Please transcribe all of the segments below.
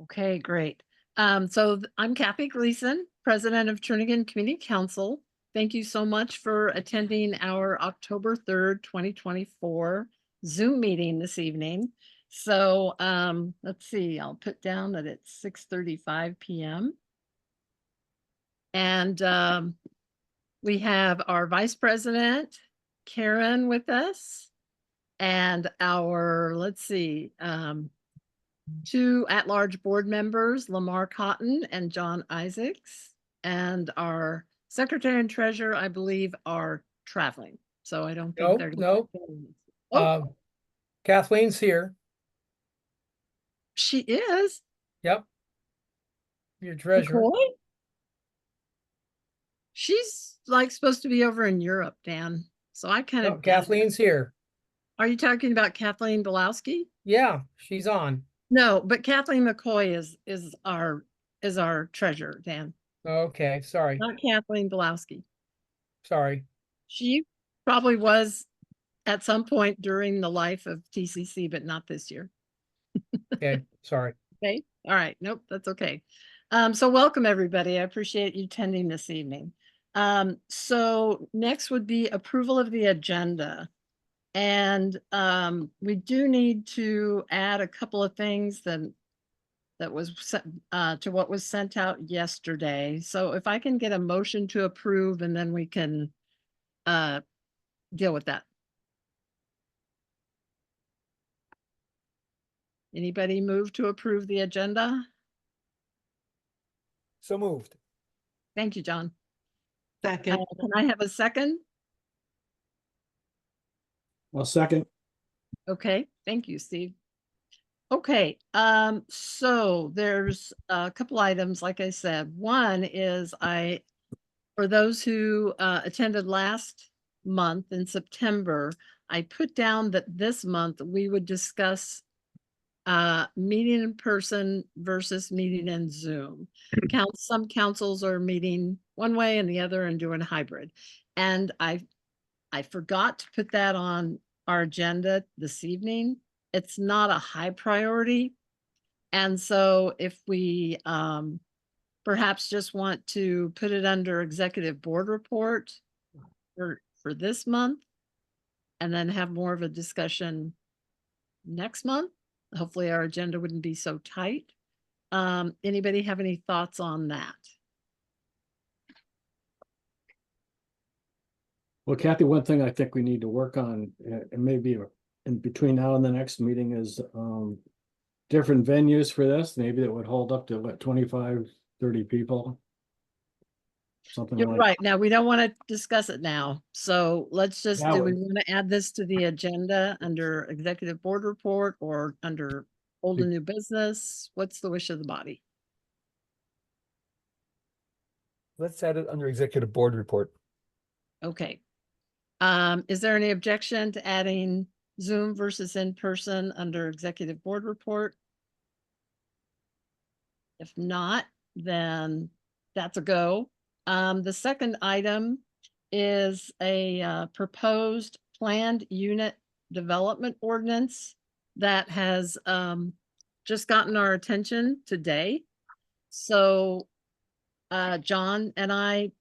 Okay, great. I'm Kathy Gleason, President of Turnagain Community Council. Thank you so much for attending our October 3rd, 2024 Zoom meeting this evening. Let's see, I'll put down that it's 6:35 p.m. And we have our Vice President, Karen, with us, and our, let's see, two at-large board members, Lamar Cotton and John Isaacs, and our secretary and treasurer, I believe, are traveling. So I don't think they're No. Oh, Kathleen's here. she is. Yep. Your treasurer. McCoy? She's like supposed to be over in Europe, Dan. So I kind No, of Kathleen's here. Are you talking about Kathleen Belowski? Yeah, she's on. No, but Kathleen McCoy is our treasurer, Dan. Okay, sorry. Not Kathleen Belowski. Sorry. She probably was at some point during the life of TCC, but not this year. Okay, sorry. Okay, all right. Nope, that's okay. So welcome everybody. I appreciate you attending this evening. So next would be approval of the agenda. And we do need to add a couple of things that was to what was sent out yesterday. So if I can get a motion to approve, and then we can deal with that. Anybody move to approve the agenda? So moved. Thank you, John. Second. Can I have a second? Well, second. Okay, thank you, Steve. Okay, so there's a couple items, like I said. One is for those who attended last month in September, I put down that this month we would discuss meeting in person versus meeting in Zoom. Some councils are meeting one way and the other and doing hybrid. And I forgot to put that on our agenda this evening. It's not a high priority. And so if we perhaps just want to put it under executive board report for this month, and then have more of a discussion next month. Hopefully our agenda wouldn't be so tight. Anybody have any thoughts on that? Well, Kathy, one thing I think we need to work on, and maybe in between now and the next meeting, is different venues for this. Maybe that would hold up to what, 25, 30 people. Something You're like right. Now, we don't want to discuss it now. So let's just, That do we would- want to add this to the agenda under executive board report or under old and new business? What's the wish of the body? Let's add it under executive board report. Okay. Is there any objection to adding Zoom versus in person under executive board report? If not, then that's a go. The second item is a proposed planned unit development ordinance that has just gotten our attention today. So John and I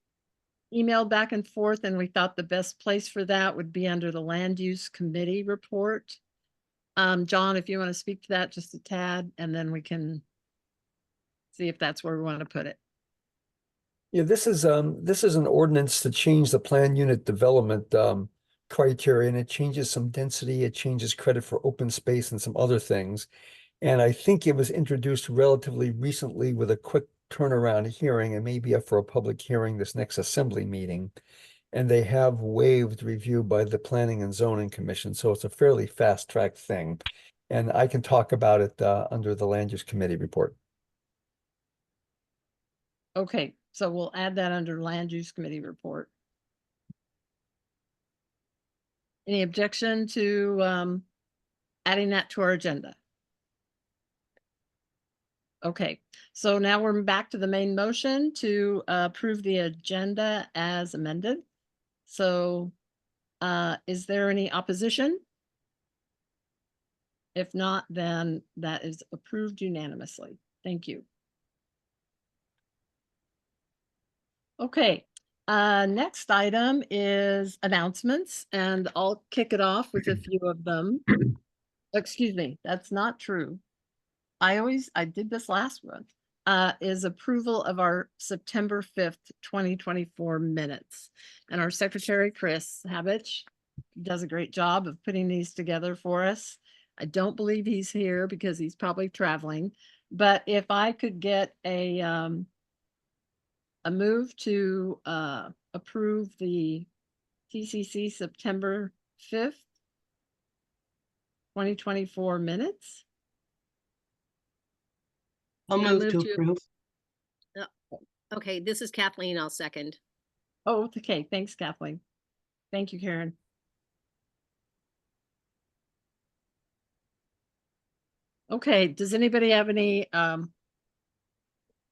emailed back and forth, and we thought the best place for that would be under the land use committee report. John, if you want to speak to that just a tad, and then we can see if that's where we want to put it. Yeah, this is an ordinance to change the plan unit development criteria, and it changes some density, it changes credit for open space and some other things. And I think it was introduced relatively recently with a quick turnaround hearing, and maybe up for a public hearing this next assembly meeting. And they have waived review by the Planning and Zoning Commission, so it's a fairly fast-track thing. And I can talk about it under the Land Use Committee report. Okay, so we'll add that under land use committee report. Any objection to adding that to our agenda? Okay, so now we're back to the main motion to approve the agenda as amended. So is there any opposition? If not, then that is approved unanimously. Thank you. Okay, next item is announcements, and I'll kick it off with a few of them. Excuse me, that's not true. I did this last one, is approval of our September 5th, 2024 minutes. And our secretary, Chris Habich, does a great job of putting these together for us. I don't believe he's here because he's probably traveling, but if I could get a move to, approve the TCC September 5th, 2024 minutes. I'll I'll move move to to- approve. Okay, this is Kathleen. I'll second. Oh, okay. Thanks, Kathleen. Thank you, Karen. Okay, does anybody have any,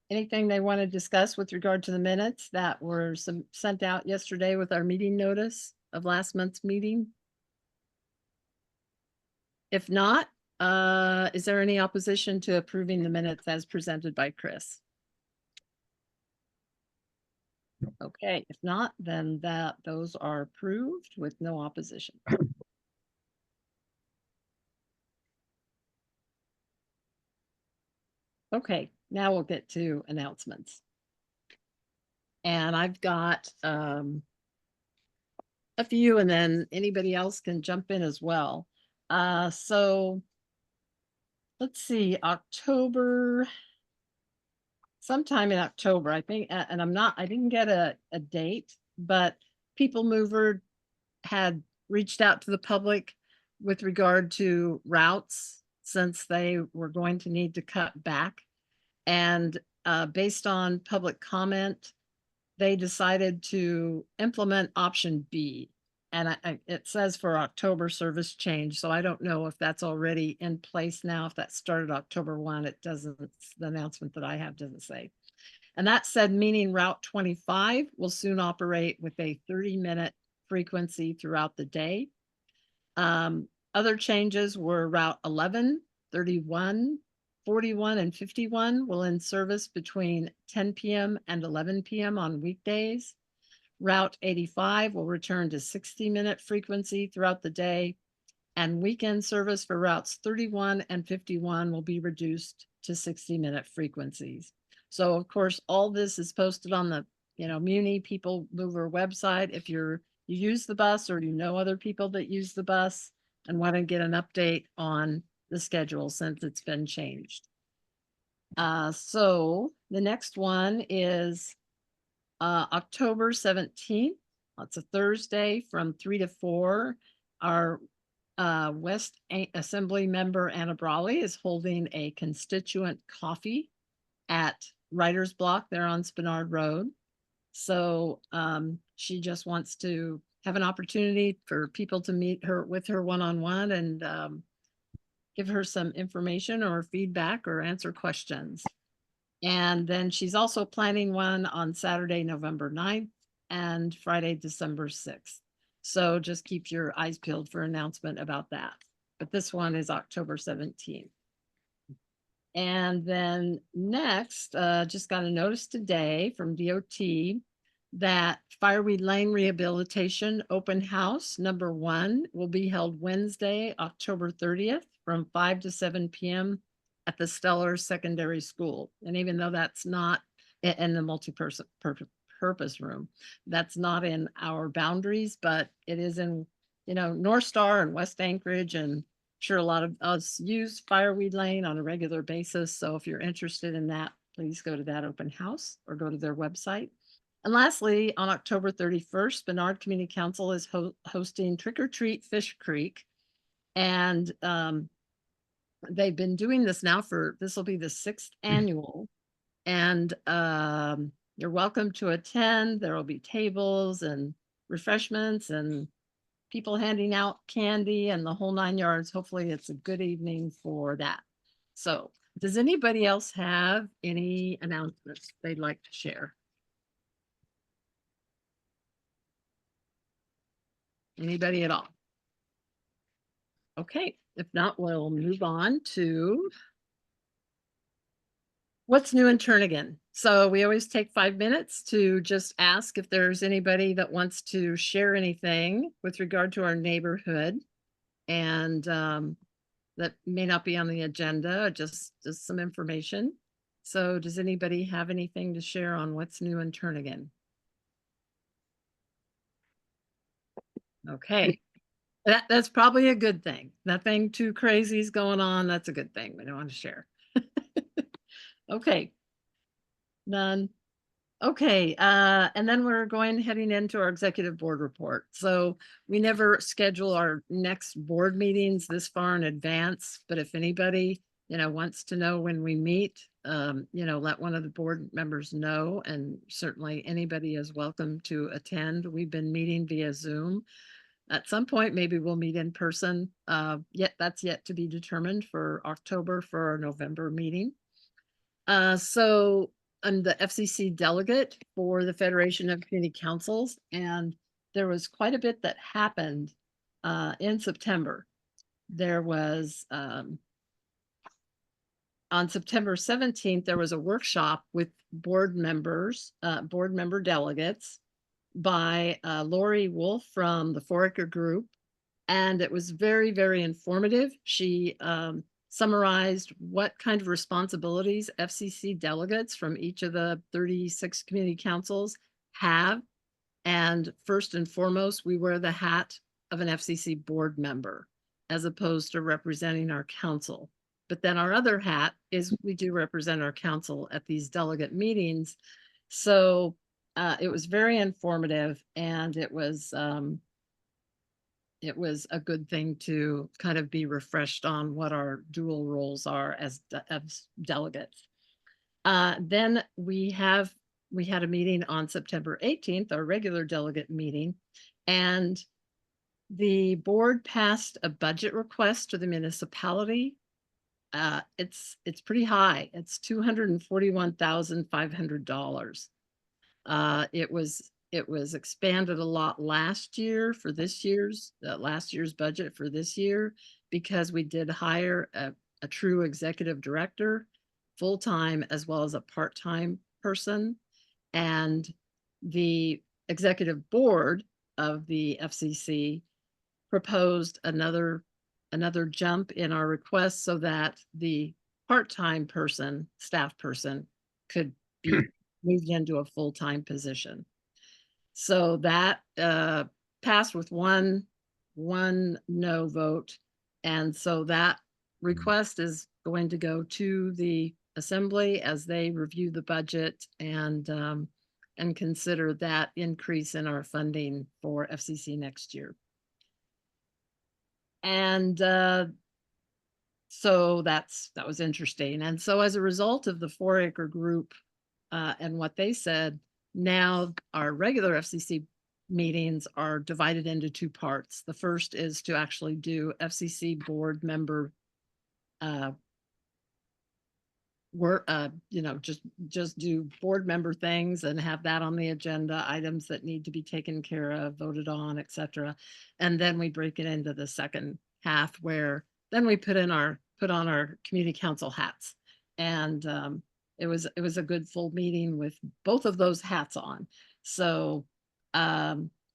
anything they want to discuss with regard to the minutes that were sent out yesterday with our meeting notice of last month's meeting? If not, is there any opposition to approving the minutes as presented by Chris? Okay, if not, then those are approved with no opposition. Okay, now we'll get to announcements. And I've got a few, and then anybody else can jump in as well. So let's see, sometime in October, I think, and I didn't get a date, but People Mover had reached out to the public with regard to routes since they were going to need to cut back. And based on public comment, they decided to implement option B. And it says for October service change. So I don't know if that's already in place now. If that started October 1, it doesn't, the announcement that I have doesn't say. And that said, meaning Route 25 will soon operate with a 30-minute frequency throughout the day. Other changes were Route 11, 31, 41, and 51 will end service between 10 p.m. and 11 p.m. on weekdays. Route 85 will return to 60-minute frequency throughout the day, and weekend service for routes 31 and 51 will be reduced to 60-minute frequencies. So of course, all this is posted on the, Muni People Mover website. If you use the bus or you know other people that use the bus and want to get an update on the schedule since it's been changed. So the next one is October 17th. It's a Thursday from 3 to 4. Our West Assembly member Anna Brawley is holding a constituent coffee at Writer's Block there on Spenard Road. So she just wants to have an opportunity for people to meet her with her one-on-one and give her some information or feedback or answer questions. And then she's also planning one on Saturday, November 9th and Friday, December 6th. So just keep your eyes peeled for announcement about that. But this one is October 17th. And then next, just got a notice today from DOT that Fireweed Lane Rehabilitation Open House number 1 will be held Wednesday, October 30th from 5 to 7 p.m. at the Stellar Secondary School. And even though that's not in the multi-purpose room, that's not in our boundaries, but it is in, North Star and West Anchorage, and sure a lot of us use Fireweed Lane on a regular basis. So if you're interested in that, please go to that open house or go to their website. And lastly, on October 31st, Spenard Community Council is hosting Trick or Treat Fish Creek. And they've been doing this now this will be the 6th annual. And you're welcome to attend. There will be tables and refreshments and people handing out candy and the whole 9 yards. Hopefully it's a good evening for that. So does anybody else have any announcements they'd like to share? Anybody at all? Okay, if not, we'll move on to What's new in Turnagain? So we always take 5 minutes to just ask if there's anybody that wants to share anything with regard to our neighborhood. And that may not be on the agenda, just some information. So does anybody have anything to share on what's new in Turnagain? Okay, that's probably a good thing. Nothing too crazy is going on. That's a good thing. We don't want to share. Okay. None. Okay, and then we're heading into our executive board report. So we never schedule our next board meetings this far in advance, but if anybody, wants to know when we meet, let one of the board members know, and certainly anybody is welcome to attend. We've been meeting via Zoom. At some point, maybe we'll meet in person. That's yet to be determined for October for our November meeting. So I'm the FCC delegate for the Federation of Community Councils, and there was quite a bit that happened in September. There was on September 17th, there was a workshop with board member delegates by Lori Wolf from the 4-Acre Group, and it was very, very informative. She summarized what kind of responsibilities FCC delegates from each of the 36 community councils have. And first and foremost, we wear the hat of an FCC board member as opposed to representing our council. But then our other hat is we do represent our council at these delegate meetings. So it was very informative, and it was a good thing to kind of be refreshed on what our dual roles are as delegates. Then we had a meeting on September 18th, our regular delegate meeting, and the board passed a budget request to the municipality. It's pretty high. It's $241,500. It was expanded a lot last year for this year's last year's budget for this year, because we did hire a true executive director, full-time as well as a part-time person. And the executive board of the FCC proposed another jump in our request so that the part-time person, staff person, could be moved into a full-time position. So that passed with one no vote. And so that request is going to go to the assembly as they review the budget and consider that increase in our funding for FCC next year. And so that was interesting. And so as a result of the 4-Acre Group and what they said, now our regular FCC meetings are divided into 2 parts. The first is to actually do FCC board member work, just do board member things and have that on the agenda, items that need to be taken care of, voted on, etc. And then we break it into the second half, where then we put on our community council hats. And it was a good full meeting with both of those hats on. So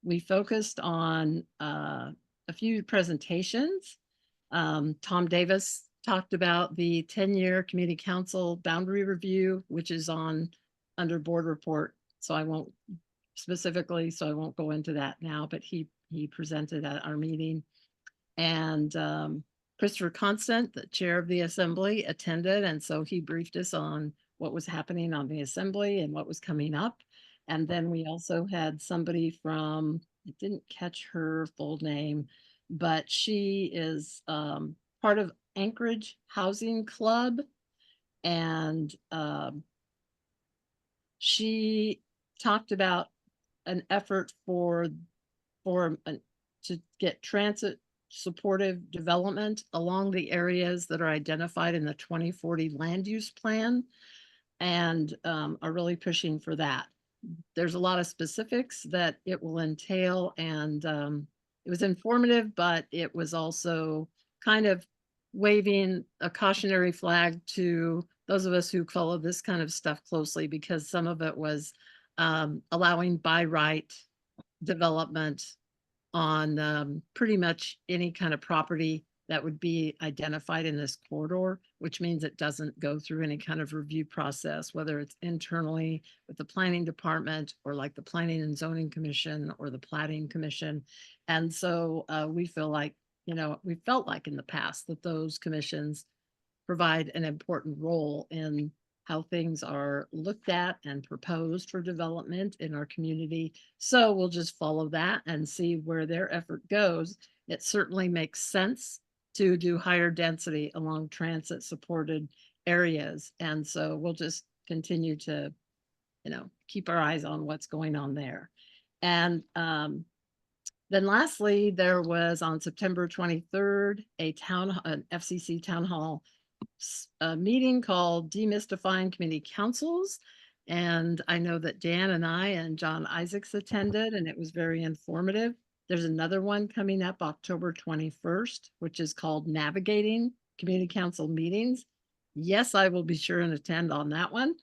we focused on a few presentations. Tom Davis talked about the 10-year community council boundary review, which is under board report. So I won't go into that now, but he presented at our meeting. And Christopher Constant, the chair of the assembly, attended. And so he briefed us on what was happening on the assembly and what was coming up. And then we also had somebody from, I didn't catch her full name, but she is part of Anchorage Housing Club. And she talked about an effort to get transit supportive development along the areas that are identified in the 2040 land use plan, and are really pushing for that. There's a lot of specifics that it will entail, and it was informative, but it was also kind of waving a cautionary flag to those of us who follow this kind of stuff closely, because some of it was allowing by right development on pretty much any kind of property that would be identified in this corridor, which means it doesn't go through any kind of review process, whether it's internally with the planning department or like the Planning and Zoning Commission or the Plating Commission. And so we feel like, we felt like in the past that those commissions provide an important role in how things are looked at and proposed for development in our community. So we'll just follow that and see where their effort goes. It certainly makes sense to do higher density along transit supported areas. And so we'll just continue to, keep our eyes on what's going on there. And then lastly, there was on September 23rd, an FCC town hall a meeting called Demystifying Community Councils. And I know that Dan and I and John Isaacs attended, and it was very informative. There's another one coming up October 21st, which is called Navigating Community Council Meetings. Yes, I will be sure and attend on that one.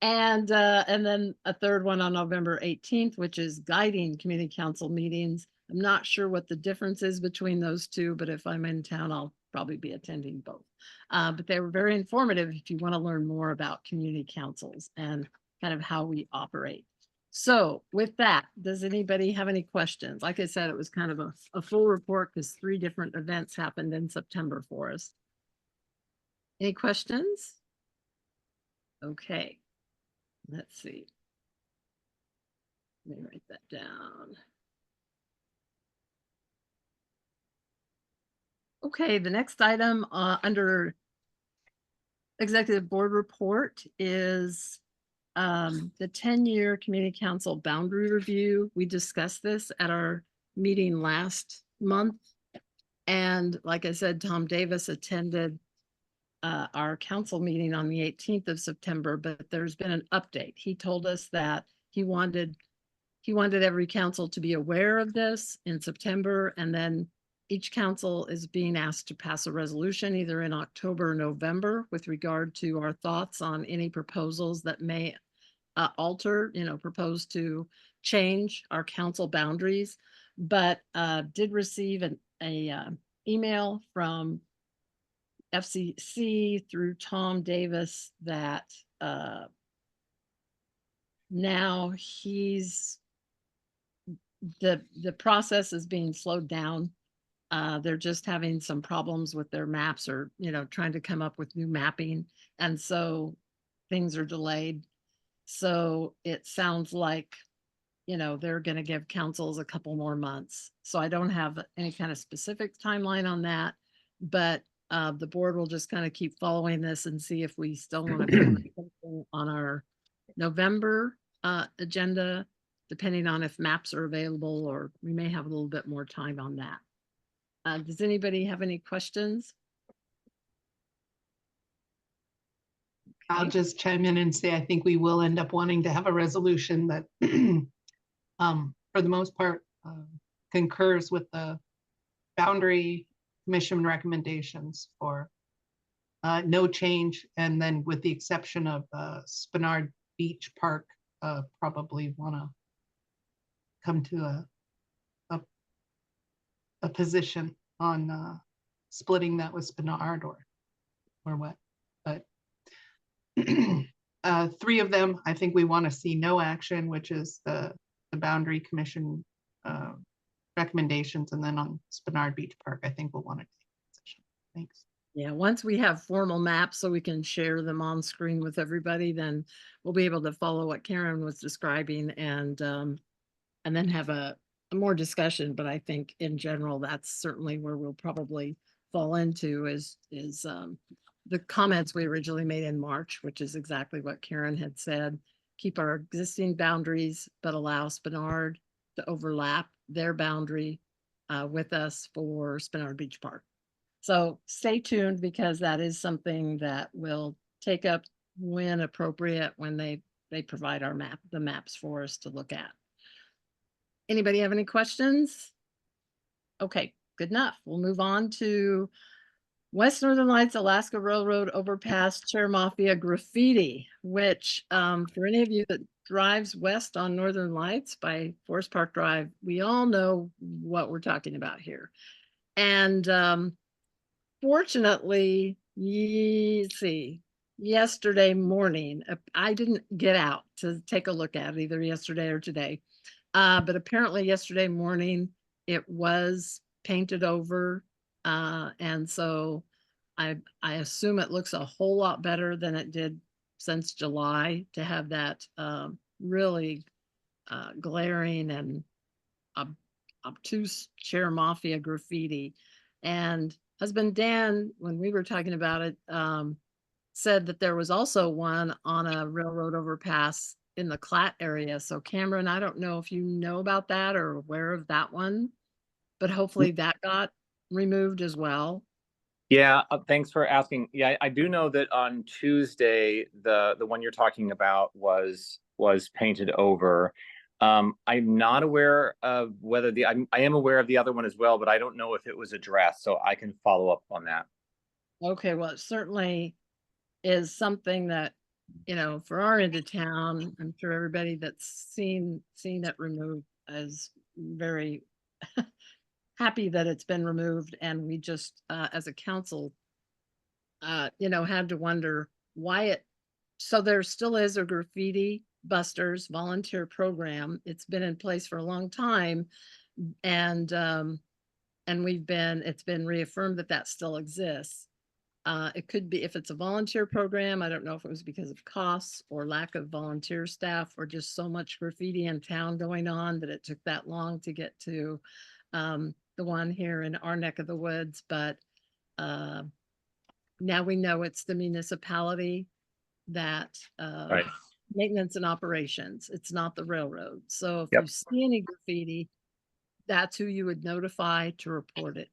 And then a third one on November 18th, which is Guiding Community Council Meetings. I'm not sure what the difference is between those two, but if I'm in town, I'll probably be attending both. But they were very informative if you want to learn more about community councils and kind of how we operate. So with that, does anybody have any questions? Like I said, it was kind of a full report because 3 different events happened in September for us. Any questions? Okay, let's see. Let me write that down. Okay, the next item under executive board report is the 10-year community council boundary review. We discussed this at our meeting last month. And like I said, Tom Davis attended our council meeting on the 18th of September, but there's been an update. He told us that he wanted every council to be aware of this in September, and then each council is being asked to pass a resolution either in October or November with regard to our thoughts on any proposals that may alter, propose to change our council boundaries. But did receive an email from FCC through Tom Davis that now the process is being slowed down. They're just having some problems with their maps or, trying to come up with new mapping. And so things are delayed. So it sounds like, they're going to give councils a couple more months. So I don't have any kind of specific timeline on that, but the board will just kind of keep following this and see if we still want to put something on our November agenda, depending on if maps are available, or we may have a little bit more time on that. Does anybody have any questions? I'll just chime in and say, I think we will end up wanting to have a resolution that, for the most part, concurs with the boundary commission recommendations for no change. And then with the exception of Spinard Beach Park, probably want to come to a position on splitting that with Spinard or what. But 3 of them, I think we want to see no action, which is the boundary commission recommendations. And then on Spinard Beach Park, I think we'll want to take a position. Thanks. Yeah, once we have formal maps so we can share them on screen with everybody, then we'll be able to follow what Karen was describing and then have a more discussion. But I think in general, that's certainly where we'll probably fall into is the comments we originally made in March, which is exactly what Karen had said. Keep our existing boundaries, but allow Spinard to overlap their boundary with us for Spinard Beach Park. So stay tuned, because that is something that will take up when appropriate, when they provide the maps for us to look at. Anybody have any questions? Okay, good enough. We'll move on to West Northern Lights Alaska Railroad overpass Chair Mafia graffiti, which for any of you that drives west on Northern Lights by Forest Park Drive, we all know what we're talking about here. And fortunately, yesterday morning, I didn't get out to take a look at it either yesterday or today. But apparently yesterday morning, it was painted over. And so I assume it looks a whole lot better than it did since July to have that really glaring and obtuse Chair Mafia graffiti. And husband Dan, when we were talking about it, said that there was also one on a railroad overpass in the Clat area. So Cameron, I don't know if you know about that or aware of that one, but hopefully that got removed as well. Yeah, thanks for asking. Yeah, I do know that on Tuesday, the one you're talking about was painted over. I'm not aware of whether I am aware of the other one as well, but I don't know if it was addressed, so I can follow up on that. Okay, well, it certainly is something that, you know, for our end of town, I'm sure everybody that's seen it removed is very happy that it's been removed. And we just, as a council, you know, had to wonder why so there still is a graffiti busters volunteer program. It's been in place for a long time. And it's been reaffirmed that that still exists. It could be if it's a volunteer program. I don't know if it was because of costs or lack of volunteer staff or just so much graffiti in town going on that it took that long to get to the one here in our neck of the woods. But now we know it's the municipality that Right. maintenance and operations. It's not the railroad. So if Yep. you see any graffiti, that's who you would notify to report it.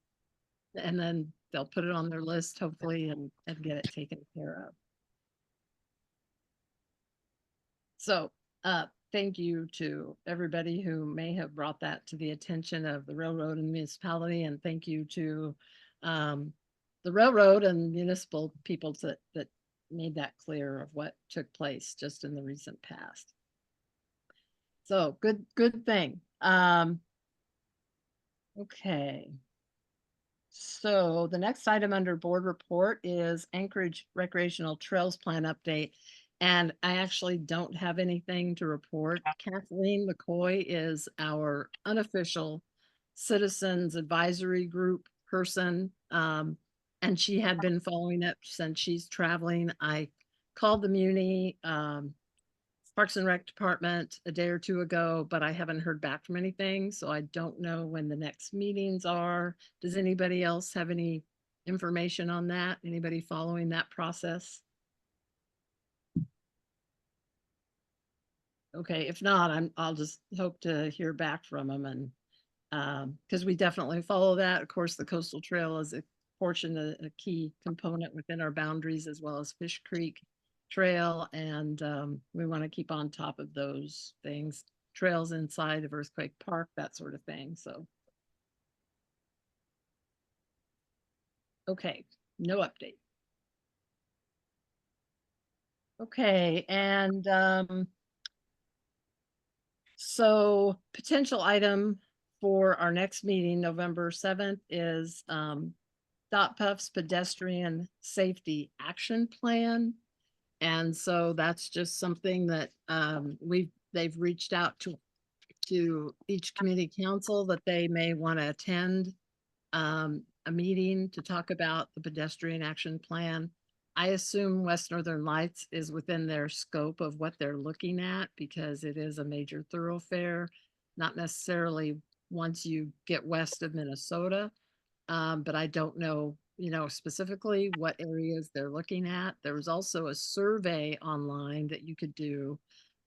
And then they'll put it on their list, hopefully, and get it taken care of. So thank you to everybody who may have brought that to the attention of the railroad and the municipality. And thank you to the railroad and municipal people that made that clear of what took place just in the recent past. So good thing. Okay. So the next item under board report is Anchorage Recreational Trails Plan update. And I actually don't have anything to report. Kathleen McCoy is our unofficial citizens advisory group person. And she had been following it since she's traveling. I called the Muni Parks and Rec Department a day or two ago, but I haven't heard back from anything. So I don't know when the next meetings are. Does anybody else have any information on that? Anybody following that process? Okay, if not, I'll just hope to hear back from them. And because we definitely follow that. Of course, the coastal trail is a key component within our boundaries, as well as Fish Creek Trail. And we want to keep on top of those things, trails inside of Earthquake Park, that sort of thing. So. Okay, no update. Okay, and so potential item for our next meeting, November 7th, is DOTPUF's pedestrian safety action plan. And so that's just something that they've reached out to each community council that they may want to attend a meeting to talk about the pedestrian action plan. I assume West Northern Lights is within their scope of what they're looking at because it is a major thoroughfare, not necessarily once you get west of Minnesota. But I don't know, you know, specifically what areas they're looking at. There was also a survey online that you could do.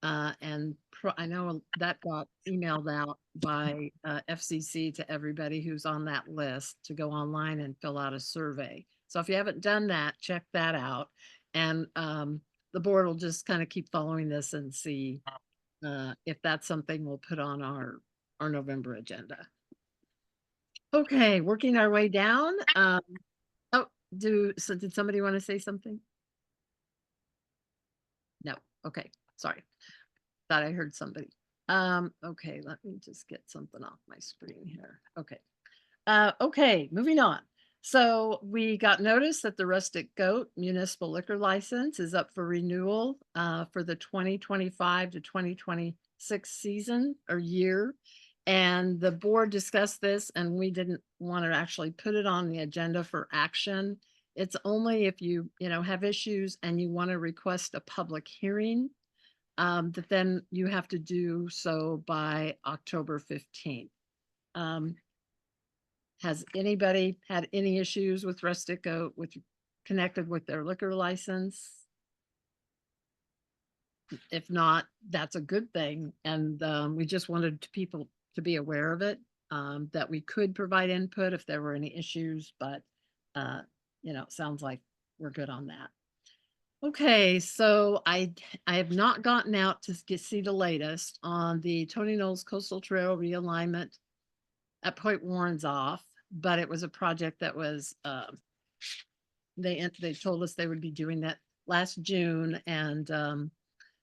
And I know that got emailed out by FCC to everybody who's on that list to go online and fill out a survey. So if you haven't done that, check that out. And the board will just kind of keep following this and see if that's something we'll put on our November agenda. Okay, working our way down. Oh, So did somebody want to say something? No, okay, sorry. Thought I heard somebody. Okay, let me just get something off my screen here. Okay. Okay, moving on. So we got notice that the Rustic Goat municipal liquor license is up for renewal for the 2025 to 2026 season or year. And the board discussed this and we didn't want to actually put it on the agenda for action. It's only if you have issues and you want to request a public hearing, that then you have to do so by October 15th. Has anybody had any issues with Rustic Goat connected with their liquor license? If not, that's a good thing. And we just wanted people to be aware of it, that we could provide input if there were any issues, but sounds like we're good on that. Okay, so I have not gotten out to see the latest on the Tony Knowles Coastal Trail realignment at Point Warren's off, but it was a project that was they told us they would be doing that last June, and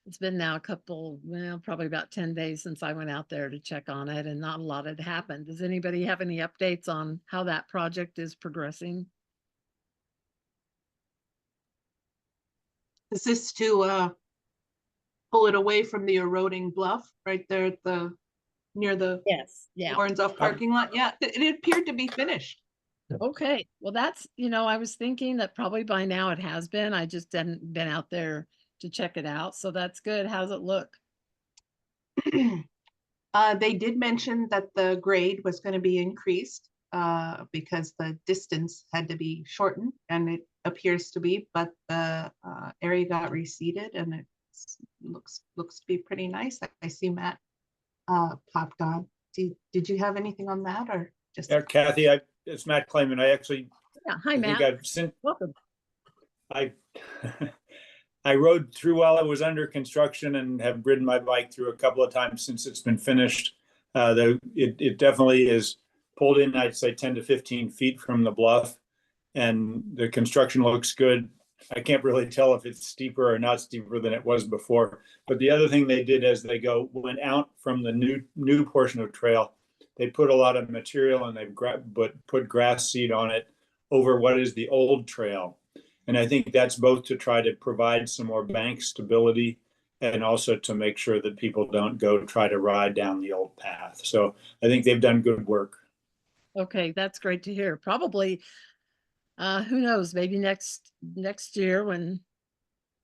it's been now probably about 10 days since I went out there to check on it, and not a lot had happened. Does anybody have any updates on how that project is progressing? Is this to pull it away from the eroding bluff right there at near the Yes. Yeah. Warren's Off parking lot? Yeah, it appeared to be finished. Okay, well, that's, I was thinking that probably by now it has been. I just hadn't been out there to check it out. So that's good. How's it look? They did mention that the grade was going to be increased because the distance had to be shortened, and it appears to be, but the area got reseeded and it looks to be pretty nice. I see Matt popped on. Did you have anything on that, or just? Yeah, Kathy, it's Matt Clayman. I actually, Yeah, hi, I Matt. think I've sent, Welcome. I rode through while it was under construction and have ridden my bike through a couple of times since it's been finished. It definitely is pulled in, I'd say 10 to 15 feet from the bluff, and the construction looks good. I can't really tell if it's steeper or not steeper than it was before. But the other thing they did as they went out from the new portion of trail, they put a lot of material and they've put grass seed on it over what is the old trail. And I think that's both to try to provide some more bank stability and also to make sure that people don't go try to ride down the old path. So I think they've done good work. Okay, that's great to hear. Probably, who knows, maybe next year when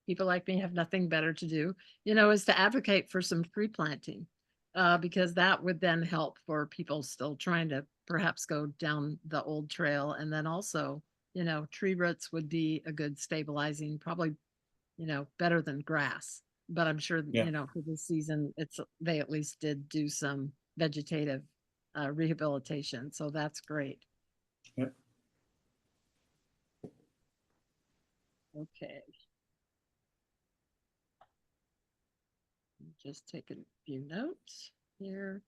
people like me have nothing better to do, is to advocate for some tree planting, because that would then help for people still trying to perhaps go down the old trail. And then also, tree roots would be a good stabilizing, probably, better than grass. But I'm sure, for this season, they at least did do some vegetative rehabilitation. So that's great. Yep. Okay. Just take a few notes here.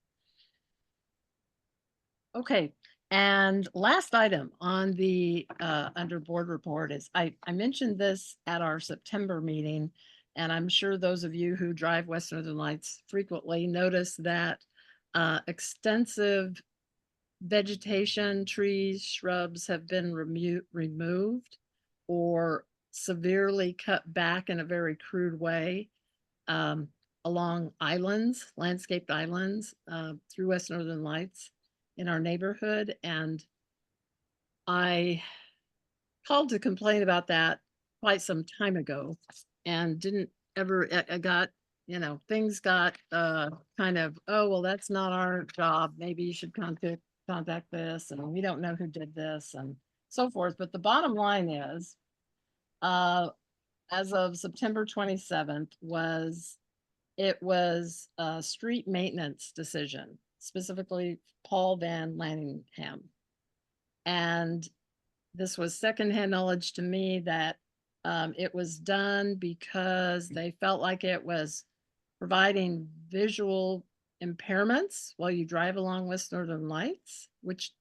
Okay, and last item on the under board report is I mentioned this at our September meeting, and I'm sure those of you who drive West Northern Lights frequently notice that extensive vegetation, trees, shrubs have been removed or severely cut back in a very crude way along islands, landscaped islands through West Northern Lights in our neighborhood. And I called to complain about that quite some time ago and didn't ever, I got, things got kind of, oh, well, that's not our job. Maybe you should contact this, and we don't know who did this and so forth. But the bottom line is, as of September 27th it was a street maintenance decision, specifically Paul Van Lanningham. And this was secondhand knowledge to me that it was done because they felt like it was providing visual impairments while you drive along West Northern Lights, which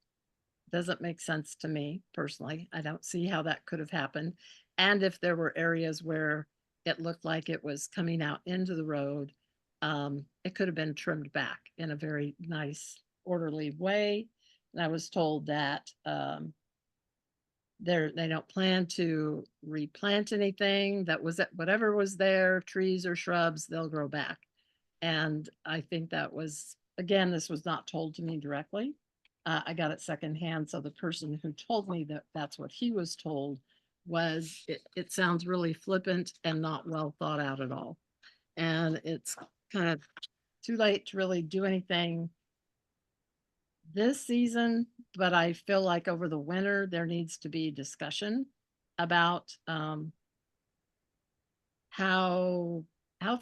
doesn't make sense to me personally. I don't see how that could have happened. And if there were areas where it looked like it was coming out into the road, it could have been trimmed back in a very nice, orderly way. And I was told that they don't plan to replant anything. That was it, whatever was there, trees or shrubs, they'll grow back. And I think that was, again, this was not told to me directly. I got it secondhand. So the person who told me that that's what he was told was, it sounds really flippant and not well thought out at all. And it's kind of too late to really do anything this season, but I feel like over the winter, there needs to be discussion about how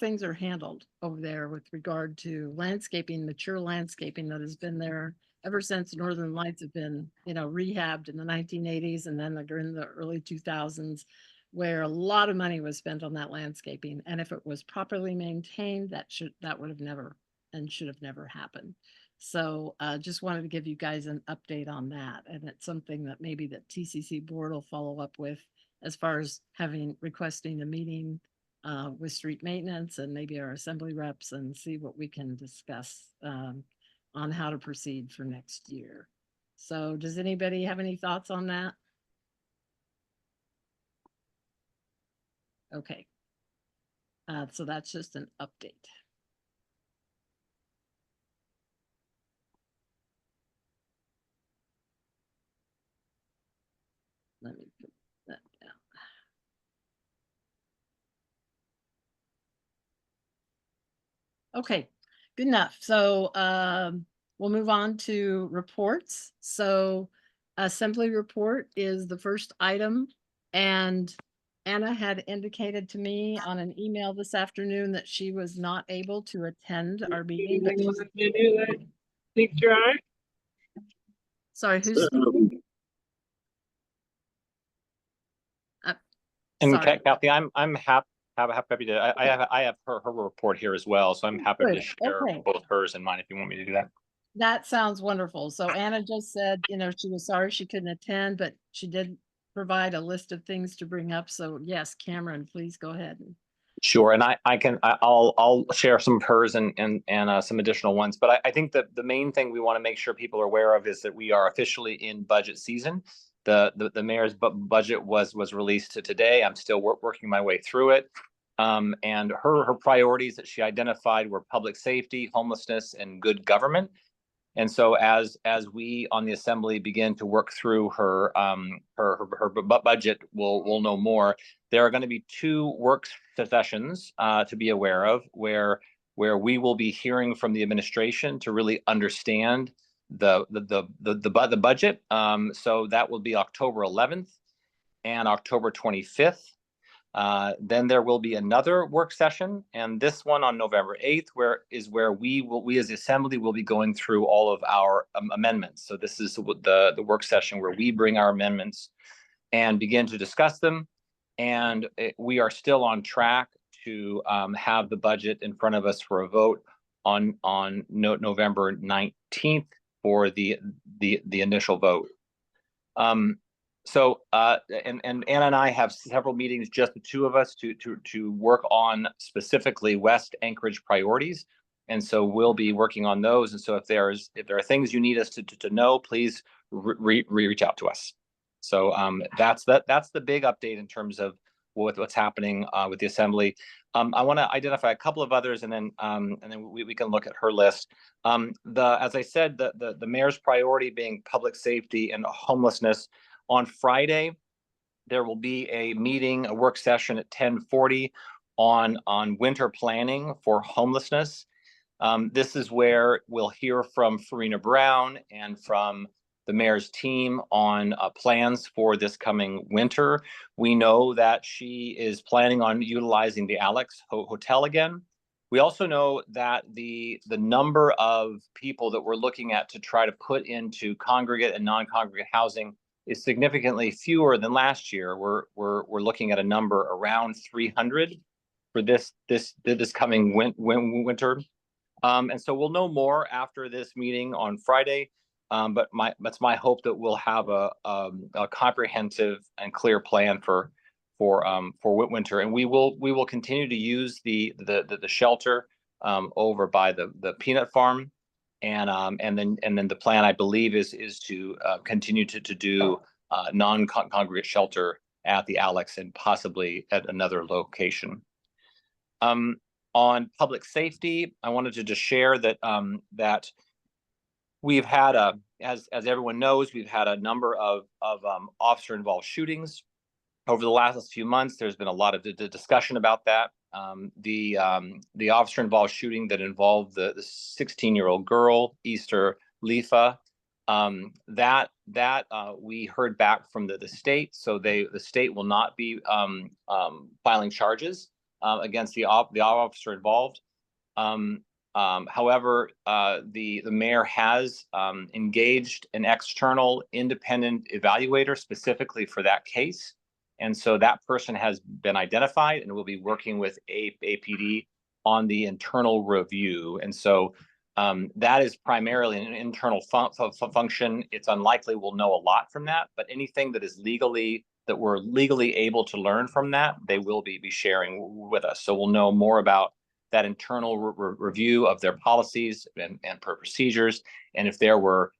things are handled over there with regard to landscaping, mature landscaping that has been there ever since Northern Lights have been, rehabbed in the 1980s and then in the early 2000s, where a lot of money was spent on that landscaping. And if it was properly maintained, that would have never and should have never happened. So just wanted to give you guys an update on that. And it's something that maybe the TCC board will follow up with as far as requesting a meeting with street maintenance and maybe our assembly reps and see what we can discuss on how to proceed for next year. So does anybody have any thoughts on that? Okay. So that's just an update. Let me put that down. Okay, good enough. So we'll move on to reports. So assembly report is the first item. And Anna had indicated to me on an email this afternoon that she was not able to attend our meeting. But sorry, who's speaking? And Sorry. Kathy, I'm happy to. I have her report here as well, so I'm happy Good. to share Okay. both hers and mine if you want me to do that. That sounds wonderful. So Anna just said, she was sorry she couldn't attend, but she did provide a list of things to bring up. So yes, Cameron, please go ahead. Sure, and I'll share some of hers and some additional ones. But I think that the main thing we want to make sure people are aware of is that we are officially in budget season. The mayor's budget was released today. I'm still working my way through it. And her priorities that she identified were public safety, homelessness, and good government. And so as we on the assembly begin to work through her budget, we'll know more. There are going to be 2 work sessions to be aware of where we will be hearing from the administration to really understand the budget. So that will be October 11th and October 25th. Then there will be another work session, and this one on November 8th, where we as the assembly will be going through all of our amendments. So this is the work session where we bring our amendments and begin to discuss them. And we are still on track to have the budget in front of us for a vote on November 19th for the initial vote. So and Anna and I have several meetings, just the 2 of us, to work on specifically West Anchorage priorities. And so we'll be working on those. And so if there are things you need us to know, please reach out to us. So that's the big update in terms of what's happening with the assembly. I want to identify a couple of others, and then we can look at her list. As I said, the mayor's priority being public safety and homelessness. On Friday, there will be a work session at 10:40 on winter planning for homelessness. This is where we'll hear from Farina Brown and from the mayor's team on plans for this coming winter. We know that she is planning on utilizing the Alex Hotel again. We also know that the number of people that we're looking at to try to put into congregate and non-congregate housing is significantly fewer than last year. We're looking at a number around 300 for this coming winter. And so we'll know more after this meeting on Friday. But that's my hope that we'll have a comprehensive and clear plan for winter, and we will continue to use the shelter over by the peanut farm, and then the plan, I believe, is to continue to do non-congregate shelter at the Alex and possibly at another location. On public safety, I wanted to just share that that we've had as everyone knows, we've had a number of officer involved shootings over the last few months. There's been a lot of discussion about that. The officer involved shooting that involved the 16-year-old girl, Easter Lifa, that we heard back from the state, so the state will not be filing charges against the officer involved. However, the mayor has engaged an external independent evaluator specifically for that case. And so that person has been identified and will be working with APD on the internal review. And so that is primarily an internal function. It's unlikely we'll know a lot from that, but anything that we're legally able to learn from that, they will be sharing with us. So we'll know more about that internal review of their policies and procedures, and if there were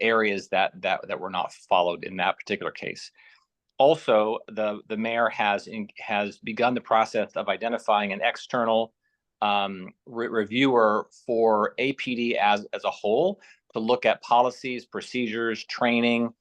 areas that were not followed in that particular case. Also, the mayor has begun the process of identifying an external reviewer for APD as a whole to look at policies, procedures, training.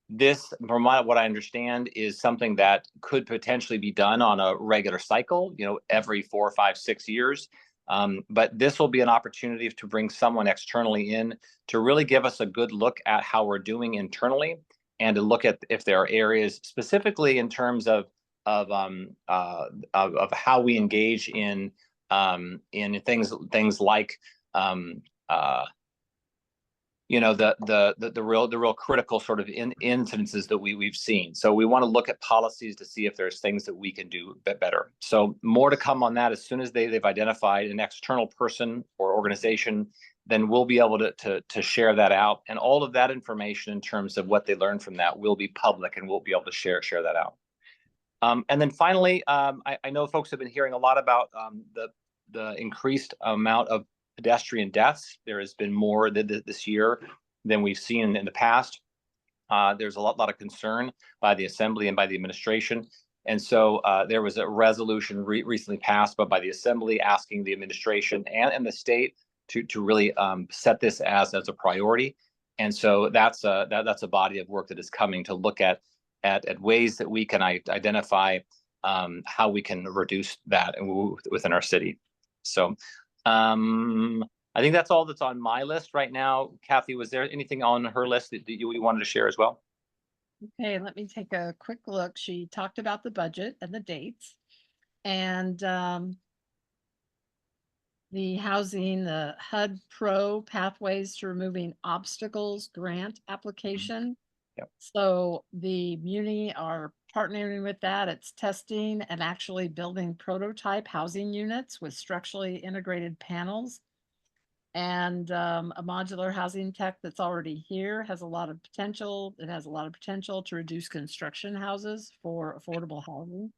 This, from what I understand, is something that could potentially be done on a regular cycle, every 4, 5, 6 years. But this will be an opportunity to bring someone externally in to really give us a good look at how we're doing internally, and to look at if there are areas specifically in terms of how we engage in things like the real critical sort of incidences that we've seen. So we want to look at policies to see if there's things that we can do better. So more to come on that. As soon as they've identified an external person or organization, then we'll be able to share that out. And all of that information in terms of what they learned from that will be public, and we'll be able to share that out. And then finally, I know folks have been hearing a lot about the increased amount of pedestrian deaths. There has been more this year than we've seen in the past. There's a lot of concern by the Assembly and by the administration. And so there was a resolution recently passed by the Assembly asking the administration and the state to really set this as a priority. And so that's a body of work that is coming to look at ways that we can identify how we can reduce that within our city. So I think that's all that's on my list right now. Kathy, was there anything on her list that you wanted to share as well? Okay, let me take a quick look. She talked about the budget and the dates, and the housing, the HUD Pro Pathways to Removing Obstacles grant application. Yep. So the Muni are partnering with that. It's testing and actually building prototype housing units with structurally integrated panels. And a modular housing tech that's already here has a lot of potential. It has a lot of potential to reduce construction houses for affordable housing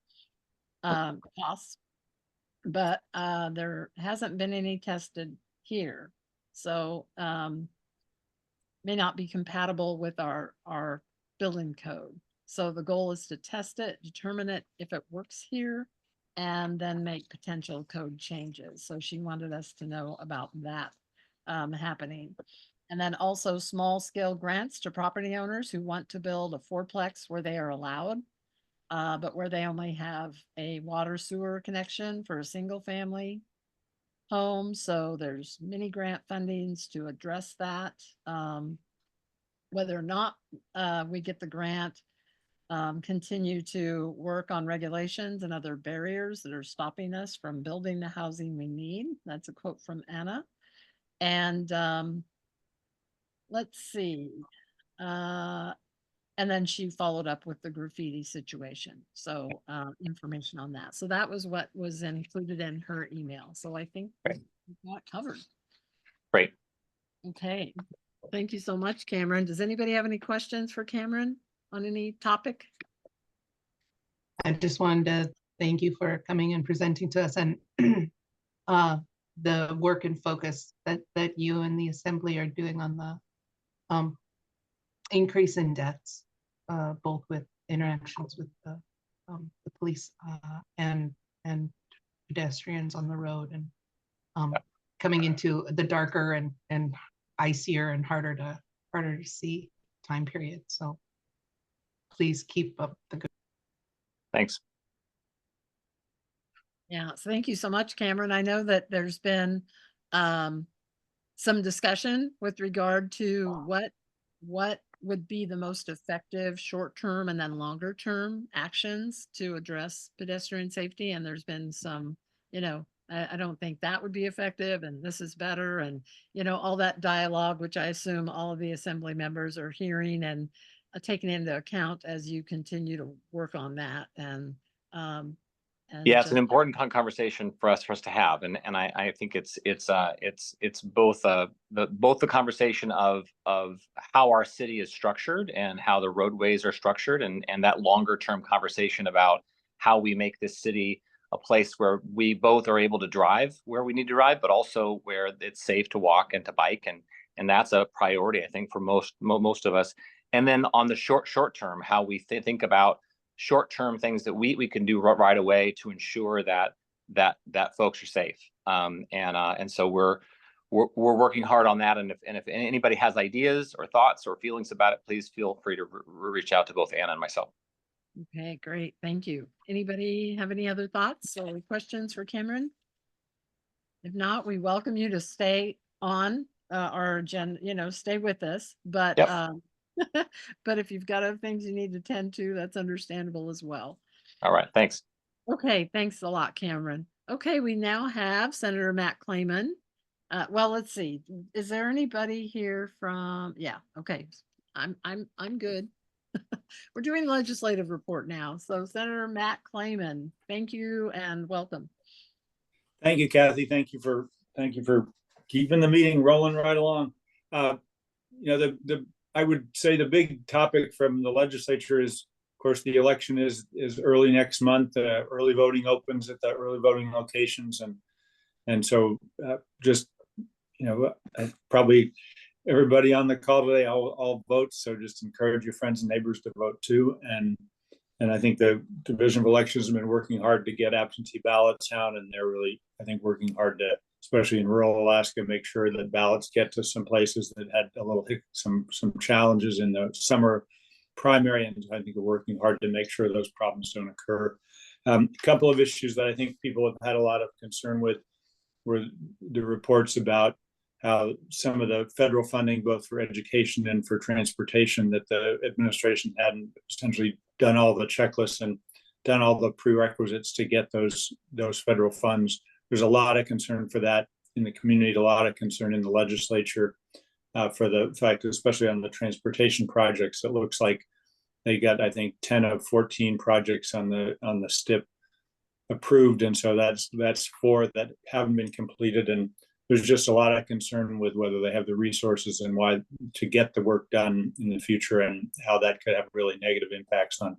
costs. But there hasn't been any tested here. So may not be compatible with our building code. So the goal is to test it, determine it if it works here, and then make potential code changes. So she wanted us to know about that happening. And then also small scale grants to property owners who want to build a fourplex where they are allowed, but where they only have a water sewer connection for a single family home. So there's mini grant fundings to address that. Whether or not we get the grant, continue to work on regulations and other barriers that are stopping us from building the housing we need. That's a quote from Anna. And let's see. And then she followed up with the graffiti situation. So information on that. So that was what was included in her email. So I think we got covered. Great. Okay. Thank you so much, Cameron. Does anybody have any questions for Cameron on any topic? I just wanted to thank you for coming and presenting to us and the work and focus that you and the assembly are doing on the increase in deaths, both with interactions with the police and pedestrians on the road, and coming into the darker and icier and harder to see time period. So please keep up the good. Thanks. Yeah, so thank you so much, Cameron. I know that there's been some discussion with regard to what would be the most effective short-term and then longer-term actions to address pedestrian safety. And there's been some, I don't think that would be effective and this is better. And, all that dialogue, which I assume all of the assembly members are hearing and taking into account as you continue to work on that. And Yeah, it's an important conversation for us to have, and I think it's both the conversation of how our city is structured and how the roadways are structured, and that longer term conversation about how we make this city a place where we both are able to drive where we need to drive, but also where it's safe to walk and to bike, and that's a priority, I think, for most of us. And then on the short term, how we think about short-term things that we can do right away to ensure that folks are safe. And so we're working hard on that. And if anybody has ideas or thoughts or feelings about it, please feel free to reach out to both Anna and myself. Okay, great. Thank you. Anybody have any other thoughts or questions for Cameron? If not, we welcome you to stay on our agenda, stay with us. But Yep. but if you've got other things you need to tend to, that's understandable as well. All right, thanks. Okay, thanks a lot, Cameron. Okay, we now have Senator Matt Clayman. Well, let's see. Is there anybody here from? Yeah, okay. I'm good. We're doing legislative report now. So Senator Matt Clayman, thank you and welcome. Thank you, Kathy. Thank you for keeping the meeting rolling right along. I would say the big topic from the legislature is, of course, the election is early next month. Early voting opens at the early voting locations, and so just probably everybody on the call today all votes. So just encourage your friends and neighbors to vote too. And I think the Division of Elections has been working hard to get absentee ballots out, and they're really, I think, working hard to, especially in rural Alaska, make sure that ballots get to some places that had a little some challenges in the summer primary, and I think we're working hard to make sure those problems don't occur. A couple of issues that I think people have had a lot of concern with were the reports about how some of the federal funding, both for education and for transportation, that the administration hadn't essentially done all the checklists and done all the prerequisites to get those federal funds. There's a lot of concern for that in the community, a lot of concern in the legislature for the fact, especially on the transportation projects. It looks like they got, I think, 10 of 14 projects on the STIP approved, and so that's 4 that haven't been completed. And there's just a lot of concern with whether they have the resources and why to get the work done in the future, and how that could have really negative impacts on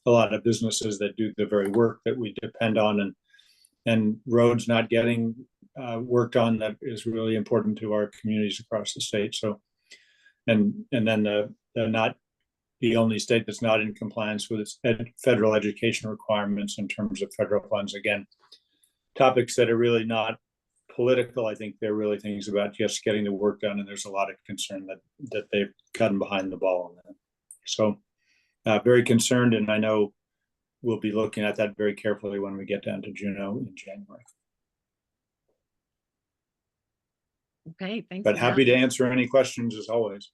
a lot of businesses that do the very work that we depend on, and roads not getting worked on that is really important to our communities across the state. So, and then the not the only state that's not in compliance with its federal education requirements in terms of federal funds. Again, topics that are really not political. I think they're really things about just getting the work done, and there's a lot of concern that they've gotten behind the ball on that. So very concerned, and I know we'll be looking at that very carefully when we get down to Juneau in January. Okay, thanks. But happy to answer any questions as always.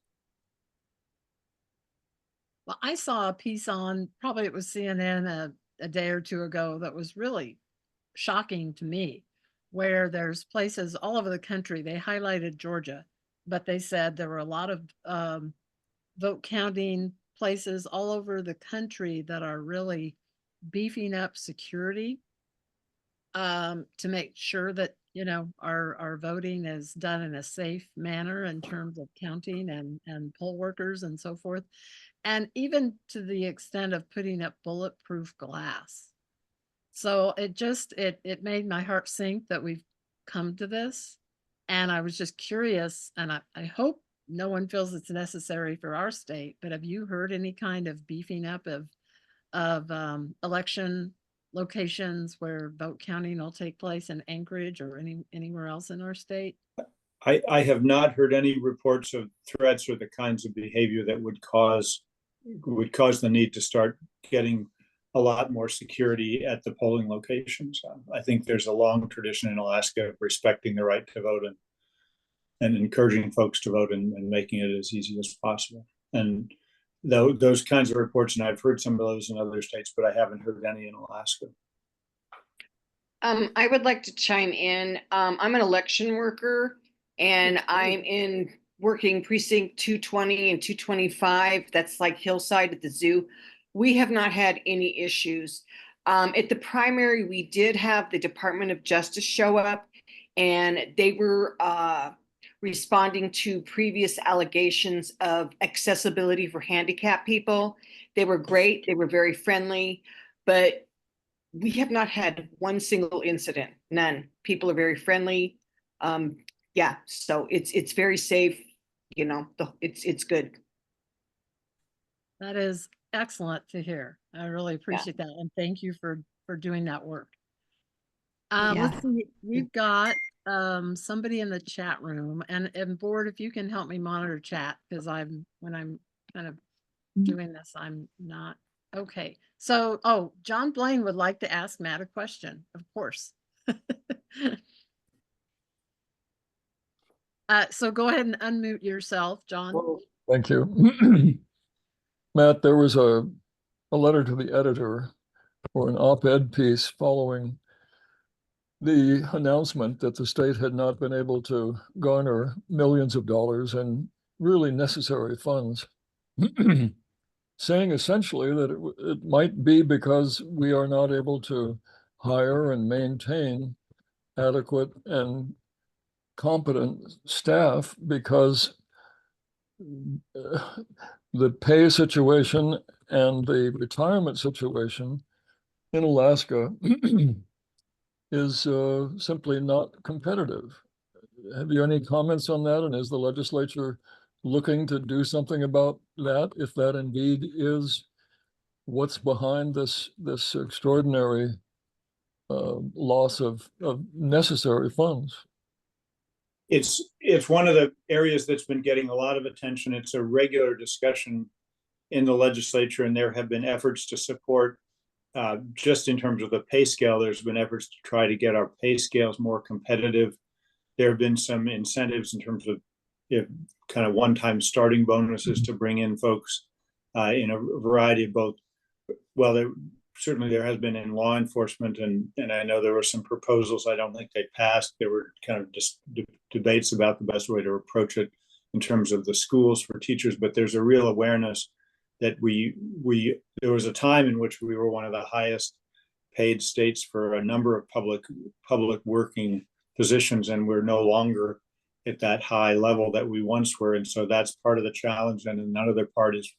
Well, I saw a piece on, probably it was CNN a day or two ago, that was really shocking to me, where there's places all over the country. They highlighted Georgia, but they said there were a lot of vote counting places all over the country that are really beefing up security to make sure that you know, our voting is done in a safe manner in terms of counting and poll workers and so forth. And even to the extent of putting up bulletproof glass. So it made my heart sink that we've come to this. And I was just curious, and I hope no one feels it's necessary for our state, but have you heard any kind of beefing up of election locations where vote counting will take place in Anchorage or anywhere else in our state? I have not heard any reports of threats or the kinds of behavior that would cause the need to start getting a lot more security at the polling locations. I think there's a long tradition in Alaska of respecting the right to vote and encouraging folks to vote and making it as easy as possible. And those kinds of reports, and I've heard some of those in other states, but I haven't heard any in Alaska. I would like to chime in. I'm an election worker and I'm in working precinct 220 and 225. That's like Hillside at the zoo. We have not had any issues. At the primary, we did have the Department of Justice show up, and they were responding to previous allegations of accessibility for handicapped people. They were great. They were very friendly, but we have not had one single incident, none. People are very friendly. Yeah, so it's very safe. You know, it's good. That is excellent to hear. I really appreciate that. And thank you for doing that work. Let's see, we've got somebody in the chat room, and board, if you can help me monitor chat, because when I'm kind of doing this, I'm not okay. So, oh, John Blaine would like to ask Matt a question, of course. So go ahead and unmute yourself, John. Well, thank you. Matt, there was a letter to the editor for an op-ed piece following the announcement that the state had not been able to garner millions of dollars in really necessary funds, saying essentially that it might be because we are not able to hire and maintain adequate and competent staff because the pay situation and the retirement situation in Alaska is simply not competitive. Have you any comments on that? And is the legislature looking to do something about that, if that indeed is what's behind this extraordinary loss of necessary funds? It's one of the areas that's been getting a lot of attention. It's a regular discussion in the legislature, and there have been efforts to support, just in terms of the pay scale, there's been efforts to try to get our pay scales more competitive. There have been some incentives in terms of kind of one-time starting bonuses to bring in folks in a variety of both. Well, certainly there has been in law enforcement, and I know there were some proposals. I don't think they passed. There were kind of just debates about the best way to approach it in terms of the schools for teachers. But there's a real awareness that there was a time in which we were one of the highest paid states for a number of public working positions, and we're no longer at that high level that we once were. And so that's part of the challenge. And another part is,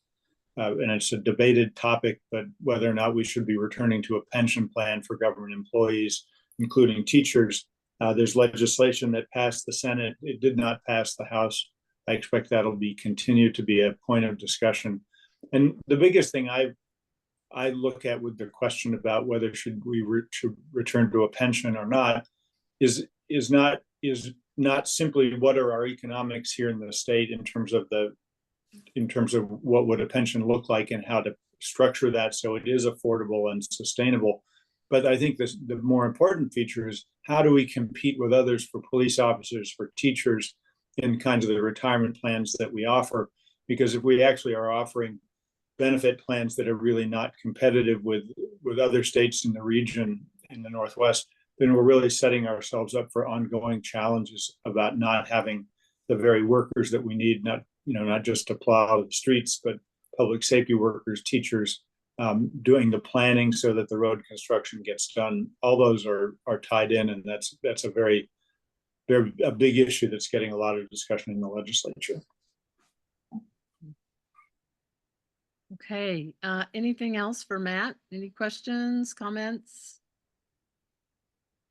and it's a debated topic, but whether or not we should be returning to a pension plan for government employees, including teachers. There's legislation that passed the Senate. It did not pass the House. I expect that'll continue to be a point of discussion. And the biggest thing I look at with the question about whether should we return to a pension or not is not simply what are our economics here in the state in terms of what would a pension look like and how to structure that so it is affordable and sustainable. But I think the more important feature is how do we compete with others for police officers, for teachers, in kinds of the retirement plans that we offer? Because if we actually are offering benefit plans that are really not competitive with other states in the region in the Northwest, then we're really setting ourselves up for ongoing challenges about not having the very workers that we need, not just to plow the streets, but public safety workers, teachers, doing the planning so that the road construction gets done. All those are tied in, and that's a very they're a big issue that's getting a lot of discussion in the legislature. Okay, anything else for Matt? Any questions, comments?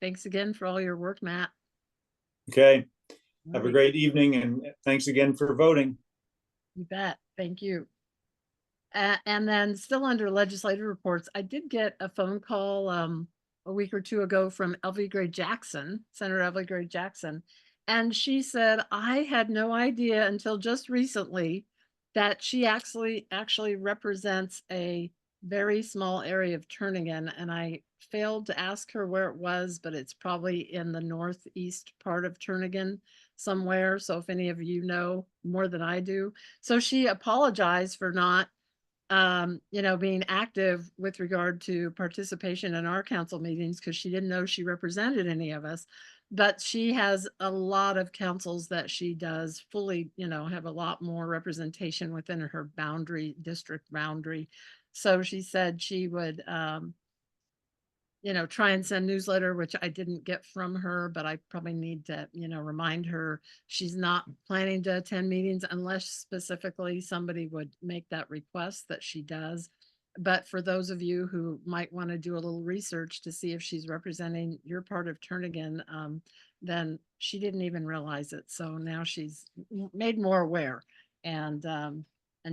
Thanks again for all your work, Matt. Okay, have a Alright, great evening and thanks again for voting. You bet. Thank you. And then still under legislative reports, I did get a phone call a week or two ago from Elvie Gray Jackson, Senator Elvie Gray Jackson. And she said, I had no idea until just recently that she actually represents a very small area of Turnagain. And I failed to ask her where it was, but it's probably in the northeast part of Turnagain somewhere. So if any of you know more than I do. So she apologized for not being active with regard to participation in our council meetings because she didn't know she represented any of us. But she has a lot of councils that she does fully, have a lot more representation within her district boundary. So she said she would, try and send newsletter, which I didn't get from her, but I probably need to, remind her she's not planning to attend meetings unless specifically somebody would make that request that she does. But for those of you who might want to do a little research to see if she's representing your part of Turnagain, then she didn't even realize it. So now she's made more aware. And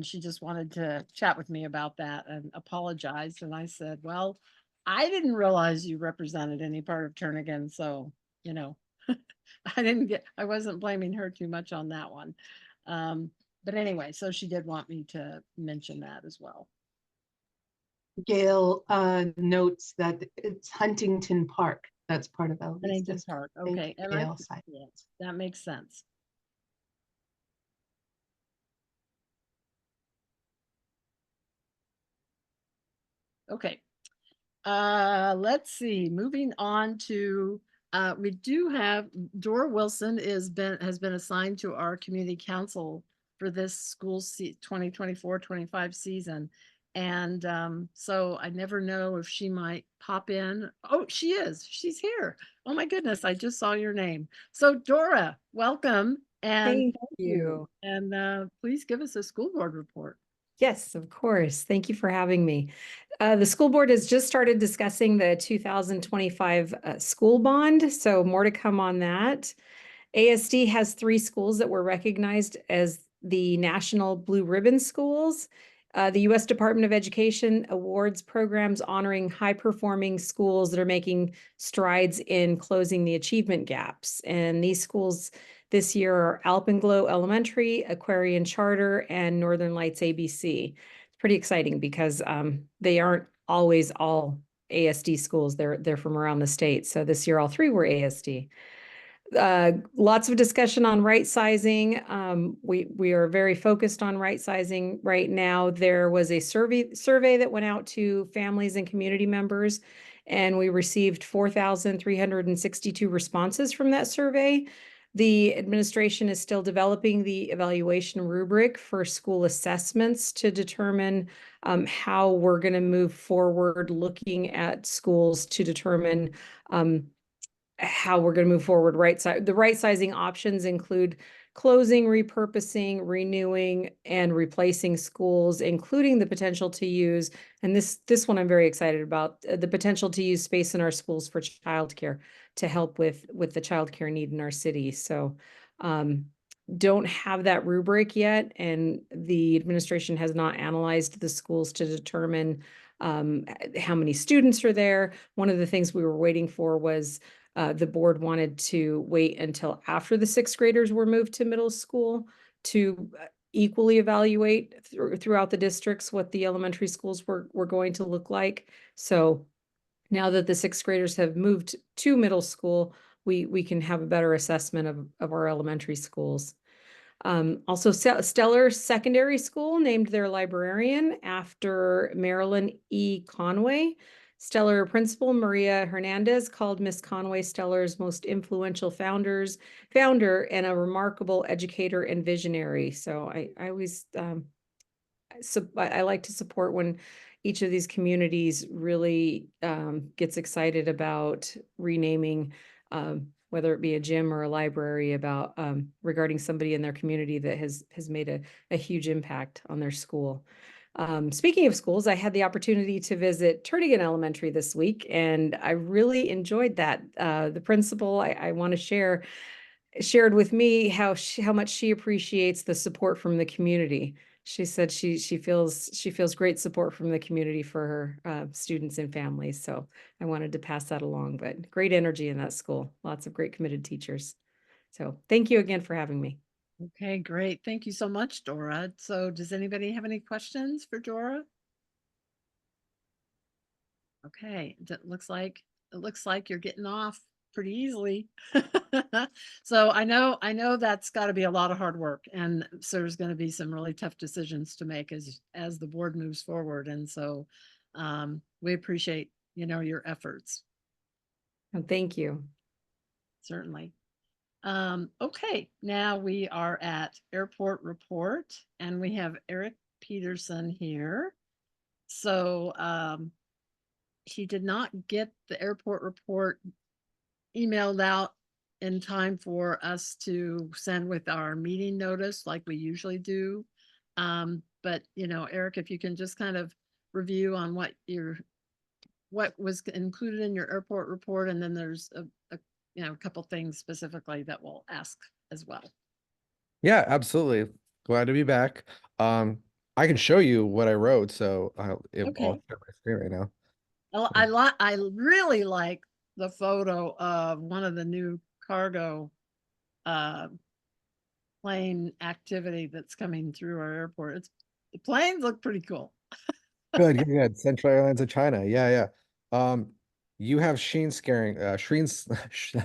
she just wanted to chat with me about that and apologized. And I said, well, I didn't realize you represented any part of Turnagain, so, I wasn't blaming her too much on that one. But anyway, so she did want me to mention that as well. Gail notes that it's Huntington Park. That's part of Elvis Huntington district. Park, Thank okay, you, and Gail Sykes. yeah, that makes sense. Okay. Let's see, moving on to, we do have Dora Wilson has been assigned to our community council for this school 2024-25 season. And so I never know if she might pop in. Oh, she's here. Oh my goodness, I just saw your name. So Dora, welcome. And Thank you. And please give us a school board report. Yes, of course. Thank you for having me. The school board has just started discussing the 2025 school bond, so more to come on that. ASD has 3 schools that were recognized as the National Blue Ribbon Schools. The U.S. Department of Education awards programs honoring high-performing schools that are making strides in closing the achievement gaps. And these schools this year are Alpenglow Elementary, Aquarian Charter, and Northern Lights ABC. It's pretty exciting because they aren't always all ASD schools. They're from around the state. So this year, all 3 were ASD. Lots of discussion on right sizing. We are very focused on right sizing right now. There was a survey that went out to families and community members, and we received 4,362 responses from that survey. The administration is still developing the evaluation rubric for school assessments to determine how we're going to move forward, looking at schools to determine how we're going to move forward. The right sizing options include closing, repurposing, renewing, and replacing schools, including the potential to use, and this one I'm very excited about, the potential to use space in our schools for childcare to help with the childcare need in our city. So don't have that rubric yet, and the administration has not analyzed the schools to determine how many students are there. One of the things we were waiting for was the board wanted to wait until after the 6th graders were moved to middle school to equally evaluate throughout the districts what the elementary schools were going to look like. So now that the 6th graders have moved to middle school, we can have a better assessment of our elementary schools. Also, Stellar Secondary School named their librarian after Marilyn E. Conway. Stellar principal Maria Hernandez called Miss Conway Stellar's most influential founder and a remarkable educator and visionary. So I always I like to support when each of these communities really gets excited about renaming whether it be a gym or a library, about regarding somebody in their community that has made a huge impact on their school. Speaking of schools, I had the opportunity to visit Turnagain Elementary this week, and I really enjoyed that. The principal, I want to shared with me how much she appreciates the support from the community. She said she feels great support from the community for her students and families. So I wanted to pass that along. But great energy in that school. Lots of great committed teachers. So thank you again for having me. Okay, great. Thank you so much, Dora. So does anybody have any questions for Dora? Okay, it looks like you're getting off pretty easily. So I know that's got to be a lot of hard work, and so there's going to be some really tough decisions to make as the board moves forward. And so we appreciate, your efforts, And thank you. certainly. Okay, now we are at airport report, and we have Eric Peterson here. So he did not get the airport report emailed out in time for us to send with our meeting notice like we usually do. But Eric, if you can just kind of review on what was included in your airport report, and then there's a couple things specifically that we'll ask as well. Yeah, absolutely. Glad to be back. I can show you what I wrote, so I'll share my screen right now. Well, I really like the photo of one of the new cargo plane activity that's coming through our airport. The planes look pretty cool. Good. Central Airlines of China. Yeah. You have Sheen's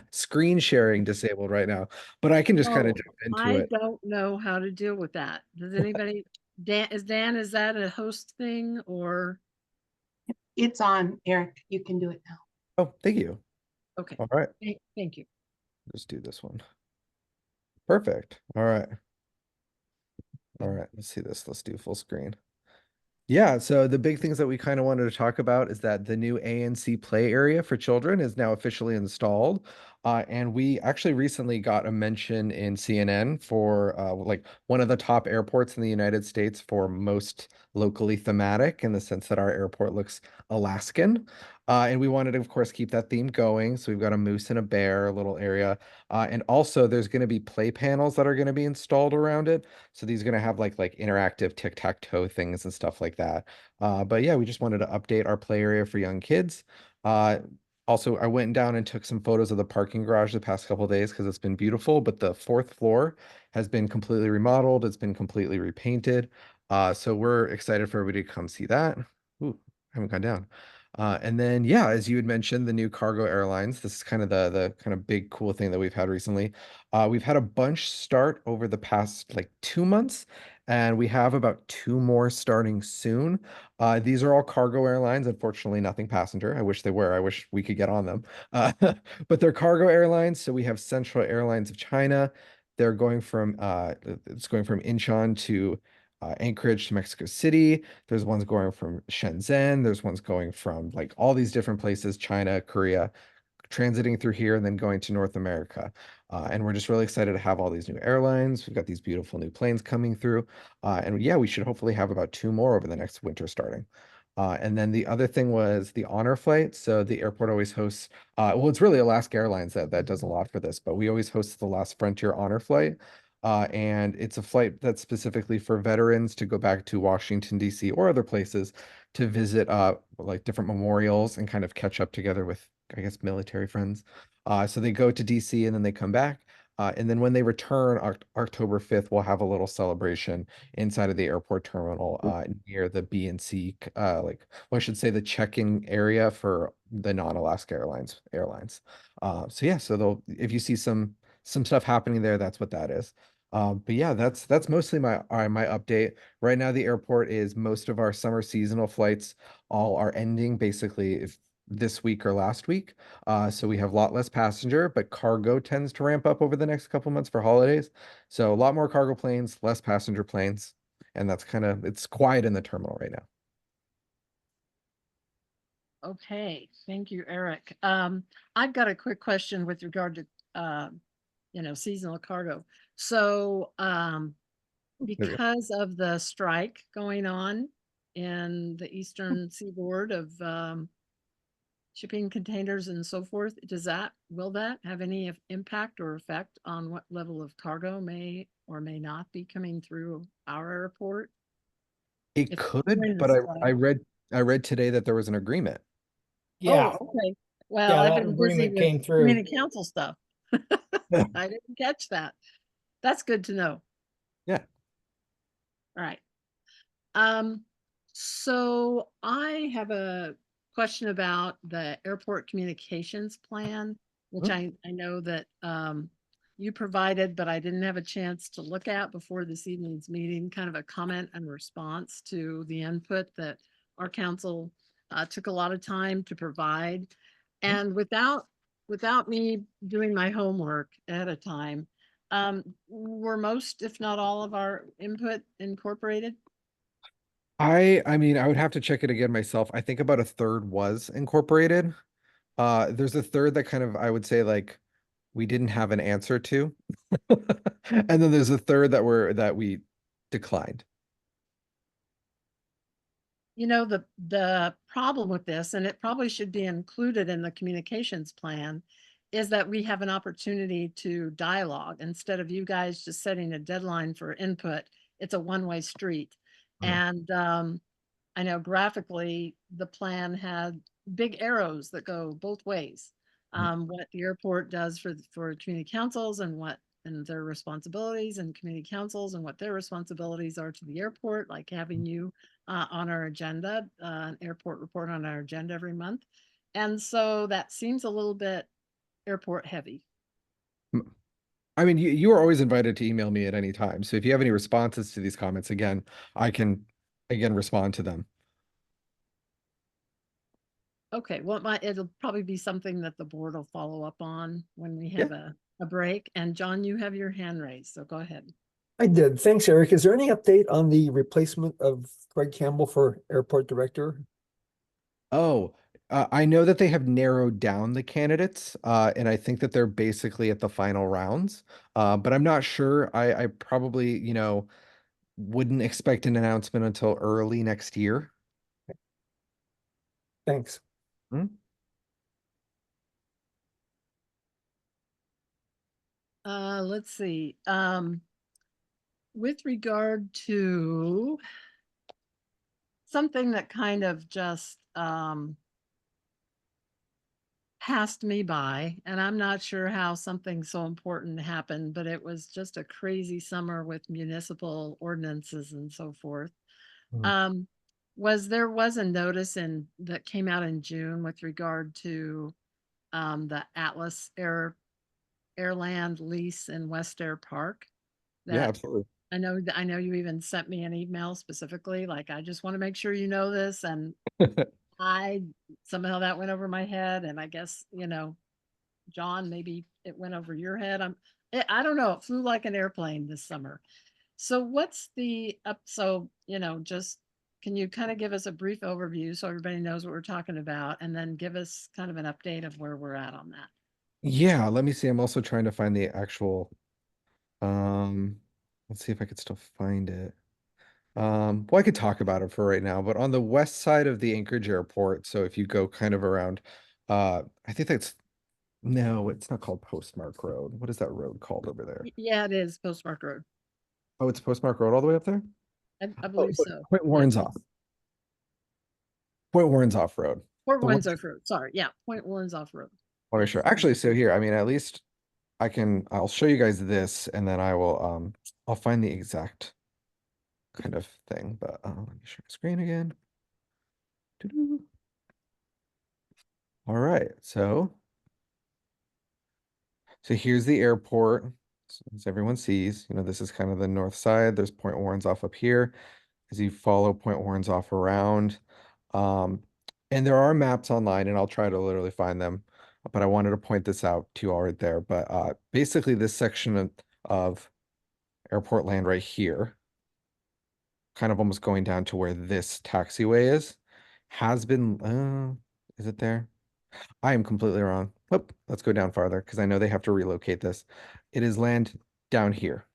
screen sharing disabled right now, but I can just kind of jump into it. I don't know how to deal with that. Does anybody? Dan, is that a host thing or? It's on, Eric. You can do it now. Oh, thank you. Okay. All right. Thank you. Let's do this one. Perfect. All right. Let's see this. Let's do full screen. Yeah, so the big things that we kind of wanted to talk about is that the new ANC play area for children is now officially installed. And we actually recently got a mention in CNN for like one of the top airports in the United States for most locally thematic, in the sense that our airport looks Alaskan. And we wanted to, of course, keep that theme going. So we've got a moose and a bear, a little area. And also there's going to be play panels that are going to be installed around it. So these are going to have like interactive tic-tac-toe things and stuff like that. But yeah, we just wanted to update our play area for young kids. Also, I went down and took some photos of the parking garage the past couple of days because it's been beautiful, but the 4th floor has been completely remodeled. It's been completely repainted. So we're excited for everybody to come see that. Ooh, I haven't gone down. And then, yeah, as you had mentioned, the new cargo airlines, this is kind of the kind of big cool thing that we've had recently. We've had a bunch start over the past like 2 months, and we have about 2 more starting soon. These are all cargo airlines. Unfortunately, nothing passenger. I wish they were. I wish we could get on them. But they're cargo airlines. So we have Central Airlines of China. They're going from it's going from Incheon to Anchorage to Mexico City. There's ones going from Shenzhen. There's ones going from like all these different places, China, Korea, transiting through here and then going to North America. And we're just really excited to have all these new airlines. We've got these beautiful new planes coming through. And yeah, we should hopefully have about 2 more over the next winter starting. And then the other thing was the honor flight. So the airport always hosts, well, it's really Alaska Airlines that does a lot for this, but we always host the Last Frontier honor flight. And it's a flight that's specifically for veterans to go back to Washington, D.C. or other places to visit like different memorials and kind of catch up together with, I guess, military friends. So they go to DC and then they come back. And then when they return October 5th, we'll have a little celebration inside of the airport terminal near the B and C, well, I should say the check-in area for the non-Alaska airlines. So yeah, so if you see some stuff happening there, that's what that is. But yeah, that's mostly my update. Right now, the airport is most of our summer seasonal flights all are ending basically this week or last week. So we have a lot less passenger, but cargo tends to ramp up over the next couple months for holidays. So a lot more cargo planes, less passenger planes, and that's it's quiet in the terminal right now. Okay, thank you, Eric. I've got a quick question with regard to seasonal cargo. So, because of the strike going on in the eastern seaboard of, shipping containers and so forth, will that have any impact or effect on what level of cargo may or may not be coming through our airport? It If could, during the but I strike? read today that there was an agreement. Yeah, Oh, okay. Well, yeah, I've that been busy agreement with came through. community council stuff. I didn't catch that. That's good to know. Yeah. All right. So I have a question about the airport communications plan, which I know that you provided, but I didn't have a chance to look at before this evening's meeting, kind of a comment and response to the input that our council took a lot of time to provide. And without me doing my homework ahead of time, were most, if not all of our input incorporated? I mean, I would have to check it again myself. I think about a third was incorporated. There's a third that kind of, I would say, like, we didn't have an answer to. And then there's a third that we declined. The problem with this, and it probably should be included in the communications plan, is that we have an opportunity to dialogue instead of you guys just setting a deadline for input. It's a one-way street. And I know graphically, the plan had big arrows that go both ways. What the airport does for community councils and their responsibilities, and community councils and what their responsibilities are to the airport, like having you on our agenda, an airport report on our agenda every month. And so that seems a little bit airport heavy. I mean, you are always invited to email me at any time. So if you have any responses to these comments, again, I can respond to them. Okay, well, it'll probably be something that the board will follow up on when we have a break. And John, you have your hand raised, so go ahead. I did. Thanks, Eric. Is there any update on the replacement of Craig Campbell for airport director? Oh, I know that they have narrowed down the candidates, and I think that they're basically at the final rounds. But I'm not sure. I probably, wouldn't expect an announcement until early next year. Thanks. Let's see. With regard to something that kind of just passed me by, and I'm not sure how something so important happened, but it was just a crazy summer with municipal ordinances and so forth. There was a notice that came out in June with regard to the Atlas Airland lease in West Air Park. Yeah, absolutely. I know you even sent me an email specifically, like, I just want to make sure you know this. And somehow that went over my head. And I guess, John, maybe it went over your head. I don't know. It flew like an airplane this summer. So what's just, can you kind of give us a brief overview so everybody knows what we're talking about, and then give us kind of an update of where we're at on that? Yeah, let me see. I'm also trying to find the actual, let's see if I could still find it. Well, I could talk about it for right now, but on the west side of the Anchorage Airport, so if you go kind of around, I think no, it's not called Postmark Road. What is that road called over there? Yeah, it is Postmark Road. Oh, it's Postmark Road all the way up there? I believe so. Point Warren's off. Point Warren's off road. Point The Warren's one- off road. Sorry. Yeah. Point Warren's off road. Oh, sure. Actually, so here, I mean, at least I'll show you guys this, and then I'll find the exact kind of thing, but let me share my screen again. Doo-doo. All right, so here's the airport. So as everyone sees, this is kind of the north side. There's Point Warren's off up here. As you follow Point Warren's off around, and there are maps online, and I'll try to literally find them. But I wanted to point this out to you all right there. But basically, this section of airport land right here, kind of almost going down to where this taxiway is, has been, is it there? I am completely wrong. Whoop, let's go down farther because I know they have to relocate this. It is land down here.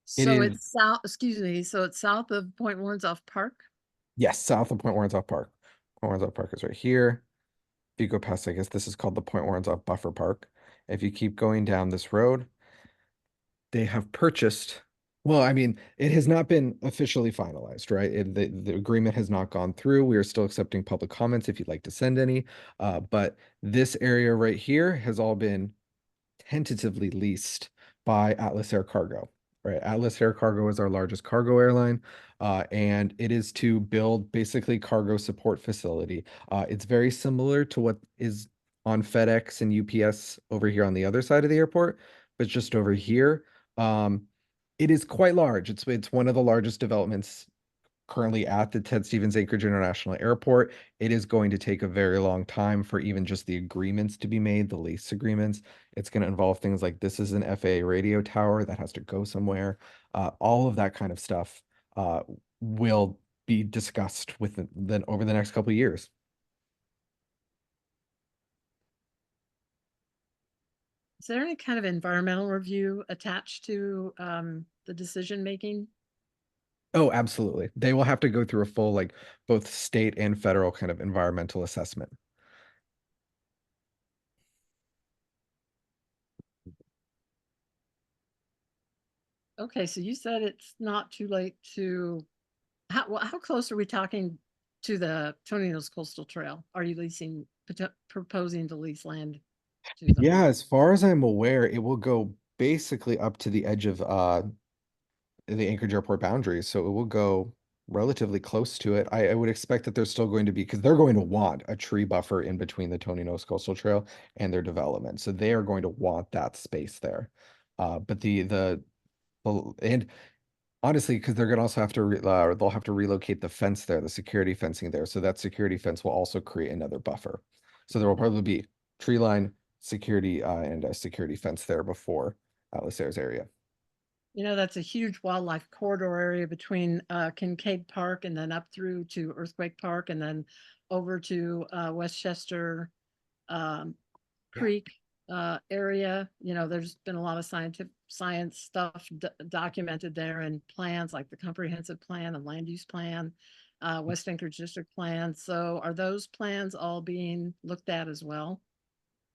So is- it's south, excuse me, so it's south of Point Warrenzoff Park? Yes, south of Point Warrenzoff Park. Point Warrenzoff Park is right here. If you go past, I guess this is called the Point Warrenzoff Buffer Park. If you keep going down this road, they have purchased. Well, I mean, it has not been officially finalized, right? The agreement has not gone through. We are still accepting public comments if you'd like to send any. But this area right here has all been tentatively leased by Atlas Air Cargo, right? Atlas Air Cargo is our largest cargo airline, and it is to build basically cargo support facility. It's very similar to what is on FedEx and UPS over here on the other side of the airport, but just over here. It is quite large. It's one of the largest developments currently at the Ted Stevens Anchorage International Airport. It is going to take a very long time for even just the agreements to be made, the lease agreements. It's going to involve things like this is an FAA radio tower that has to go somewhere. All of that kind of stuff will be discussed then over the next couple of years. Is there any kind of environmental review attached to the decision making? Oh, absolutely. They will have to go through a full, like, both state and federal kind of environmental assessment. Okay, so you said it's not too late to, how close are we talking to the Tony Nose Coastal Trail? Are you proposing to lease land to them? Yeah, as far as I'm aware, it will go basically up to the edge of the Anchorage Airport boundaries, so it will go relatively close to it. I would expect that there's still going to be, because they're going to want a tree buffer in between the Tony Nose Coastal Trail and their development, so they are going to want that space there. But and honestly, because they're gonna also have to they'll have to relocate the fence there, the security fencing there, so that security fence will also create another buffer. So there will probably be tree line, security, and a security fence there before Atlas Air's area. You know, that's a huge wildlife corridor area between Kincaid Park and then up through to Earthquake Park and then over to Westchester Creek area. You know, there's been a lot of science stuff documented there and plans like the comprehensive plan and land use plan, West Anchorage District plan. So are those plans all being looked at as well?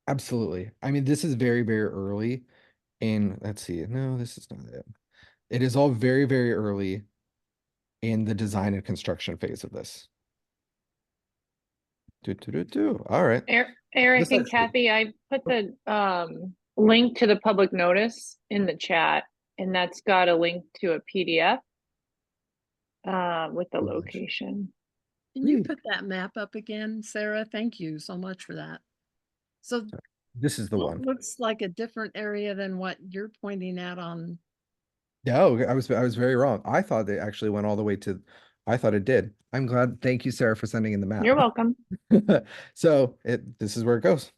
Absolutely. I mean, this is very, very early. And let's see. No, this is not it. It is all very, very early in the design and construction phase of this. All right. Eric This and actually- Kathy, I put the link to the public notice in the chat, and that's got a link to a PDF with the Oh, gosh. location. Can you Neat. put that map up again, Sarah? Thank you so much for that. So This is the what one. looks like a different area than what you're pointing at on, No, I was very wrong. I thought they actually went all the way to, I thought it did. I'm glad. Thank you, Sarah, for sending in the map. You're welcome. So this is where it goes.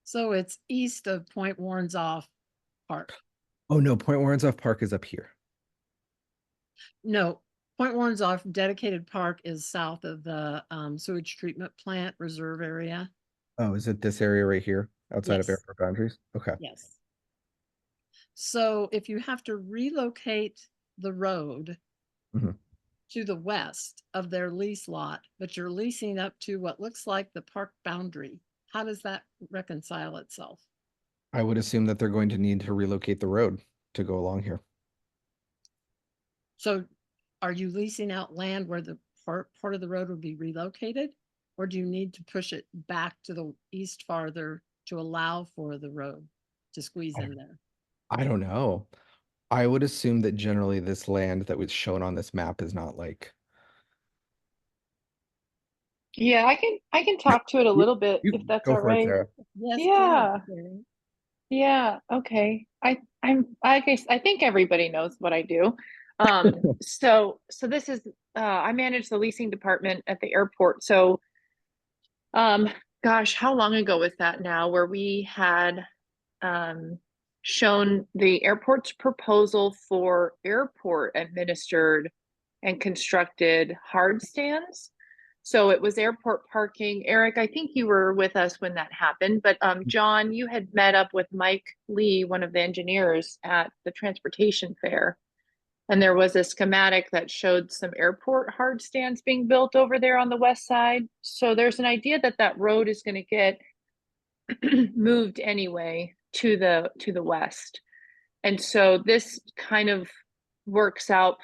so it's east of Point Warrenzoff Park. Oh no, Point Warrenzoff Park is up here. No, Point Warrenzoff dedicated park is south of the sewage treatment plant reserve area. Oh, is it this area right here outside of Yes. airport boundaries? Okay. Yes. So if you have to relocate the road Mhm. to the west of their lease lot, but you're leasing up to what looks like the park boundary, how does that reconcile itself? I would assume that they're going to need to relocate the road to go along here. So are you leasing out land where the part of the road would be relocated? Or do you need to push it back to the east farther to allow for the road to squeeze in there? I don't know. I would assume that generally this land that was shown on this map is not like. Yeah, I can talk to it a little bit You if that's go all for it, right. Sarah. Yes, please, Yeah. Carrie. Yeah, okay. I guess I think everybody knows what I do. So this is I manage the leasing department at the airport. So gosh, how long ago was that now where we had shown the airport's proposal for airport administered and constructed hard stands. So it was airport parking. Eric, I think you were with us when that happened, but John, you had met up with Mike Lee, one of the engineers at the transportation fair. And there was a schematic that showed some airport hard stands being built over there on the west side. So there's an idea that that road is going to get moved anyway to the west. And so this kind of works out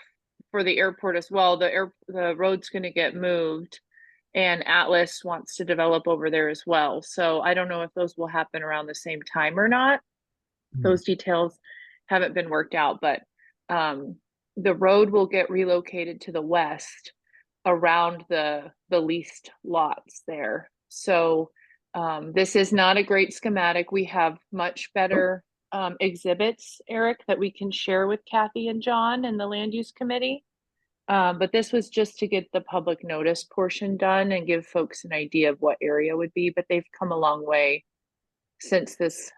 for the airport as well. The road's going to get moved, and Atlas wants to develop over there as well. So I don't know if those will happen around the same time or not. Those details haven't been worked out, but the road will get relocated to the west around the leased lots there. So this is not a great schematic. We have much better exhibits, Eric, that we can share with Kathy and John and the land use committee. But this was just to get the public notice portion done and give folks an idea of what area would be, but they've come a long way since this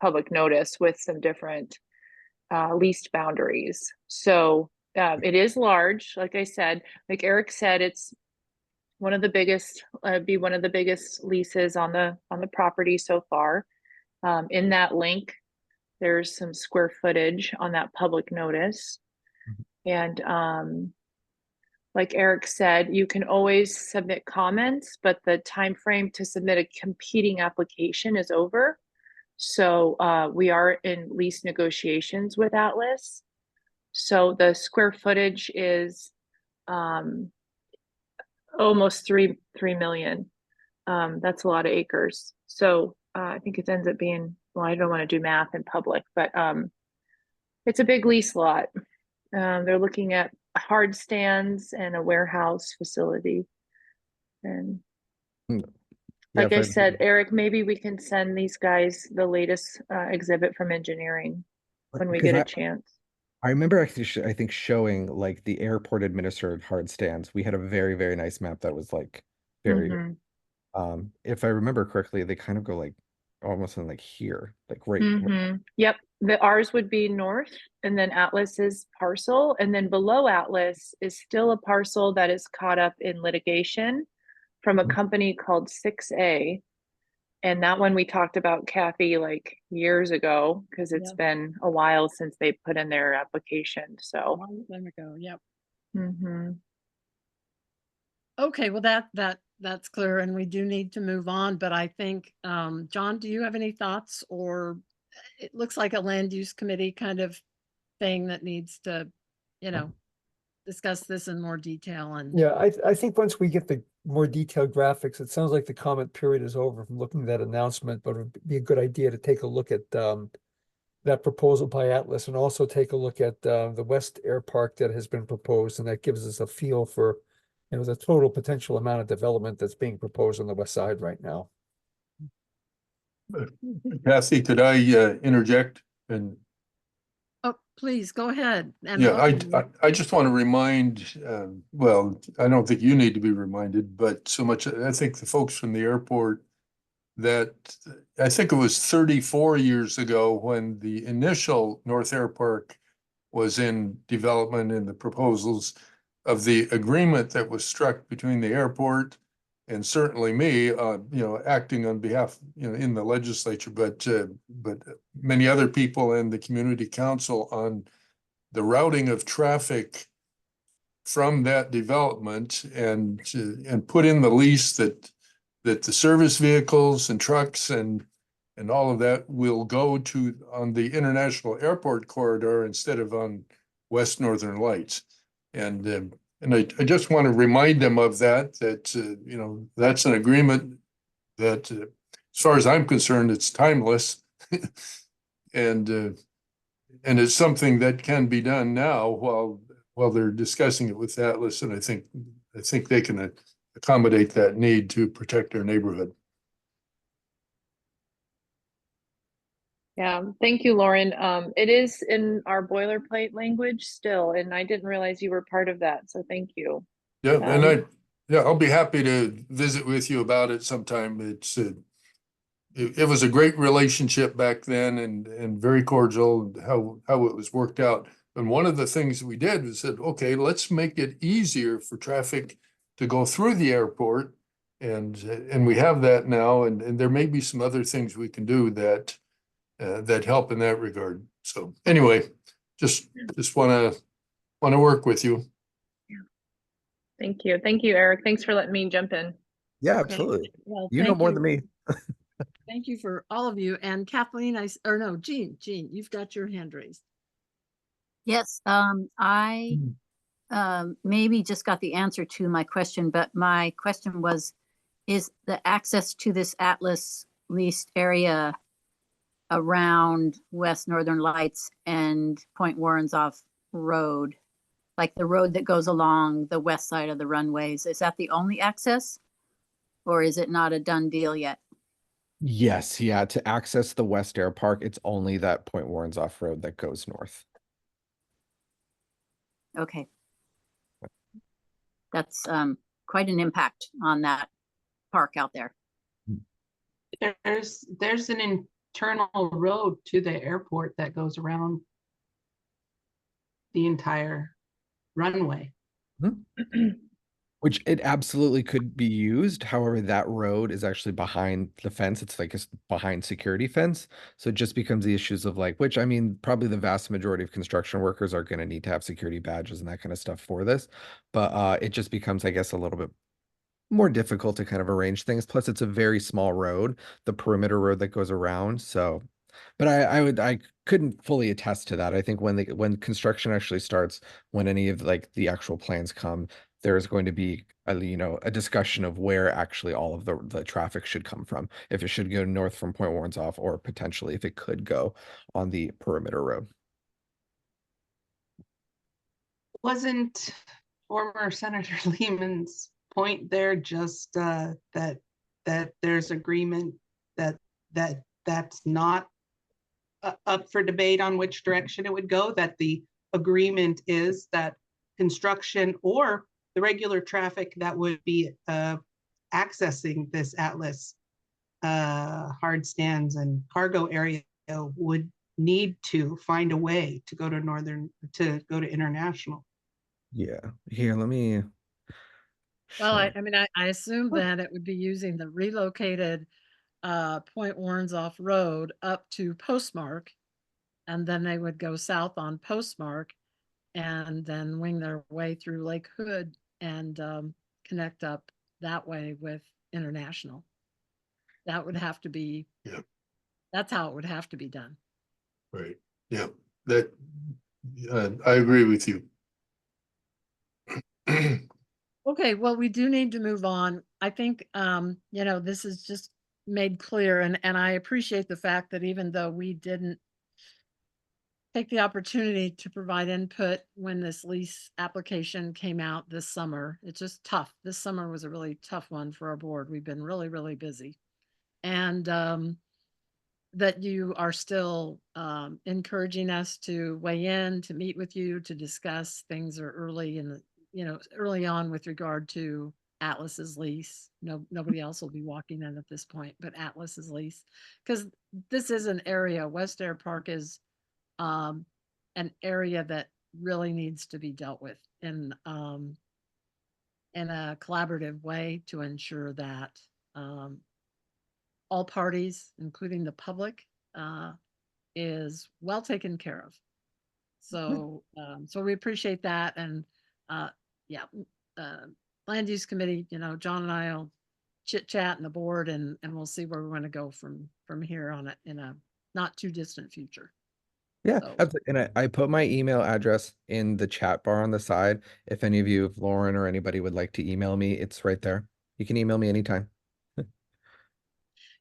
public notice with some different leased boundaries. So it is large, like I said, like Eric said, it's one of the biggest, be one of the biggest leases on the property so far. In that link, there's some square footage on that public notice. And like Eric said, you can always submit comments, but the time frame to submit a competing application is over. So we are in lease negotiations with Atlas. So the square footage is almost 3 million. That's a lot of acres. So I think it ends up being, well, I don't want to do math in public, but it's a big lease lot. They're looking at hard stands and a warehouse facility. And Yeah, like I said, Eric, maybe we can send these guys the latest exhibit from engineering when we get a chance. I remember actually, I think showing like the airport administered hard stands. We had a very, very nice map that was like very, if I remember correctly, they kind of go like almost in like here, like right. Yep. Ours would be north, and then Atlas's parcel, and then below Atlas is still a parcel that is caught up in litigation from a company called 6A. And that one we talked about, Kathy, like years ago, because it's been a while since they put in their application. So A long time ago, yep. Mhm. Okay, well, that's clear, and we do need to move on, but I think, John, do you have any thoughts? Or it looks like a land use committee kind of thing that needs to, discuss this in more detail and. Yeah, I think once we get the more detailed graphics, it sounds like the comment period is over from looking at that announcement, but it would be a good idea to take a look at that proposal by Atlas, and also take a look at the West Air Park that has been proposed, and that gives us a feel for the total potential amount of development that's being proposed on the west side right now. Kathy, could I interject? And Oh, please, go ahead. And yeah, I just want to remind, well, I don't think you need to be reminded, but so much, I think the folks from the airport, that I think it was 34 years ago when the initial North Air Park was in development, in the proposals of the agreement that was struck between the airport and certainly me, acting on behalf, in the legislature, but many other people in the community council on the routing of traffic from that development, and put in the lease that the service vehicles and trucks and all of that will go to on the international airport corridor instead of on West Northern Lights. And I just want to remind them of that, that's an agreement that, as far as I'm concerned, it's timeless. And it's something that can be done now while they're discussing it with Atlas. And I think they can accommodate that need to protect their neighborhood. Yeah, thank you, Lauren. It is in our boilerplate language still, and I didn't realize you were part of that, so thank you. Yeah, and I'll be happy to visit with you about it sometime. It was a great relationship back then, and very cordial, how it was worked out. And one of the things we did was said, okay, let's make it easier for traffic to go through the airport. And we have that now, and there may be some other things we can do that that help in that regard. So anyway, just wanna work with you. Thank you. Thank you, Eric. Thanks for letting me jump in. Yeah, Okay. absolutely. Well, You know thank more you. than me. Thank you for all of you. And Kathleen, or no, Jean, you've got your hand raised. Yes, I maybe just got the answer to my question, but my question was, is the access to this Atlas leased area around West Northern Lights and Point Warrenzoff Road, like the road that goes along the west side of the runways, is that the only access? Or is it not a done deal yet? Yes, yeah. To access the West Air Park, it's only that Point Warrenzoff Road that goes north. Okay. That's quite an impact on that park out there. There's an internal road to the airport that goes around the entire runway. Which it absolutely could be used. However, that road is actually behind the fence. It's like a behind security fence. So it just becomes the issues of like, which I mean, probably the vast majority of construction workers are going to need to have security badges and that kind of stuff for this. But it just becomes, I guess, a little bit more difficult to kind of arrange things. Plus, it's a very small road, the perimeter road that goes around. So, but I couldn't fully attest to that. I think when construction actually starts, when any of like the actual plans come, there's going to be a discussion of where actually all of the traffic should come from. If it should go north from Point Warrenzoff, or potentially if it could go on the perimeter road. Wasn't former Senator Lehman's point there just that there's agreement that's not up for debate on which direction it would go, that the agreement is that construction or the regular traffic that would be accessing this Atlas hard stands and cargo area would need to find a way to go to international. Yeah. Here, let me. Well, show- I mean, I assume that it would be using the relocated Point Warrenzoff Road up to Postmark, and then they would go south on Postmark and then wing their way through Lake Hood and connect up that way with International. That would have to be, that's how it would have to be done. Right. Yeah. That I agree with you. Okay, well, we do need to move on. I think, this is just made clear, and I appreciate the fact that even though we didn't take the opportunity to provide input when this lease application came out this summer, it's just tough. This summer was a really tough one for our board. We've been really, really busy. And that you are still encouraging us to weigh in, to meet with you, to discuss. Things are early in the, early on with regard to Atlas's lease. Nobody else will be walking in at this point, but Atlas's lease, because this is an area, West Air Park is an area that really needs to be dealt with in a collaborative way to ensure that all parties, including the public, is well taken care of. So, so we appreciate that. And land use committee, John and I will chit chat in the board, and we'll see where we want to go from here on it in a not too distant future. Yeah, So- absolutely. And I put my email address in the chat bar on the side. If any of you, if Lauren or anybody would like to email me, it's right there. You can email me anytime.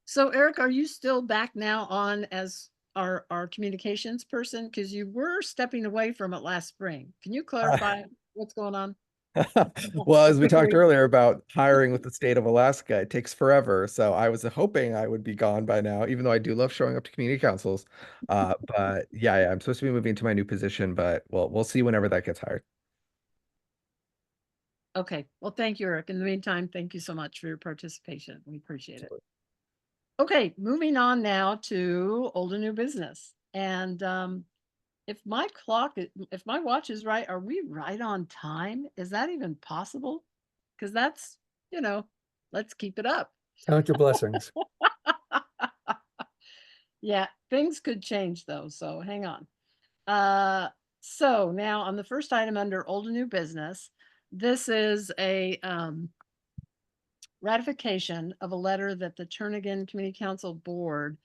So Eric, are you still back now on as our communications person? Because you were stepping away from it last spring. Can you clarify what's going on? Well, as we talked earlier about hiring with the state of Alaska, it takes forever. So I was hoping I would be gone by now, even though I do love showing up to community councils. But yeah, I'm supposed to be moving to my new position, but we'll see whenever that gets hired. Okay, well, thank you, Eric. In the meantime, thank you so much for your participation. We appreciate it. Okay, moving on now to old and new business. And if my watch is right, are we right on time? Is that even possible? because that's, let's keep it up. Count your blessings. Yeah, things could change though, so hang on. So now on the first item under old and new business, this is a ratification of a letter that the Turnagain Community Council Board,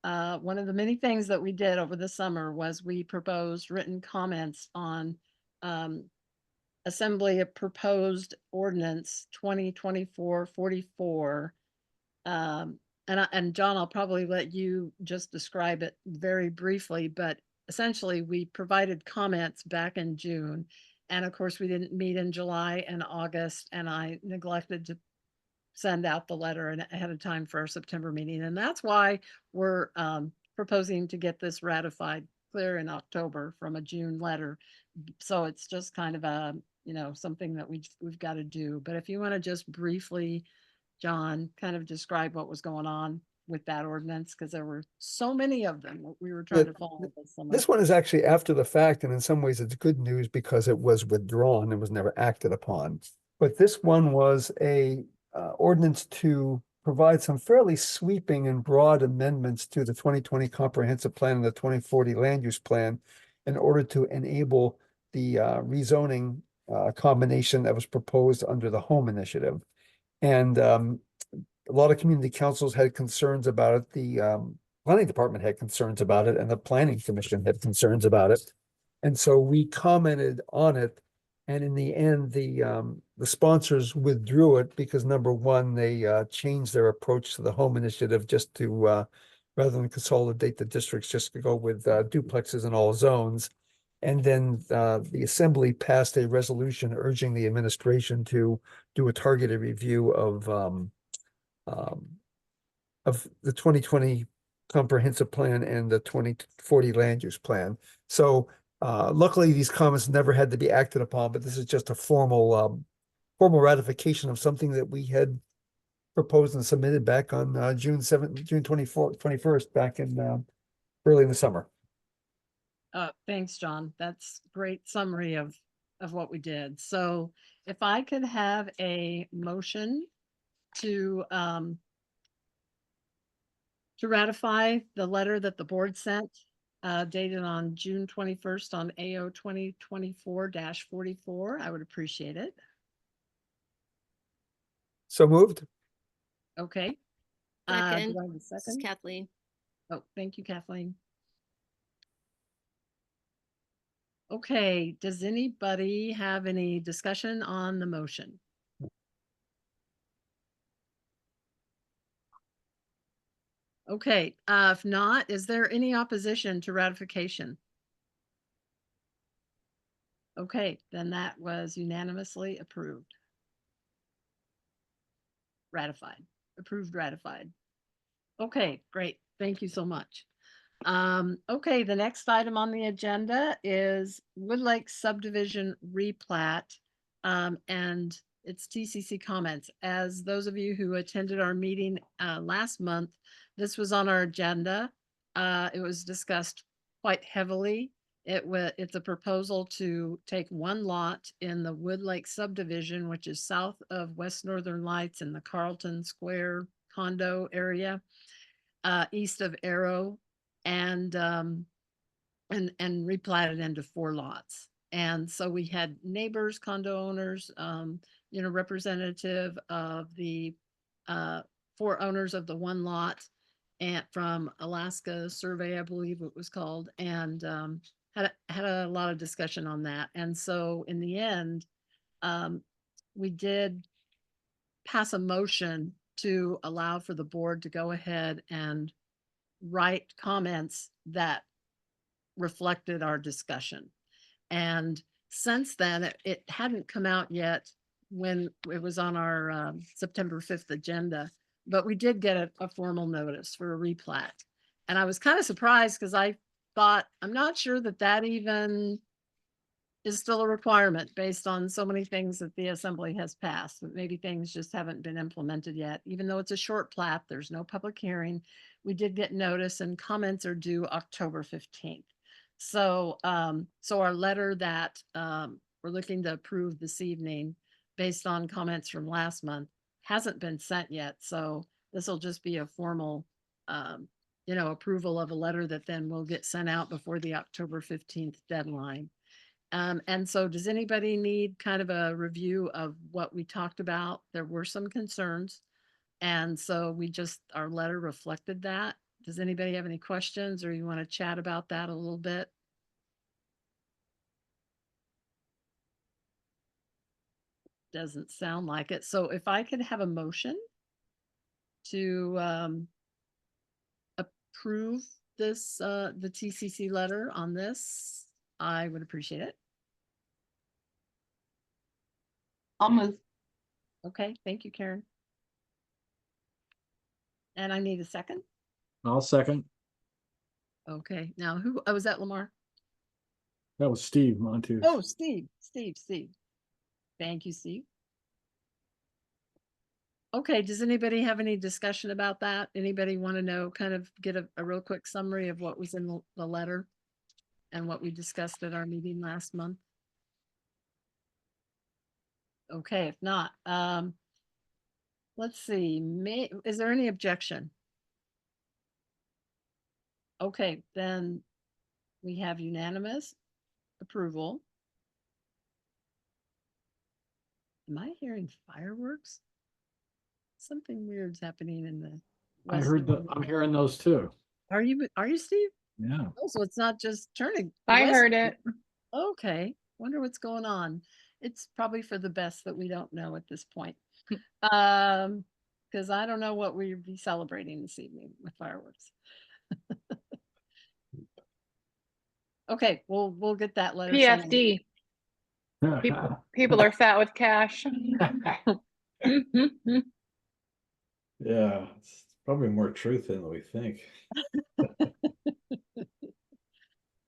one of the many things that we did over the summer was we proposed written comments on Assembly of Proposed Ordinance 2024-44. And John, I'll probably let you just describe it very briefly, but essentially we provided comments back in June. And of course, we didn't meet in July and August, and I neglected to send out the letter ahead of time for our September meeting. And that's why we're proposing to get this ratified clear in October from a June letter. So it's just kind of a, something that we've got to do. But if you want to just briefly, John, kind of describe what was going on with that ordinance, because there were so many of them we were trying to follow this summer. This one is actually after the fact, and in some ways it's good news because it was withdrawn and was never acted upon. But this one was a ordinance to provide some fairly sweeping and broad amendments to the 2020 comprehensive plan and the 2040 land use plan in order to enable the rezoning combination that was proposed under the home initiative. And a lot of community councils had concerns about it. The planning department had concerns about it, and the planning commission had concerns about it. And so we commented on it. And in the end, the sponsors withdrew it because, number one, they changed their approach to the home initiative just to, rather than consolidate the districts, just to go with duplexes in all zones. And then the assembly passed a resolution urging the administration to do a targeted review of the 2020 comprehensive plan and the 2040 land use plan. So luckily, these comments never had to be acted upon, but this is just a formal ratification of something that we had proposed and submitted back on June 21st, back in early in the summer. Thanks, John. That's great summary of what we did. So if I could have a motion to ratify the letter that the board sent dated on June 21st on AO 2024-44, I would appreciate it. So moved. Okay. Do Second. I have a This is second? Kathleen. Oh, thank you, Kathleen. Okay, does anybody have any discussion on the motion? Okay, if not, is there any opposition to ratification? Okay, then that was unanimously approved. Ratified, approved, ratified. Okay, great. Thank you so much. Okay, the next item on the agenda is Wood Lake subdivision replat, and it's TCC comments. As those of you who attended our meeting last month, this was on our agenda. It was discussed quite heavily. It's a proposal to take one lot in the Wood Lake subdivision, which is south of West Northern Lights in the Carlton Square condo area, east of Arrow, and replatted into 4 lots. And so we had neighbors, condo owners, representative of the 4 owners of the 1 lot, and from Alaska Survey, I believe it was called, and had a lot of discussion on that. And so in the end, we did pass a motion to allow for the board to go ahead and write comments that reflected our discussion. And since then, it hadn't come out yet when it was on our September 5th agenda, but we did get a formal notice for a replat. And I was kind of surprised because I thought, I'm not sure that even is still a requirement based on so many things that the assembly has passed, but maybe things just haven't been implemented yet. Even though it's a short plat, there's no public hearing. We did get notice and comments are due October 15th. So, so our letter that we're looking to approve this evening based on comments from last month, hasn't been sent yet. So this will just be a formal, approval of a letter that then will get sent out before the October 15th deadline. And so does anybody need kind of a review of what we talked about? There were some concerns. And so our letter reflected that. Does anybody have any questions or you want to chat about that a little bit? Doesn't sound like it. So if I could have a motion to approve this, the TCC letter on this, I would appreciate it. I'll move. Okay, thank you, Karen. And I need a second. I'll second. Okay, now was that Lamar? That was Steve Montu. Oh, Steve. Thank you, Steve. Okay, does anybody have any discussion about that? Anybody want to know, kind of get a real quick summary of what was in the letter and what we discussed at our meeting last month? Okay, if not, let's see, is there any objection? Okay, then we have unanimous approval. Am I hearing fireworks? Something weird's happening in the I west heard of- I'm hearing those too. Are you Steve? Yeah. Oh, so it's not just turning. I west. heard it. Okay, wonder what's going on. It's probably for the best that we don't know at this point. Because I don't know what we'd be celebrating this evening with fireworks. Okay, we'll get that letter. sent in. PFD. People are fat with cash. Yeah, it's probably more truth than we think.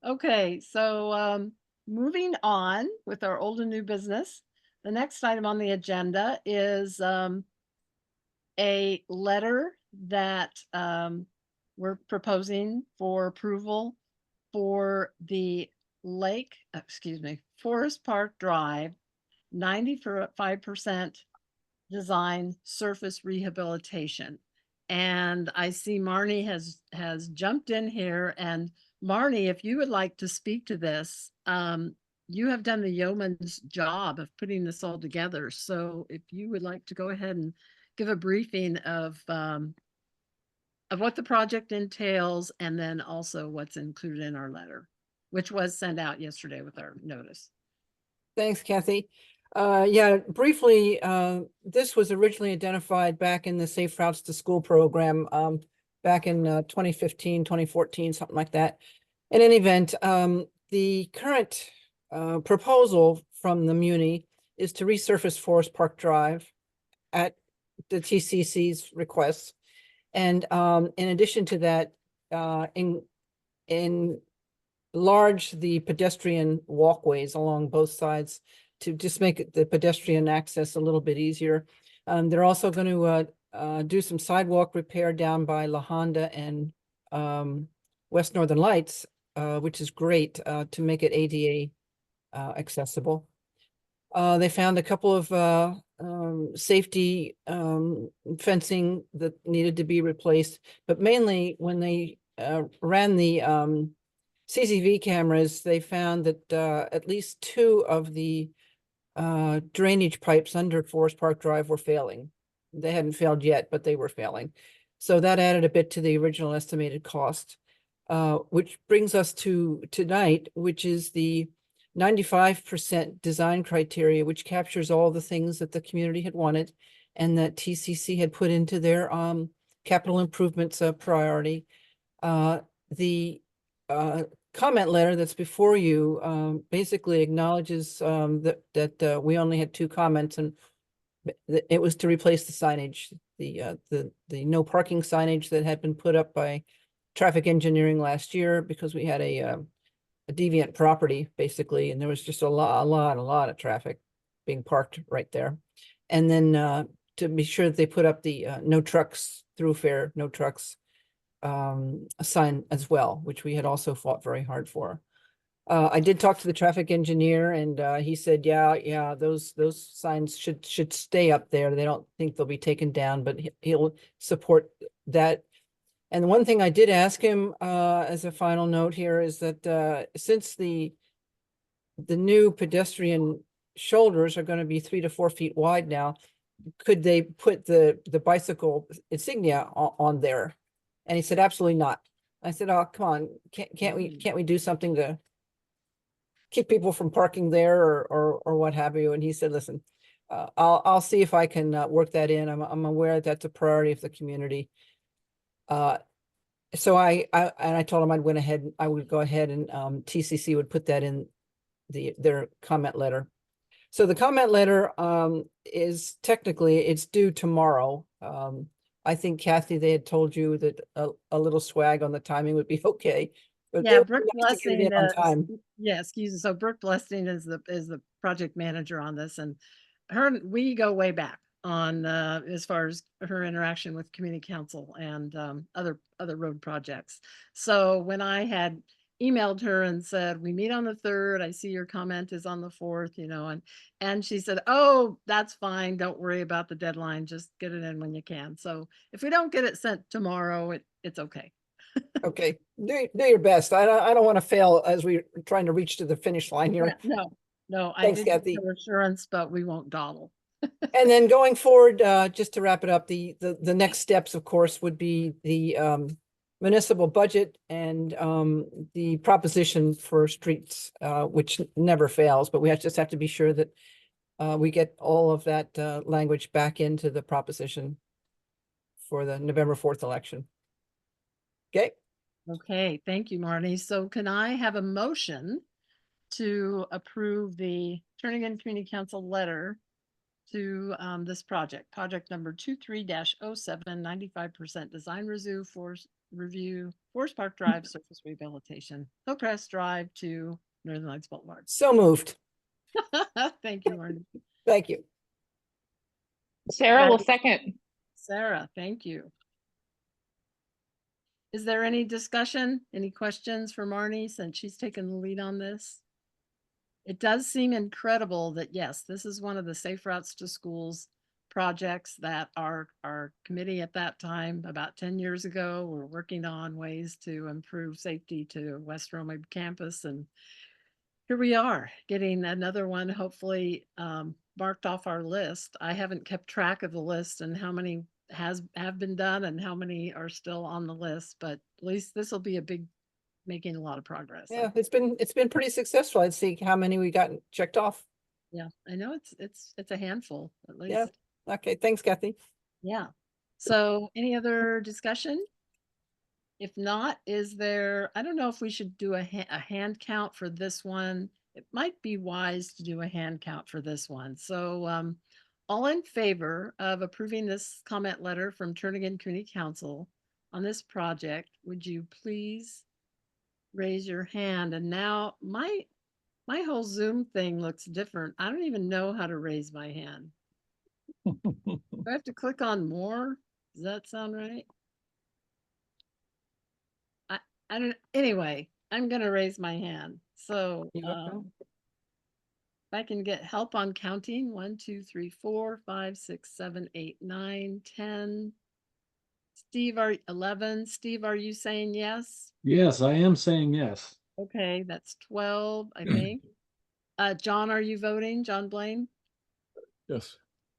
Okay, so moving on with our old and new business. The next item on the agenda is a letter that we're proposing for approval for the Forest Park Drive 95% design surface rehabilitation. And I see Marnie has jumped in here, and Marnie, if you would like to speak to this, you have done the yeoman's job of putting this all together. So if you would like to go ahead and give a briefing of what the project entails, and then also what's included in our letter, which was sent out yesterday with our notice. Thanks, Kathy. Yeah, briefly, this was originally identified back in the Safe Routes to School program, back in 2015, 2014, something like that. In any event, the current proposal from the Muni is to resurface Forest Park Drive at the TCC's request. And in addition to that, enlarge the pedestrian walkways along both sides to just make the pedestrian access a little bit easier. They're also going to do some sidewalk repair down by La Honda and West Northern Lights, which is great to make it ADA accessible. They found a couple of safety fencing that needed to be replaced, but mainly when they ran the CCTV cameras, they found that at least 2 of the drainage pipes under Forest Park Drive were failing. They hadn't failed yet, but they were failing. So that added a bit to the original estimated cost, which brings us to tonight, which is the 95% design criteria, which captures all the things that the community had wanted and that TCC had put into their capital improvements priority. The comment letter that's before you basically acknowledges that we only had 2 comments, and it was to replace the signage, the no parking signage that had been put up by traffic engineering last year, because we had a deviant property basically, and there was just a lot of traffic being parked right there. And then to be sure that they put up the no trucks thoroughfare, no trucks sign as well, which we had also fought very hard for. I did talk to the traffic engineer and he said, yeah, those signs should stay up there. They don't think they'll be taken down, but he'll support that. And one thing I did ask him as a final note here is that since the new pedestrian shoulders are going to be 3 to 4 feet wide now, could they put the bicycle insignia on there? And he said, absolutely not. I said, oh, come on, can't we do something to keep people from parking there or what have you? And he said, listen, I'll see if I can work that in. I'm aware that that's a priority of the community. So I told him I would go ahead and TCC would put that in their comment letter. So the comment letter is technically it's due tomorrow. I think Kathy, they had told you that a little swag on the timing would be okay. But Yeah, they're Brooke nice to get it Blessing, in on time. yeah, excuse me. So Brooke Blessing is the project manager on this, and we go way back on as far as her interaction with community council and other road projects. So when I had emailed her and said, we meet on the 3rd, I see your comment is on the 4th, you know, and she said, oh, that's fine. Don't worry about the deadline. Just get it in when you can. So if we don't get it sent tomorrow, it's okay. Okay, do your best. I don't want to fail as we're trying to reach to the finish line here. Yeah, no, I Thanks, did give Kathy. her assurance, but we won't dawdle. And then going forward, just to wrap it up, the next steps, of course, would be the municipal budget and the proposition for streets, which never fails, but we just have to be sure that we get all of that language back into the proposition for the November 4th election. Okay. Okay, thank you, Marnie. So can I have a motion to approve the Turnagain Community Council letter to this project number 23-07, 95% design review, Forest Park Drive surface rehabilitation, Hillcrest Drive to Northern Lights Boulevard. So moved. Thank you, Marnie. Thank you. Sarah will second. Sarah, thank you. Is there any discussion, any questions for Marnie since she's taken the lead on this? It does seem incredible that, yes, this is one of the Safe Routes to Schools projects that our committee at that time, about 10 years ago, were working on ways to improve safety to West Roma campus. And here we are getting another one, hopefully marked off our list. I haven't kept track of the list and how many have been done and how many are still on the list, but at least this will be making a lot of progress. Yeah, it's been pretty successful. I'd see how many we got checked off. Yeah, I know it's a handful at least. Yeah. Okay, thanks, Kathy. Yeah. So any other discussion? If not, I don't know if we should do a hand count for this one. It might be wise to do a hand count for this one. So all in favor of approving this comment letter from Turnagain Community Council on this project, would you please raise your hand? And now my whole Zoom thing looks different. I don't even know how to raise my hand. Do I have to click on more? Does that sound right? I don't, anyway, I'm gonna raise my hand. So if I can get help on counting, 1, 2, 3, 4, 5, 6, 7, 8, 9, 10. Steve, 11. Steve, are you saying yes? Yes, I am saying yes. Okay, that's 12, I think. John, are you voting? John Blaine? Yes.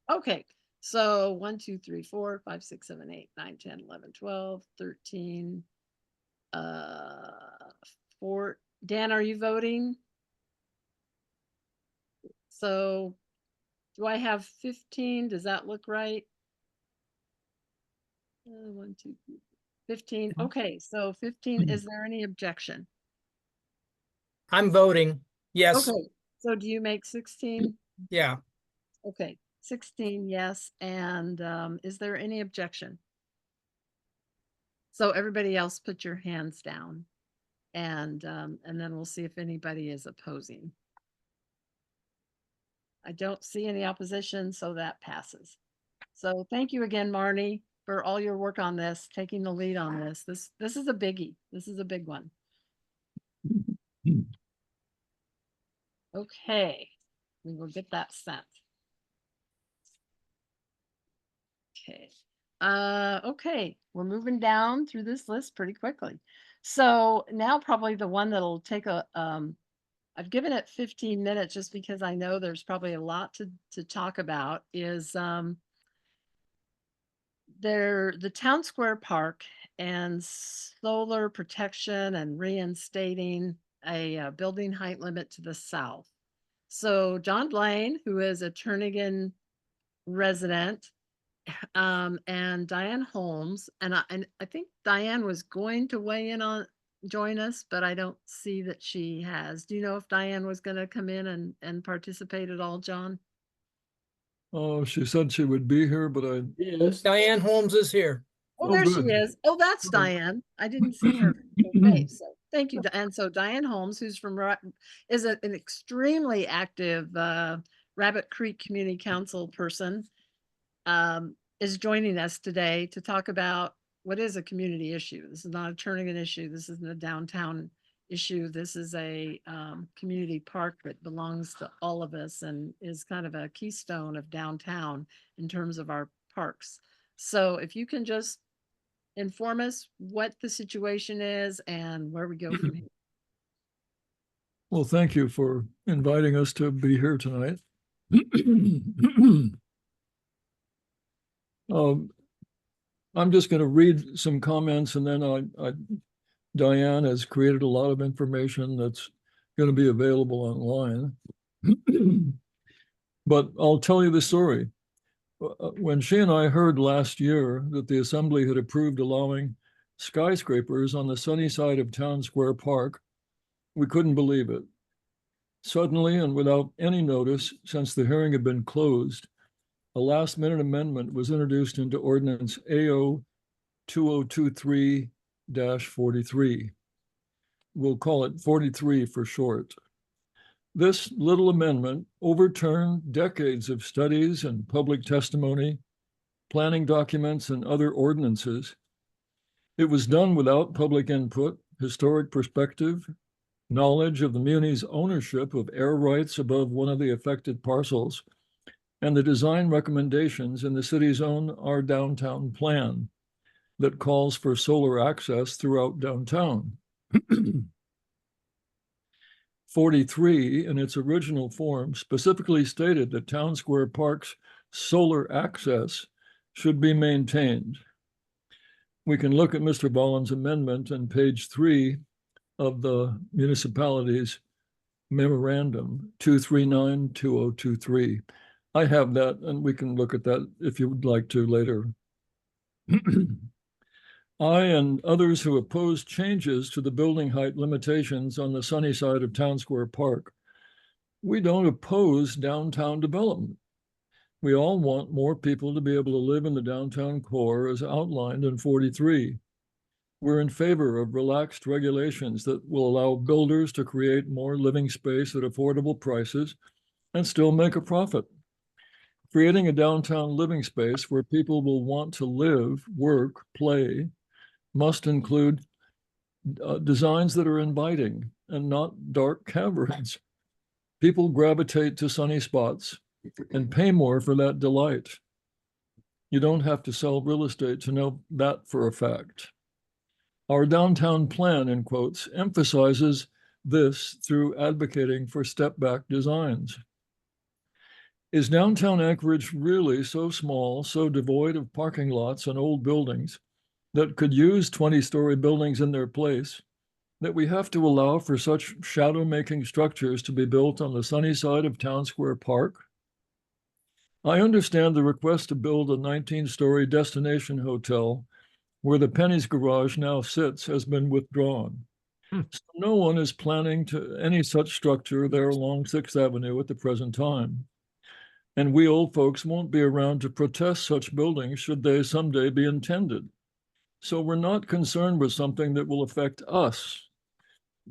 Okay, so 1, 2, 3, 4, 5, 6, 7, 8, 9, 10, 11, 12, 13. 4. Dan, are you voting? So do I have 15? Does that look right? 1, 2, 3, 15. Okay, so 15. Is there any objection? I'm voting. Yes. Okay, so do you make 16? Yeah. Okay, 16, yes. And is there any objection? So everybody else put your hands down and then we'll see if anybody is opposing. I don't see any opposition, so that passes. So thank you again, Marnie, for all your work on this, taking the lead on this. This is a biggie. This is a big one. Okay, we will get that sent. Okay. Okay, we're moving down through this list pretty quickly. So now probably the one that'll take a, I've given it 15 minutes just because I know there's probably a lot to talk about is, the town square park and solar protection and reinstating a building height limit to the south. So John Blaine, who is a Turnagain resident, and Diane Holmes, and I think Diane was going to weigh in on, join us, but I don't see that she has. Do you know if Diane was going to come in and participate at all, John? Oh, she said she would be here, but I, Yes. Diane Holmes is here. Oh, Oh, there she good. is. Oh, that's Good. Diane. I didn't see her face. So thank you. And so Diane Holmes, who's from, is an extremely active Rabbit Creek Community Council person, is joining us today to talk about what is a community issue. This is not a Turnagain issue. This isn't a downtown issue. This is a community park that belongs to all of us and is kind of a keystone of downtown in terms of our parks. So if you can just inform us what the situation is and where we go from here. Well, thank you for inviting us to be here tonight. I'm just going to read some comments, and then Diane has created a lot of information that's going to be available online. But I'll tell you the story. When she and I heard last year that the Assembly had approved allowing skyscrapers on the sunny side of Town Square Park, we couldn't believe it. Suddenly, and without any notice, since the hearing had been closed, a last-minute amendment was introduced into Ordinance AO 2023-43. We'll call it 43 for short. This little amendment overturned decades of studies and public testimony, planning documents, and other ordinances. It was done without public input, historic perspective, knowledge of the muni's ownership of air rights above one of the affected parcels, and the design recommendations in the city's own Our Downtown Plan that calls for solar access throughout downtown. 43, in its original form, specifically stated that Town Square Park's solar access should be maintained. We can look at Mr. Bollin's amendment on page 3 of the municipality's memorandum, 239-2023. I have that, and we can look at that if you would like to later. I and others who oppose changes to the building height limitations on the sunny side of Town Square Park, we don't oppose downtown development. We all want more people to be able to live in the downtown core as outlined in 43. We're in favor of relaxed regulations that will allow builders to create more living space at affordable prices and still make a profit. Creating a downtown living space where people will want to live, work, play, must include designs that are inviting and not dark caverns. People gravitate to sunny spots and pay more for that delight. You don't have to sell real estate to know that for a fact. Our downtown plan, in quotes, emphasizes this through advocating for step-back designs. Is downtown Anchorage really so small, so devoid of parking lots and old buildings that could use 20-story buildings in their place, that we have to allow for such shadow-making structures to be built on the sunny side of Town Square Park? I understand the request to build a 19-story destination hotel where the Penny's Garage now sits has been withdrawn. So no one is planning to any such structure there along 6th Avenue at the present time. And we old folks won't be around to protest such buildings should they someday be intended. So we're not concerned with something that will affect us.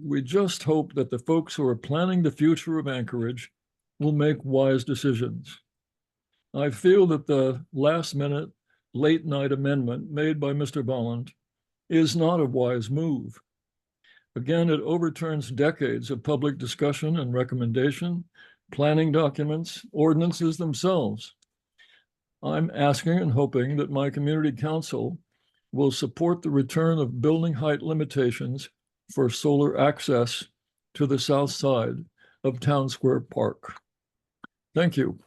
We just hope that the folks who are planning the future of Anchorage will make wise decisions. I feel that the last-minute, late-night amendment made by Mr. Bolland is not a wise move. Again, it overturns decades of public discussion and recommendation, planning documents, ordinances themselves. I'm asking and hoping that my community council will support the return of building height limitations for solar access to the south side of Town Square Park. Thank you.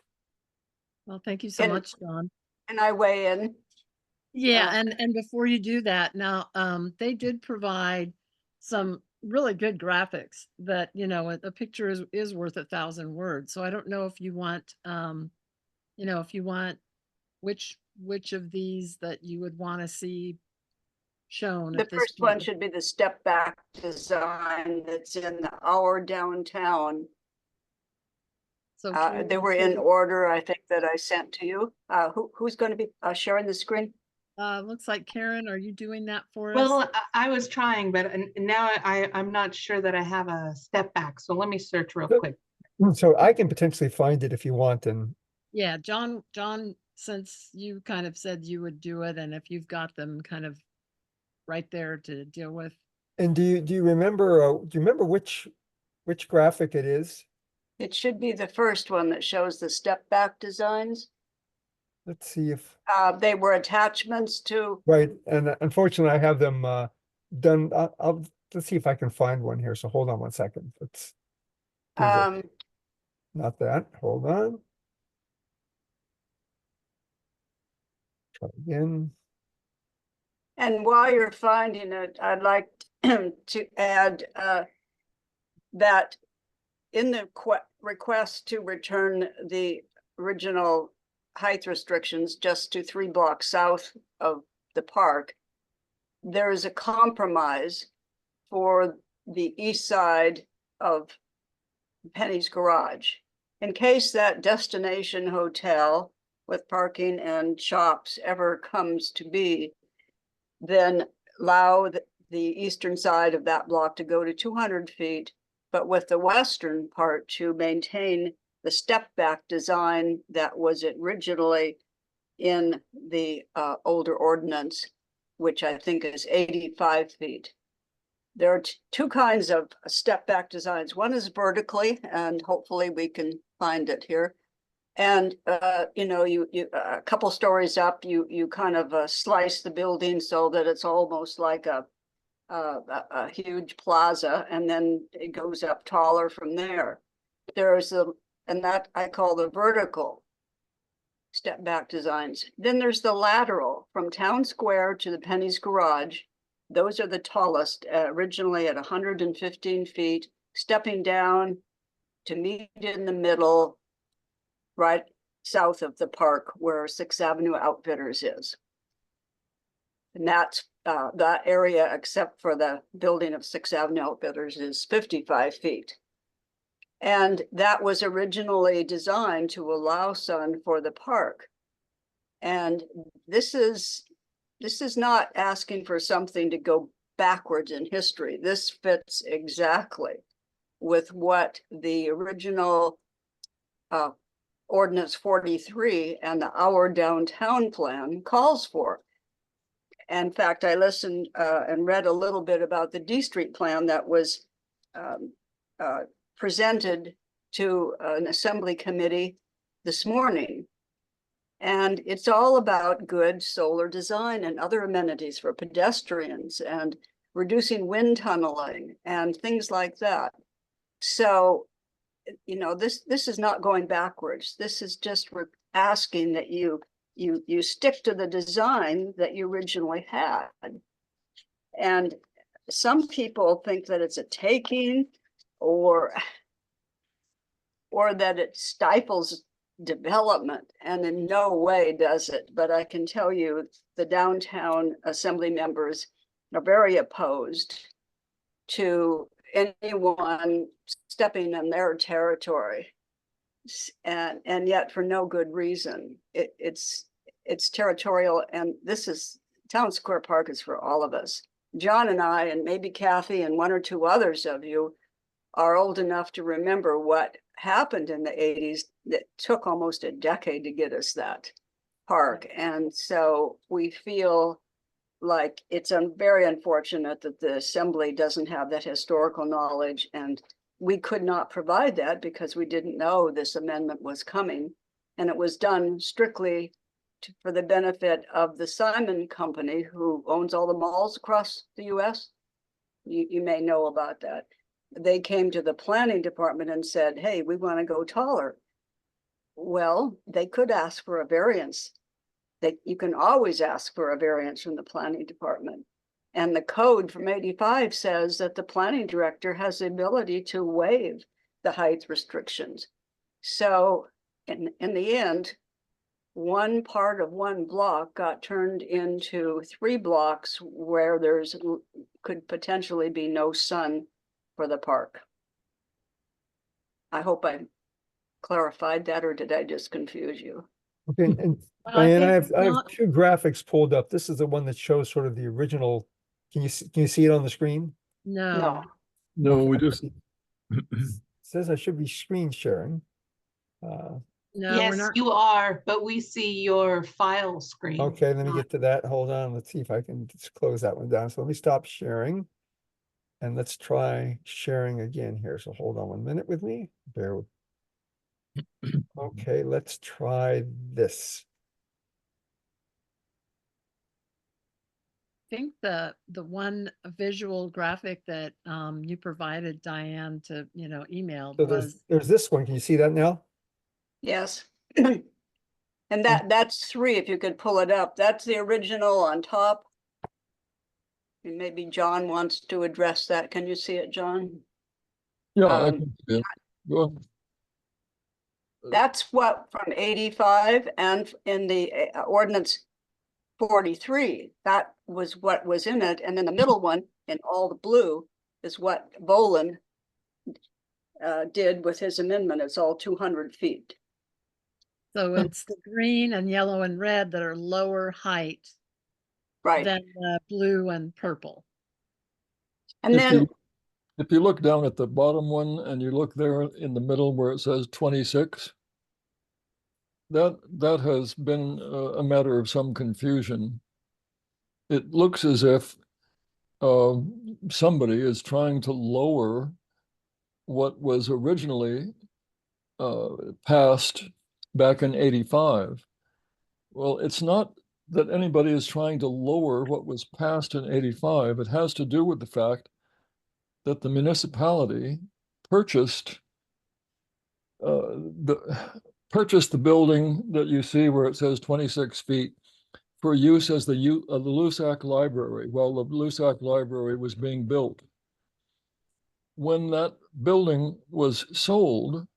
Well, thank you so And- much, John. And I weigh in. Yeah, Uh, and before you do that, now, they did provide some really good graphics that, you know, a picture is worth 1,000 words. So I don't know if you want, you know, if you want which of these that you would want to see shown The at this first one point. should be the step back design that's in our downtown. So They were in order, I think, that I sent to you. Who's going to be sharing the screen? Looks like Karen, are you doing that for us? Well, I was trying, but now I'm not sure that I have a step back. So let me search real quick. So I can potentially find it if you want, and Yeah, John, since you kind of said you would do it, and if you've got them kind of right there to deal with. do you remember which graphic it is? It should be the first one that shows the step back designs. Let's see if They were attachments to, right, and unfortunately I have them done. Let's see if I can find one here. So hold on one second. Let's do this. Not that. Hold on. Try again. and while you're finding it, I'd like to add that in the request to return the original height restrictions just to 3 blocks south of the park, there is a compromise for the east side of Penny's Garage. In case that destination hotel with parking and shops ever comes to be, then allow the eastern side of that block to go to 200 feet, but with the western part to maintain the step back design that was originally in the older ordinance, which I think is 85 feet. There are two kinds of step back designs. One is vertically, and hopefully we can find it here. And you know, you a couple stories up, you kind of slice the building so that it's almost like a huge plaza, and then it goes up taller from there. There's and that I call the vertical step back designs. Then there's the lateral from Town Square to the Penny's Garage. Those are the tallest, originally at 115 feet, stepping down to meet in the middle, right south of the park where 6th Avenue Outfitters is. And that's that area, except for the building of 6th Avenue Outfitters, is 55 feet. And that was originally designed to allow sun for the park. And this is not asking for something to go backwards in history. This fits exactly with what the original Ordinance 43 and the Our Downtown Plan calls for. In fact, I listened and read a little bit about the D Street plan that was presented to an assembly committee this morning. And it's all about good solar design and other amenities for pedestrians and reducing wind tunneling and things like that. So, you know, this is not going backwards. This is just asking that you stick to the design that you originally had. And some people think that it's a taking or that it stifles development, and in no way does it. But I can tell you the downtown assembly members are very opposed to anyone stepping in their territory, and yet for no good reason. It's territorial, and this is Town Square Park is for all of us. John and I, and maybe Kathy and one or two others of you, are old enough to remember what happened in the 80s that took almost a decade to get us that park. And so we feel like, it's very unfortunate that the assembly doesn't have that historical knowledge, and we could not provide that because we didn't know this amendment was coming. And it was done strictly for the benefit of the Simon Company, who owns all the malls across the US. You may know about that. They came to the planning department and said, hey, we want to go taller. Well, they could ask for a variance. You can always ask for a variance from the planning department. And the code from 85 says that the planning director has the ability to waive the height restrictions. So in the end, one part of one block got turned into 3 blocks where could potentially be no sun for the park. I hope I clarified that, or did I just confuse you? Okay, and Well, Diane, I think have not- 2 graphics pulled up. This is the one that shows sort of the original. Can you see it on the screen? No, No, we just, It says I should be screen sharing. no, we're Yes, not. you are, but we see your file screen. Okay, let me not- get to that. Hold on. Let's see if I can just close that one down. So let me stop sharing. And let's try sharing again here. So hold on 1 minute with me. Bear with. Okay, let's try this. I think the one visual graphic that you provided, Diane, to email So was there's this one. Can you see that now? Yes. And that's 3, if you could pull it up. That's the original on top. And maybe John wants to address that. Can you see it, John? yeah, I Um, can see it. Go ahead. That's what from 85, and in the ordinance 43, that was what was in it. And then the middle one in all the blue is what Bolin did with his amendment. It's all 200 feet. so it's the green and yellow and red that are lower height Right. than the blue and purple. And then If you look down at the bottom one and you look there in the middle where it says 26, that has been a matter of some confusion. It looks as if somebody is trying to lower what was originally passed back in 85. Well, it's not that anybody is trying to lower what was passed in 85. It has to do with the fact that the municipality purchased the building that you see where it says 26 feet for use as the Lusac Library while the Lusac Library was being built. When that building was sold,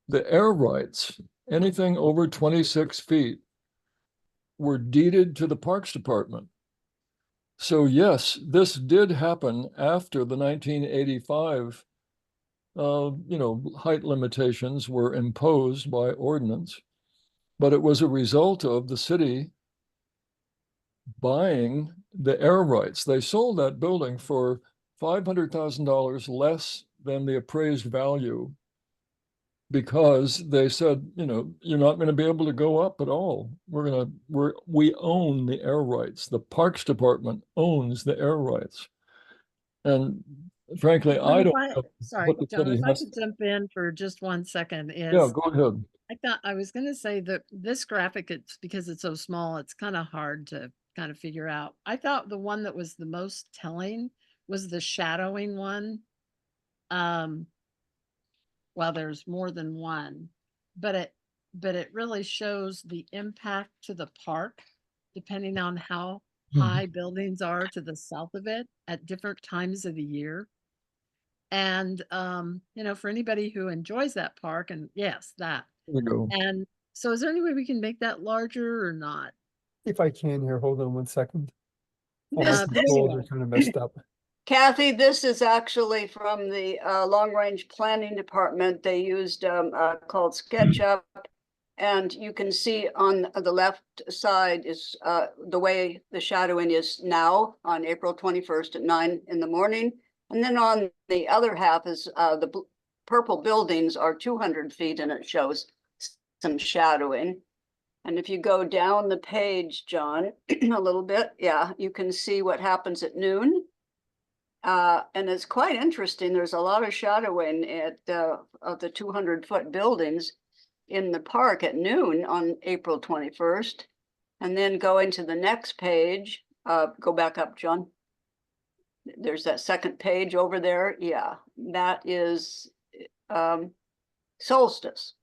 the air rights, anything over 26 feet, were deeded to the Parks Department. So yes, this did happen after the 1985 height limitations were imposed by ordinance, but it was a result of the city buying the air rights. They sold that building for $500,000 less than the appraised value because they said, you're not going to be able to go up at all. We own the air rights. The Parks Department owns the air rights. And frankly, I don't know Sorry, what the John, city if I has. could jump in for just 1 second Yeah, go ahead. I thought I was going to say that this graphic, it's because it's so small, it's kind of hard to kind of figure out. I thought the one that was the most telling was the shadowing one. Well, there's more than one, but it really shows the impact to the park, depending on how high buildings are to the south of it at different times of the year. And, for anybody who enjoys that park, and yes, that. There we go. And so is there any way we can make that larger or not? If I can here, hold on 1 second. All my This- controls are kind of messed up. Kathy, this is actually from the Long Range Planning Department. They used called SketchUp. And you can see on the left side is the way the shadowing is now on April 21st at 9 in the morning. And then on the other half is the purple buildings are 200 feet and it shows some shadowing. And if you go down the page, John, a little bit, yeah, you can see what happens at noon. And it's quite interesting. There's a lot of shadowing of the 200-foot buildings in the park at noon on April 21st. And then going to the next page, go back up, John. There's that second page over there. Yeah, that is solstice.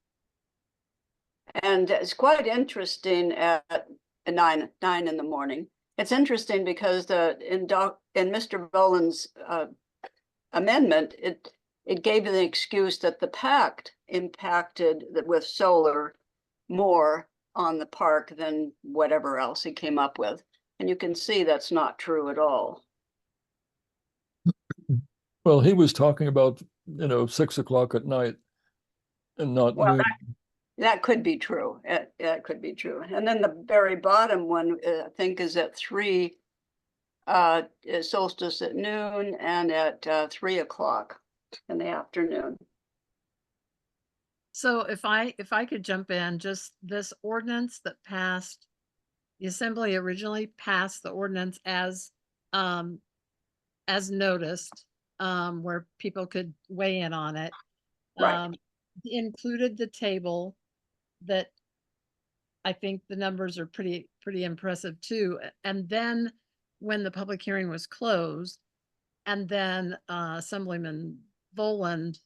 And it's quite interesting at 9 in the morning. It's interesting because in Mr. Boland's amendment, it gave the excuse that the pact impacted with solar more on the park than whatever else he came up with. And you can see that's not true at all. Well, he was talking about, 6 o'clock at night and not Well, noon. that could be true. That could be true. And then the very bottom one, I think, is at 3, is solstice at noon and at 3 o'clock in the afternoon. So if I could jump in, just this ordinance that passed, the assembly originally passed the ordinance as noticed, where people could weigh in on it. Right. Included the table that I think the numbers are pretty impressive too. And then when the public hearing was closed, and then Assemblyman Voland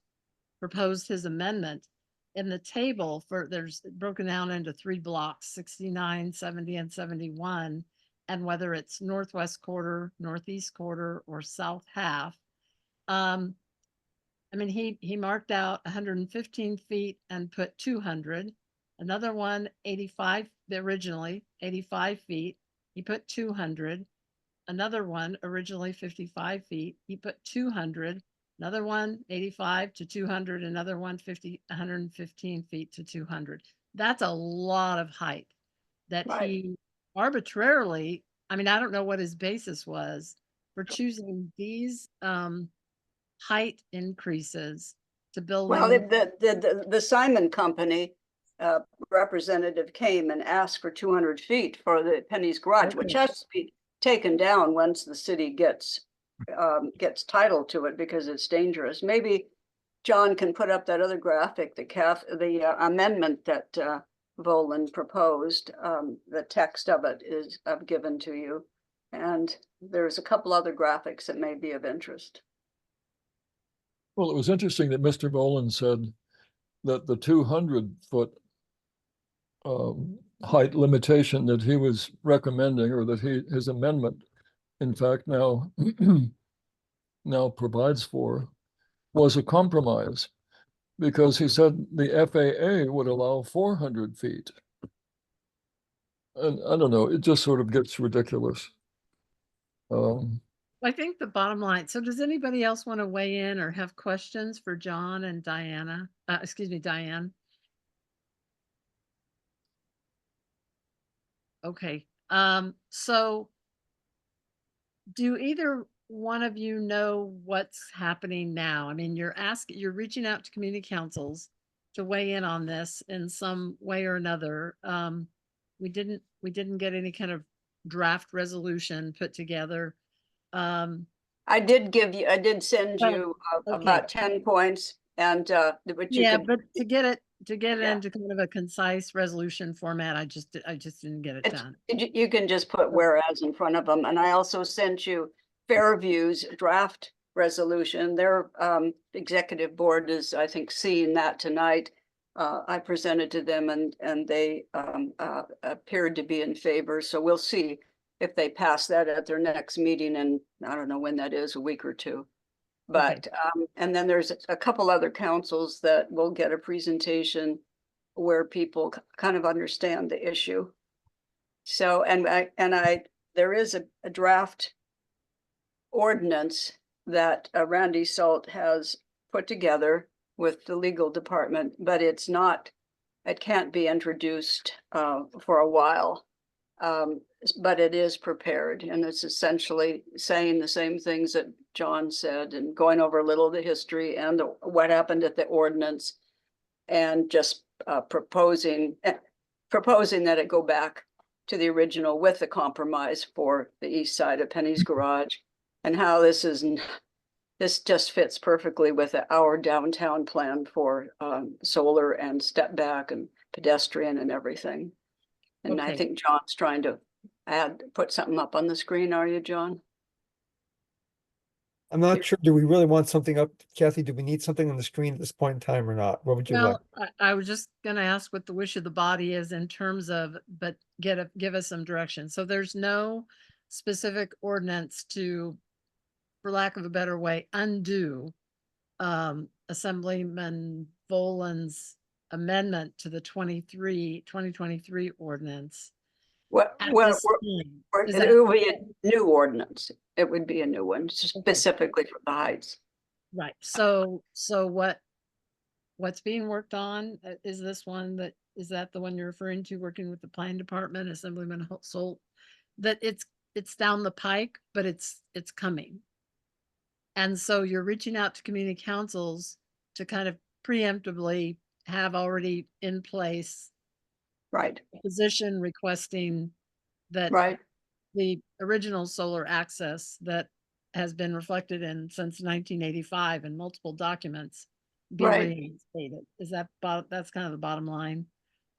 proposed his amendment, in the table there's broken down into 3 blocks, 69, 70, and 71. And whether it's northwest quarter, northeast quarter, or south half. I mean, he marked out 115 feet and put 200. Another one, 85, originally 85 feet. He put 200. Another one, originally 55 feet. He put 200. Another one, 85 to 200. Another one, 115 feet to 200. That's a lot of height that Right. he arbitrarily, I mean, I don't know what his basis was for choosing these height increases to building. Well, the Simon Company representative came and asked for 200 feet for the Penny's Garage, which has to be taken down once the city gets title to it because it's dangerous. Maybe John can put up that other graphic, the amendment that Voland proposed. The text of it is given to you, and there's a couple other graphics that may be of interest. Well, it was interesting that Mr. Boland said that the 200-foot height limitation that he was recommending, or that his amendment, in fact, now provides for, was a compromise, because he said the FAA would allow 400 feet. And I don't know, it just sort of gets ridiculous. I think the bottom line, so does anybody else want to weigh in or have questions for John and Diane? Okay, so do either one of you know what's happening now? I mean, you're reaching out to community councils to weigh in on this in some way or another. We didn't get any kind of draft resolution put together. I did send you about 10 points, and but to get it into kind of a concise resolution format, I just didn't get it done. You can just put whereas in front of them. And I also sent you Fairview's draft resolution. Their executive board is, I think, seeing that tonight. I presented to them, and they appeared to be in favor. So we'll see if they pass that at their next meeting, and I don't know when that is, a week or two. But and then there's a couple other councils that will get a presentation where people kind of understand the issue. So there is a draft ordinance that Randy Salt has put together with the legal department, but it can't be introduced for a while. But it is prepared, and it's essentially saying the same things that John said, and going over a little of the history and what happened at the ordinance, and just proposing proposing that it go back to the original with the compromise for the east side of Penny's Garage, and how this just fits perfectly with our downtown plan for solar and step back and pedestrian and everything. And I Okay. think John's trying to put something up on the screen. Are you, John? I'm not sure. Do we really want something up? Kathy, do we need something on the screen at this point in time or not? What would you like? Well, I was just gonna ask what the wish of the body is in terms of, but give us some direction. So there's no specific ordinance to, for lack of a better way, undo Assemblyman Volan's amendment to the 2023 ordinance. Well, at well, this time. Is it that- will be a new ordinance. It would be a new one, specifically for the heights. Right, so what's being worked on, is this one is that the one you're referring to, working with the planning department, Assemblyman Holt? That it's down the pike, but it's coming. And so you're reaching out to community councils to kind of preemptively have already in place right a position requesting that right the original solar access that has been reflected in since 1985 in multiple documents be Right. reinstated. Is that that's kind of the bottom line?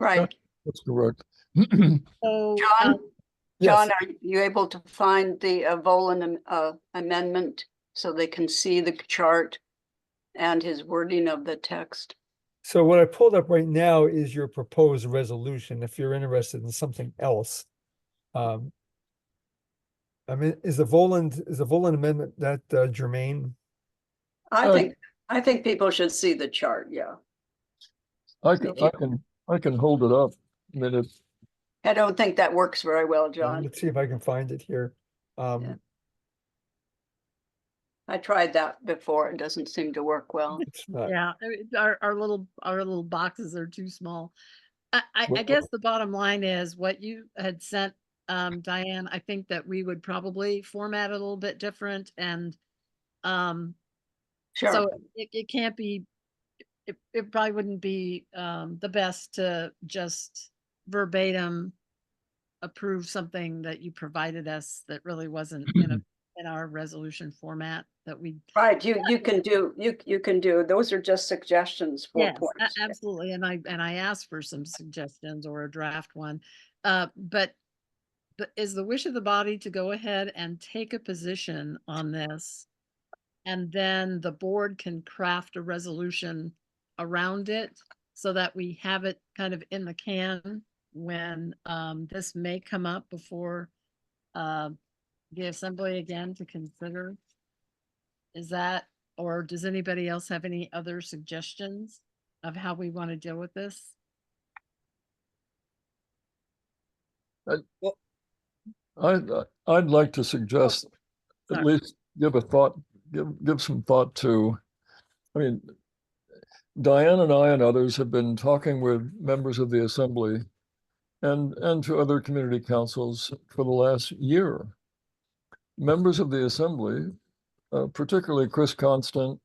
right. That's correct. So John, Yes. John, are you able to find the Volan amendment so they can see the chart and his wording of the text? So what I pulled up right now is your proposed resolution. If you're interested in something else. I mean, is the Volan amendment that germane? I think people should see the chart. Yeah. I can hold it up. I mean, it's, I don't think that works very well, John. Let's see if I can find it here. Yeah. I tried that before. It doesn't seem to work well. It's not. yeah, our little boxes are too small. I Well- guess the bottom line is what you had sent, Diane. I think that we would probably format it a little bit different, and Sure. so it can't be. It probably wouldn't be the best to just verbatim approve something that you provided us that really wasn't in our resolution format that we. Right, you can do, those are just suggestions for Yes, points. absolutely. And I asked for some suggestions or a draft one. But is the wish of the body to go ahead and take a position on this? And then the board can craft a resolution around it so that we have it kind of in the can when this may come up before the assembly again to consider. Is that, or does anybody else have any other suggestions of how we want to deal with this? I'd like to suggest at sorry. least give some thought to, I mean, Diane and I and others have been talking with members of the assembly and to other community councils for the last year. Members of the assembly, particularly Chris Constant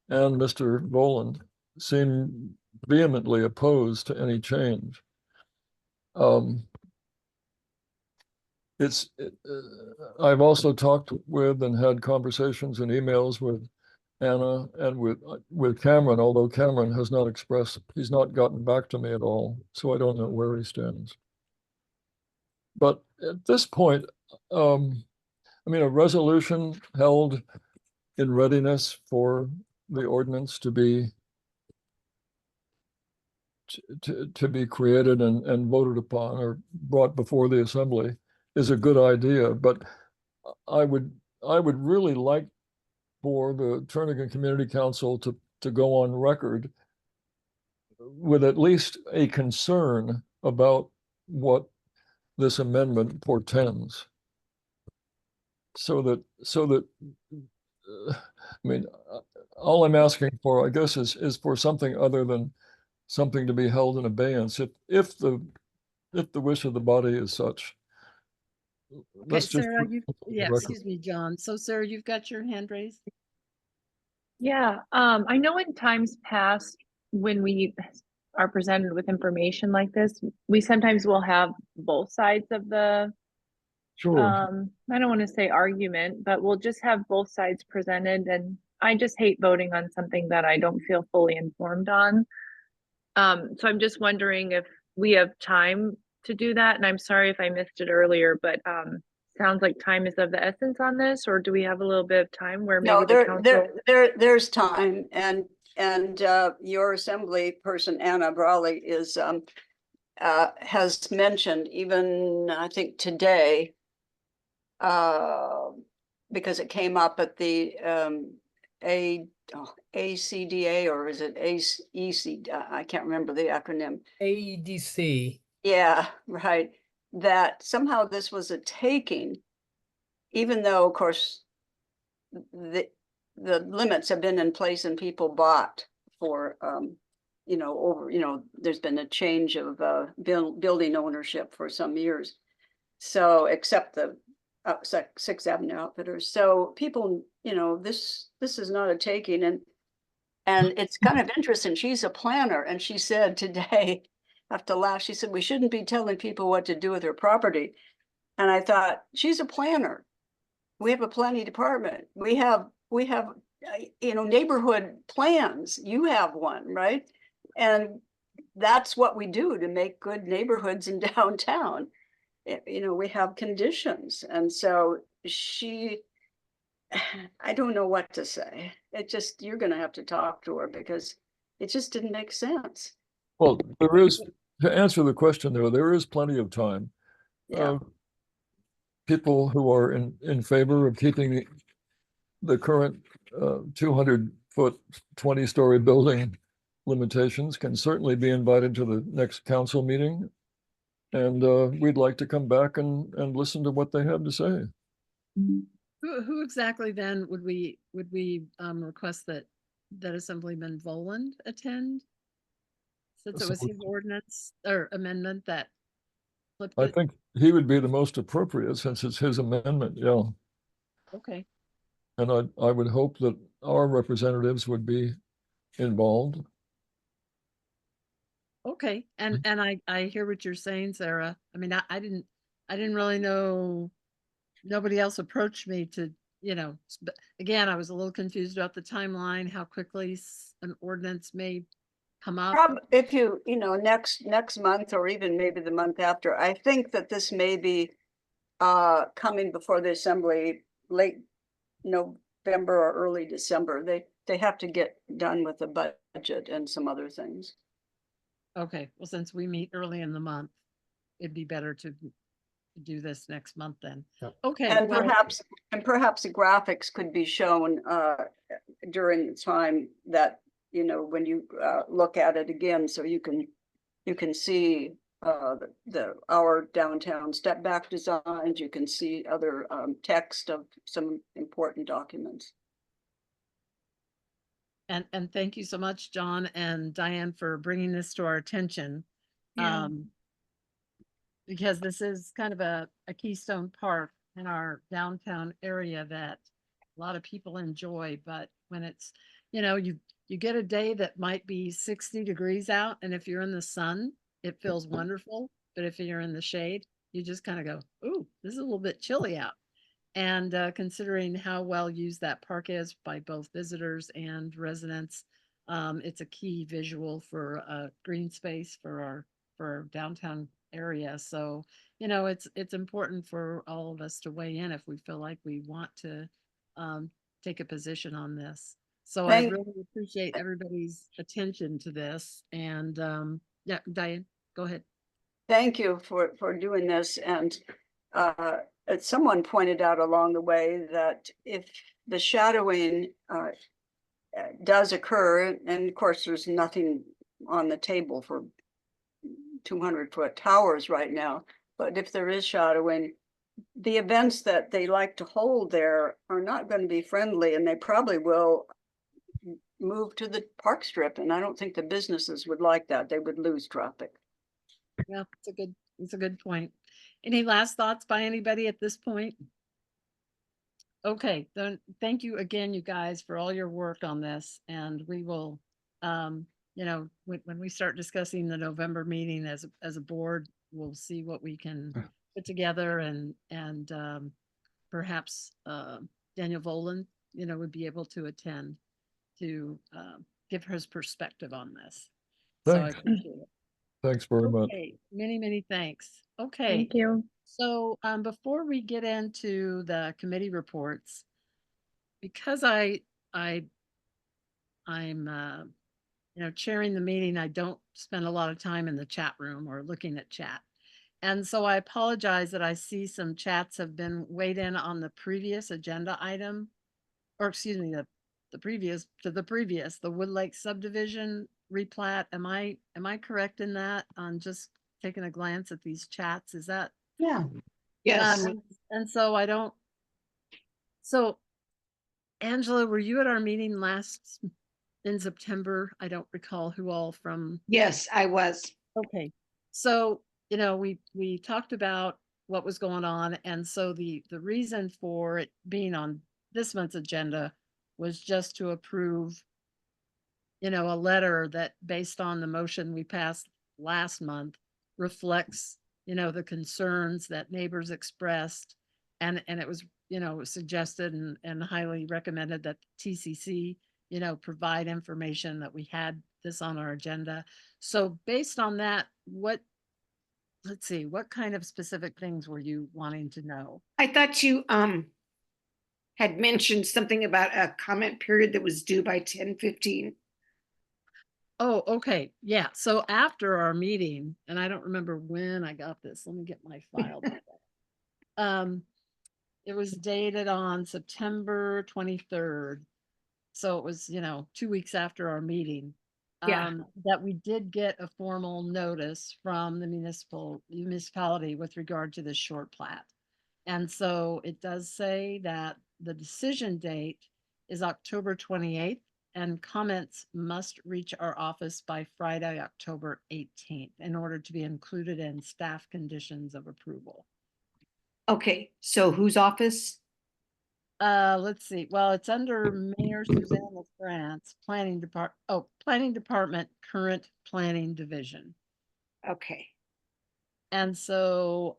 and Mr. Voland, seem vehemently opposed to any change. I've also talked with and had conversations and emails with Anna and with Cameron, although Cameron has not he's not gotten back to me at all, so I don't know where he stands. But at this point, I mean, a resolution held in readiness for the ordinance to be created and voted upon or brought before the assembly is a good idea, but I would really like for the Turnagain Community Council to go on record with at least a concern about what this amendment portends. So that I mean, all I'm asking for, I guess, is for something other than something to be held in abeyance. If the wish of the body is such. Okay, Sarah, excuse me, John. So Sarah, you've got your hand raised? Yeah, I know in times past when we are presented with information like this, we sometimes will have both sides of the, Sure. I don't want to say argument, but we'll just have both sides presented. And I just hate voting on something that I don't feel fully informed on. So I'm just wondering if we have time to do that. And I'm sorry if I missed it earlier, but sounds like time is of the essence on this, or do we have a little bit of time where maybe No, the council? there's time, and your assembly person, Anna Brawley, is has mentioned even, I think today, because it came up at the ACDA, or is it AEC? I can't remember the acronym. AEDC. Yeah, right. That somehow this was a taking, even though, of course, the limits have been in place and people bought for, you know, over, you know, there's been a change of building ownership for some years. So, except the Sixth Avenue Outfitters. So people, you know, this is not a taking, and it's kind of interesting. She's a planner, and she said today, I have to laugh. She said we shouldn't be telling people what to do with their property, and I thought, she's a planner. We have a planning department. We have you know, neighborhood plans. You have one, right? And that's what we do to make good neighborhoods in downtown. You know, we have conditions, and so I don't know what to say. It just, you're gonna have to talk to her, because it just didn't make sense. Well, there is, to answer the question though, there is plenty of time. Yeah. People who are in favor of keeping the current 200-foot, 20-story building limitations can certainly be invited to the next council meeting. And we'd like to come back and listen to what they have to say. Who exactly then would we request that Assemblyman Voland attend? Since it was his ordinance or amendment that flipped I it? think he would be the most appropriate since it's his amendment, yeah. Okay. And I would hope that our representatives would be involved. Okay, and I hear what you're saying, Sarah. I mean, I didn't really know. Nobody else approached me to, you know, again, I was a little confused about the timeline, how quickly an ordinance may come up. If you know, next month, or even maybe the month after, I think that this may be coming before the assembly late November or early December. They have to get done with the budget and some other things. Okay, well, since we meet early in the month, it'd be better to do this next month then. Yep. Okay. And well, perhaps the graphics could be shown during the time that, you know, when you look at it again, so you can see our downtown step back designs. You can see other text of some important documents. And thank you so much, John and Diane, for bringing this to our attention. Yeah. Because this is kind of a keystone park in our downtown area that a lot of people enjoy. But when it's, you know, you get a day that might be 60 degrees out, and if you're in the sun, it feels wonderful. But if you're in the shade, you just kind of go, ooh, this is a little bit chilly out. And considering how well used that park is by both visitors and residents, it's a key visual for green space for our downtown area. So, you know, it's important for all of us to weigh in if we feel like we want to take a position on this. So I really appreciate everybody's attention to this. And yeah, Diane, go ahead. Thank you for doing this. And someone pointed out along the way that if the shadowing does occur, and of course there's nothing on the table for 200-foot towers right now, but if there is shadowing, the events that they like to hold there are not going to be friendly, and they probably will move to the park strip. And I don't think the businesses would like that. They would lose traffic. Yeah, it's a good point. Any last thoughts by anybody at this point? Okay, then thank you again, you guys, for all your work on this, and we will you know, when we start discussing the November meeting as a board, we'll see what we can put together and perhaps Daniel Volan, you know, would be able to attend to give his perspective on this. So I Thanks. appreciate it. Thanks very much. Okay, many thanks. Okay. Thank you. So before we get into the committee reports, because I'm you know, chairing the meeting, I don't spend a lot of time in the chat room or looking at chat. And so I apologize that I see some chats have been weighed in on the previous agenda item, or excuse me, the previous, the Wood Lake subdivision replat. Am I correct in that? On just taking a glance at these chats, is that? Yeah. Yes. And so I don't, so Angela, were you at our meeting in September? I don't recall who all from. Yes, I was. Okay, so, you know, we talked about what was going on, and so the reason for it being on this month's agenda was just to approve, you know, a letter that, based on the motion we passed last month, reflects, you know, the concerns that neighbors expressed, and it was, you know, suggested and highly recommended that TCC, you know, provide information that we had this on our agenda. So based on that, let's see, what kind of specific things were you wanting to know? I thought you had mentioned something about a comment period that was due by 10:15. Oh, okay. Yeah. So after our meeting, and I don't remember when I got this. Let me get my file. It was dated on September 23rd. So it was, you know, 2 weeks after our meeting. Yeah. That we did get a formal notice from the municipality with regard to this short plat. And so it does say that the decision date is October 28th, and comments must reach our office by Friday, October 18th, in order to be included in staff conditions of approval. Okay, so whose office? Let's see. Well, it's under Mayor Suzanne LaFrance, Planning Department, current Planning Division. Okay. And so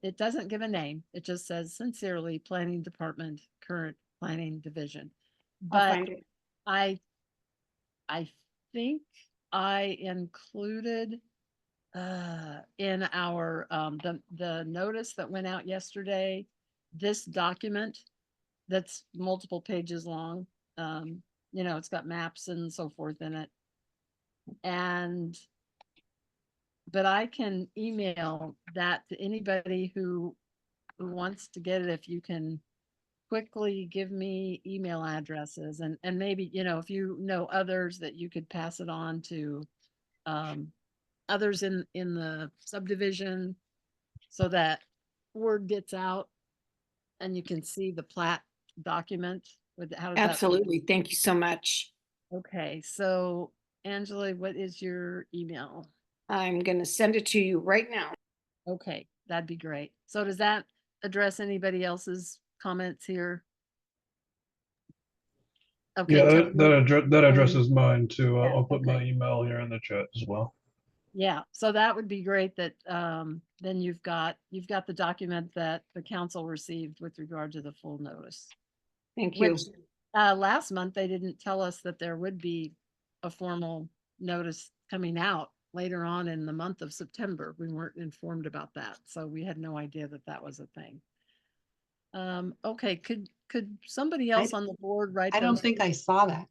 it doesn't give a name. It just says sincerely, Planning Department, current Planning Division. I'll But find it. I think I included in our the notice that went out yesterday, this document that's multiple pages long. You know, it's got maps and so forth in it. But I can email that to anybody who wants to get it. If you can quickly give me email addresses, and maybe, you know, if you know others that you could pass it on to others in the subdivision, so that word gets out and you can see the plat document. How does that? Absolutely. Thank you so much. Okay, so Angela, what is your email? I'm going to send it to you right now. Okay, that'd be great. So does that address anybody else's comments here? Okay. Yeah, Tony? that addresses mine too. Yeah, I'll put my okay. email here in the chat as well. Yeah, so that would be great that then you've got the document that the council received with regard to the full notice. Thank you. Which last month they didn't tell us that there would be a formal notice coming out later on in the month of September. We weren't informed about that, so we had no idea that that was a thing. Okay, could somebody else on the board write? I don't think I saw that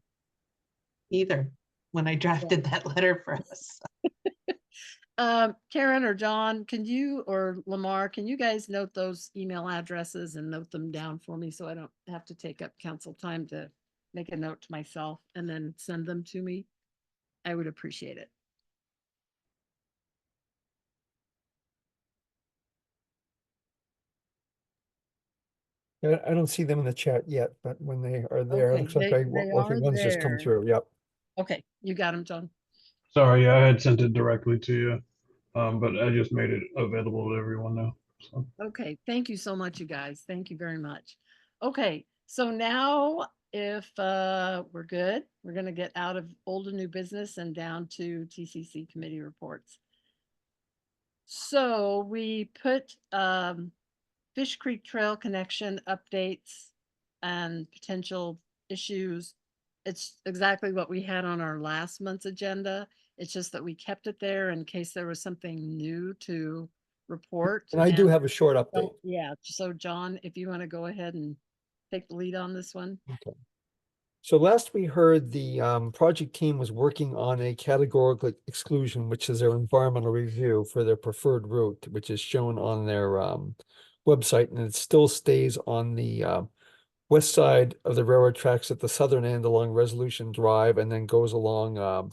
either when I drafted that letter for us. Karen or John, can you, or Lamar, can you guys note those email addresses and note them down for me so I don't have to take up council time to make a note to myself and then send them to me? I would appreciate it. I don't see them in the chat yet, but when they are there, Okay, looks like they working are ones just come there. through. Yep. Okay, you got them, John. Sorry, I had sent it directly to you, but I just made it available to everyone now. So. Okay, thank you so much, you guys. Thank you very much. Okay, So now if we're good, we're gonna get out of old and new business and down to TCC committee reports. So we put Fish Creek Trail connection updates and potential issues. It's exactly what we had on our last month's agenda. It's just that we kept it there in case there was something new to report. And I do have a short update. Yeah, so John, if you want to go ahead and take the lead on this one. Okay. So last we heard, the project team was working on a categorical exclusion, which is their environmental review for their preferred route, which is shown on their website, and it still stays on the west side of the railroad tracks at the southern end along Resolution Drive, and then goes along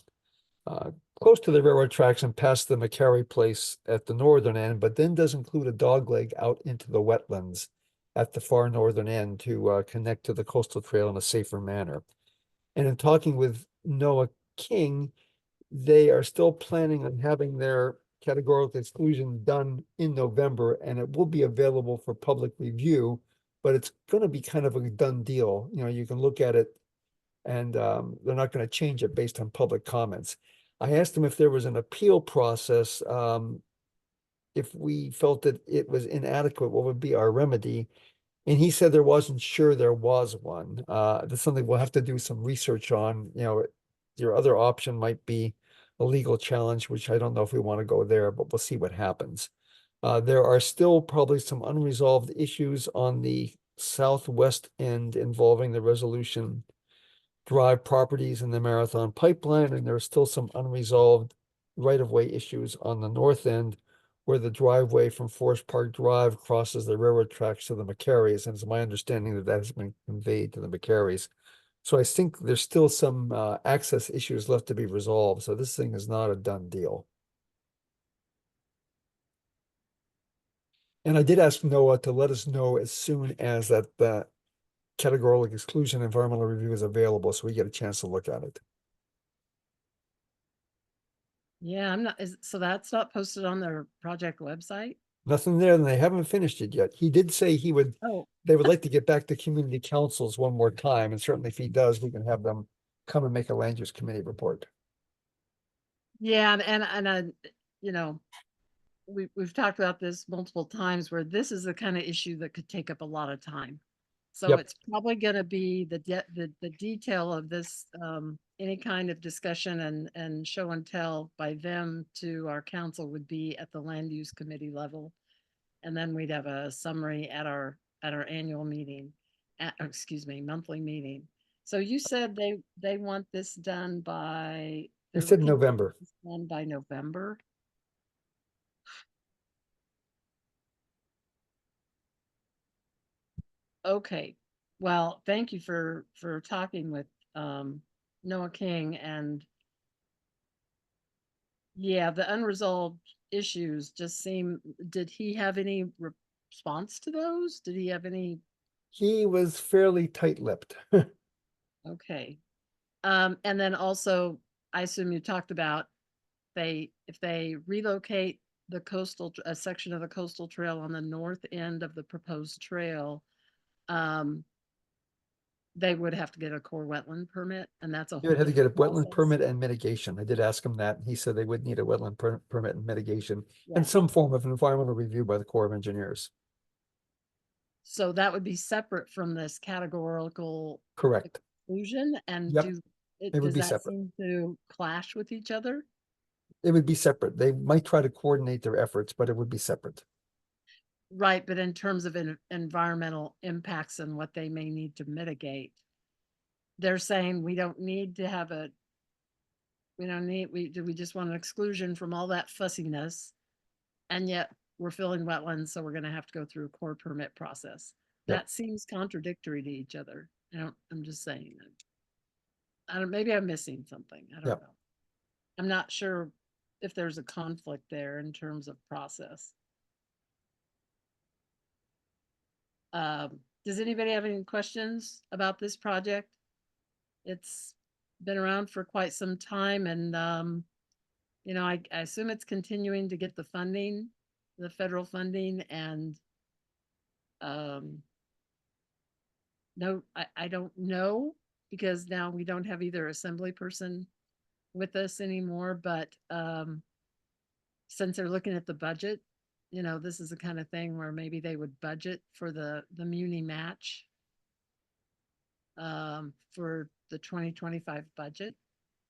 close to the railroad tracks and past the McCary place at the northern end, but then does include a dogleg out into the wetlands at the far northern end to connect to the coastal trail in a safer manner. And in talking with Noah King, they are still planning on having their categorical exclusion done in November, and it will be available for public review, but it's going to be kind of a done deal. You know, you can look at it and they're not going to change it based on public comments. I asked them if there was an appeal process. If we felt that it was inadequate, what would be our remedy? And he said there wasn't sure there was one. That's something we'll have to do some research on. You know, your other option might be a legal challenge, which I don't know if we want to go there, but we'll see what happens. There are still probably some unresolved issues on the southwest end involving the Resolution Drive properties and the Marathon Pipeline, and there are still some unresolved right-of-way issues on the north end, where the driveway from Forest Park Drive crosses the railroad tracks to the McCarrys, and it's my understanding that that has been conveyed to the McCarrys. So I think there's still some access issues left to be resolved, so this thing is not a done deal. And I did ask Noah to let us know as soon as that categorical exclusion environmental review is available, so we get a chance to look at it. Yeah, I'm not, so that's not posted on their project website? Nothing there, and they haven't finished it yet. He did say he would, Oh, they would like to get back to community councils one more time, and certainly if he does, we can have them come and make a land use committee report. yeah, and you know, we've talked about this multiple times where this is the kind of issue that could take up a lot of time. So Yep. it's probably gonna be the detail of this, any kind of discussion and show and tell by them to our council would be at the land use committee level. And then we'd have a summary at our annual meeting, excuse me, monthly meeting. So you said they want this done by. They they're said looking to get November. this done by November. Okay, well, thank you for talking with Noah King, and yeah, the unresolved issues just seem, did he have any response to those? Did he have any? He was fairly tight-lipped. Okay. And then also, I assume you talked about if they relocate the a section of the coastal trail on the north end of the proposed trail, they would have to get a core wetland permit, and that's a You whole would have to get a different wetland process. permit and mitigation. I did ask him that. He said they would need a wetland permit and mitigation Yeah. and some form of environmental review by the Corps of Engineers. So that would be separate from this categorical Correct. exclusion, and Yep. It would does be that separate. seem to clash with each other? It would be separate. They might try to coordinate their efforts, but it would be separate. Right, but in terms of environmental impacts and what they may need to mitigate, they're saying we don't need to have we just want an exclusion from all that fussiness, and yet we're filling wetlands, so we're gonna have to go through a core permit process. Yep. That seems contradictory to each other. I'm just saying that. Maybe I'm missing something. I don't Yep. know. I'm not sure if there's a conflict there in terms of process. Does anybody have any questions about this project? It's been around for quite some time, and you know, I assume it's continuing to get the funding, the federal funding, and no, I don't know, because now we don't have either assembly person with us anymore, but since they're looking at the budget, you know, this is the kind of thing where maybe they would budget for the muni match for the 2025 budget.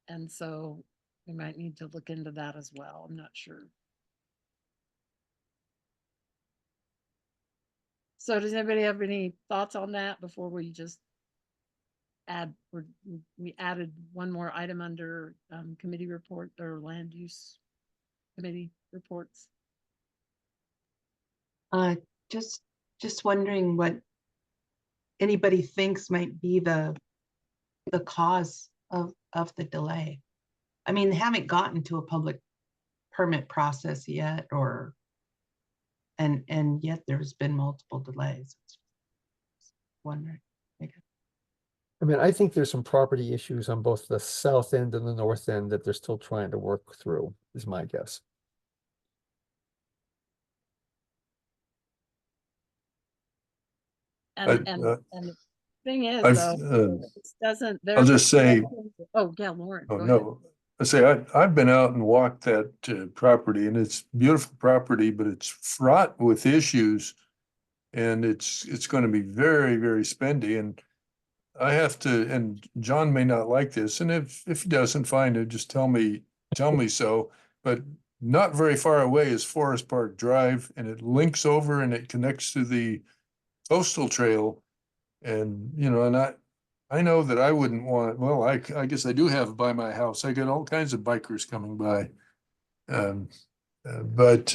And so we might need to look into that as well. I'm not sure. So does anybody have any thoughts on that before we just add, we added one more item under committee report or land use committee reports? Just wondering what anybody thinks might be the cause of the delay. I mean, they haven't gotten to a public permit process yet, or and yet there's been multiple delays. Wondering. I mean, I think there's some property issues on both the south end and the north end that they're still trying to work through, is my guess. And the thing is, I've, though, it doesn't. I'll just say. Oh yeah, Lauren. Oh go no, ahead. I say I've been out and walked that property, and it's beautiful property, but it's fraught with issues, and it's going to be very, very spendy. And I have to, and John may not like this, and if he doesn't, fine, just tell me so. But not very far away is Forest Park Drive, and it links over and it connects to the coastal trail. And you know, and I know that I wouldn't want, well, I guess I do have by my house. I get all kinds of bikers coming by. But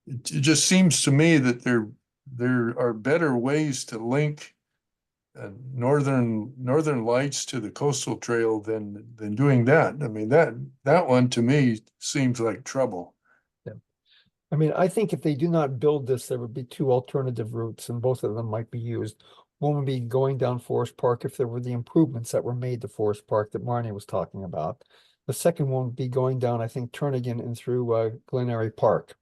it just seems to me that there are better ways to link northern lights to the coastal trail than doing that. I mean, that one to me seems like trouble. Yeah. I mean, I think if they do not build this, there would be two alternative routes, and both of them might be used. One would be going down Forest Park if there were the improvements that were made to Forest Park that Marnie was talking about. The second one would be going down, I think, Turnagain and through Glenary Park.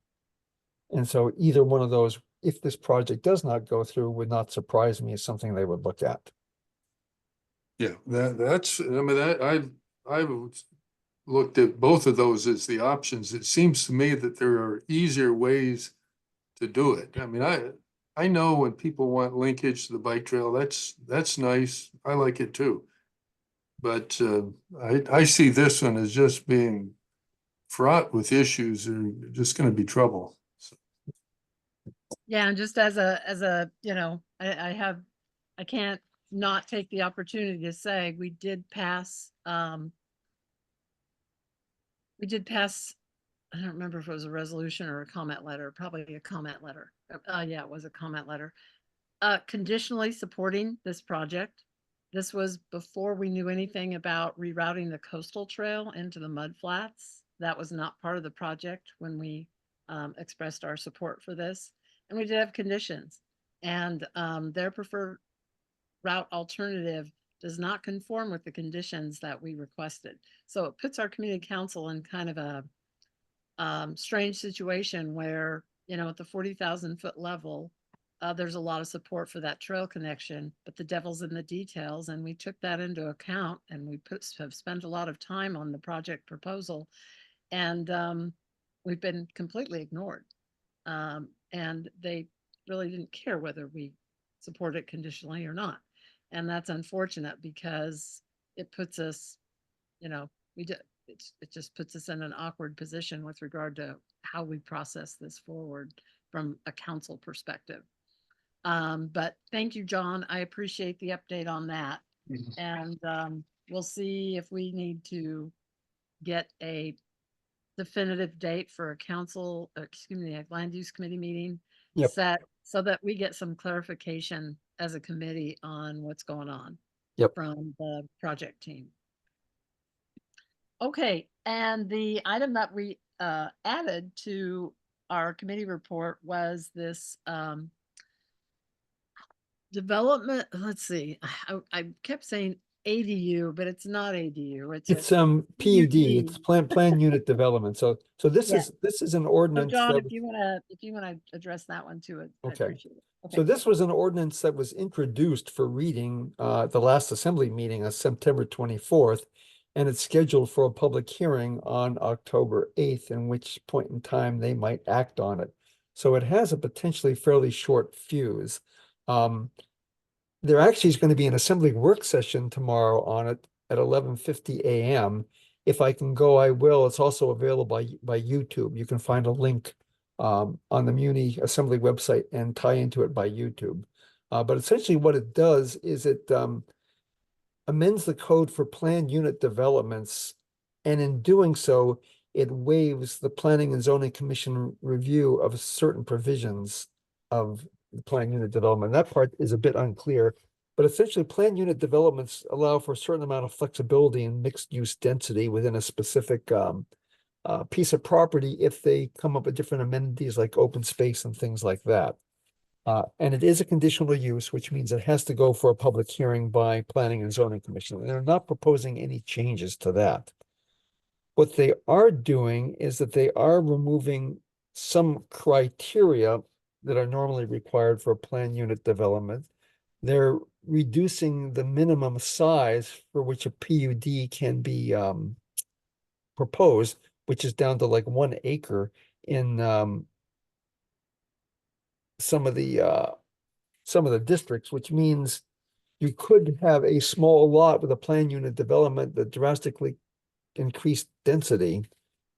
And so either one of those, if this project does not go through, would not surprise me as something they would look at. Yeah, that's, I mean, I've looked at both of those as the options. It seems to me that there are easier ways to do it. I mean, I know when people want linkage to the bike trail, that's nice. I like it too. But I see this one as just being fraught with issues and just going to be trouble. So. Yeah, and just as a you know, I can't not take the opportunity to say we did pass I don't remember if it was a resolution or a comment letter, probably a comment letter. Yeah, it was a comment letter. Conditionally supporting this project. This was before we knew anything about rerouting the coastal trail into the mud flats. That was not part of the project when we expressed our support for this. And we did have conditions. And their preferred route alternative does not conform with the conditions that we requested. So it puts our community council in kind of a strange situation where, you know, at the 40,000 foot level, there's a lot of support for that trail connection, but the devil's in the details. And we took that into account, and we have spent a lot of time on the project proposal, and we've been completely ignored. And they really didn't care whether we support it conditionally or not. And that's unfortunate because it puts us, you know, it just puts us in an awkward position with regard to how we process this forward from a council perspective. But thank you, John. I appreciate the update on that. And we'll see if we need to get a definitive date for a council, excuse me, a land use committee meeting set so that we get some clarification as a committee on what's going on from the project team. Okay, and the item that we added to our committee report was this development. Let's see, I kept saying ADU, but it's not ADU. It's PUD. It's plan unit development. So this is an So ordinance. John, that if you want to address that one too, I Okay. appreciate it. So this was an ordinance that was introduced for reading at the last assembly meeting on September 24th. And it's scheduled for a public hearing on October 8th, in which point in time they might act on it. So it has a potentially fairly short fuse. There actually is going to be an assembly work session tomorrow on it at 11:50 a.m. If I can go, I will. It's also available by YouTube. You can find a link on the Muni Assembly website and tie into it by YouTube. But essentially what it does is it amends the code for planned unit developments. And in doing so, it waives the Planning and Zoning Commission review of certain provisions of the planned unit development. That part is a bit unclear, but essentially planned unit developments allow for a certain amount of flexibility and mixed use density within a specific piece of property if they come up with different amenities like open space and things like that. And it is a conditional use, which means it has to go for a public hearing by Planning and Zoning Commission. And they're not proposing any changes to that. What they are doing is that they are removing some criteria that are normally required for a planned unit development. They're reducing the minimum size for which a PUD can be proposed, which is down to like 1 acre in some of the districts, which means you could have a small lot with a planned unit development that drastically increased density.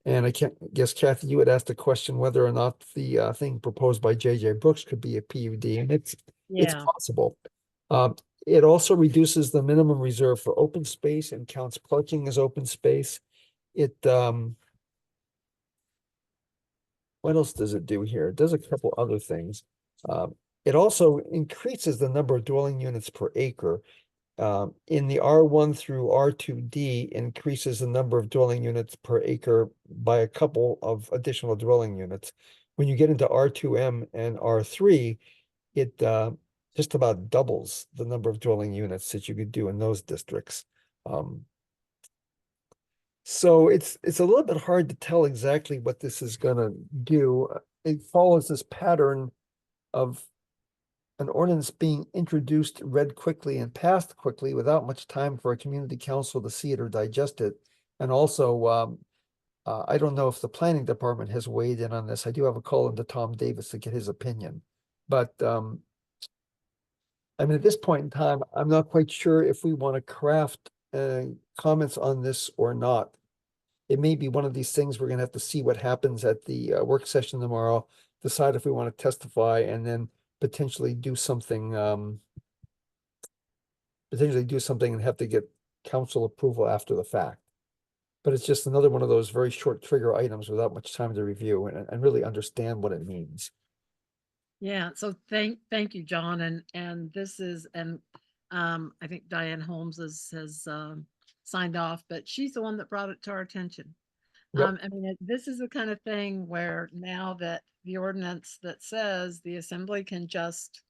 And I can't guess, Kathy, you had asked a question whether or not the thing proposed by JJ Brooks could be a PUD, and it's possible. It also reduces the minimum reserve for open space and counts parking as open space. It what else does it do here? It does a couple other things. It also increases the number of dwelling units per acre. In the R1 through R2D, increases the number of dwelling units per acre by a couple of additional dwelling units. When you get into R2M and R3, it just about doubles the number of dwelling units that you could do in those districts. So it's a little bit hard to tell exactly what this is going to do. It follows this pattern of an ordinance being introduced, read quickly and passed quickly without much time for a community council to see it or digest it. And also, I don't know if the planning department has weighed in on this. I do have a call into Tom Davis to get his opinion. But I mean, at this point in time, I'm not quite sure if we want to craft comments on this or not. It may be one of these things we're going to have to see what happens at the work session tomorrow, decide if we want to testify, and then potentially do something and have to get council approval after the fact. But it's just another one of those very short trigger items without much time to review and really understand what it means. Yeah, so thank you, John. And this is, and I think Diane Holmes has signed off, but she's the one that brought it to our attention. Yep. I mean, this is the kind of thing where now that the ordinance that says the assembly can just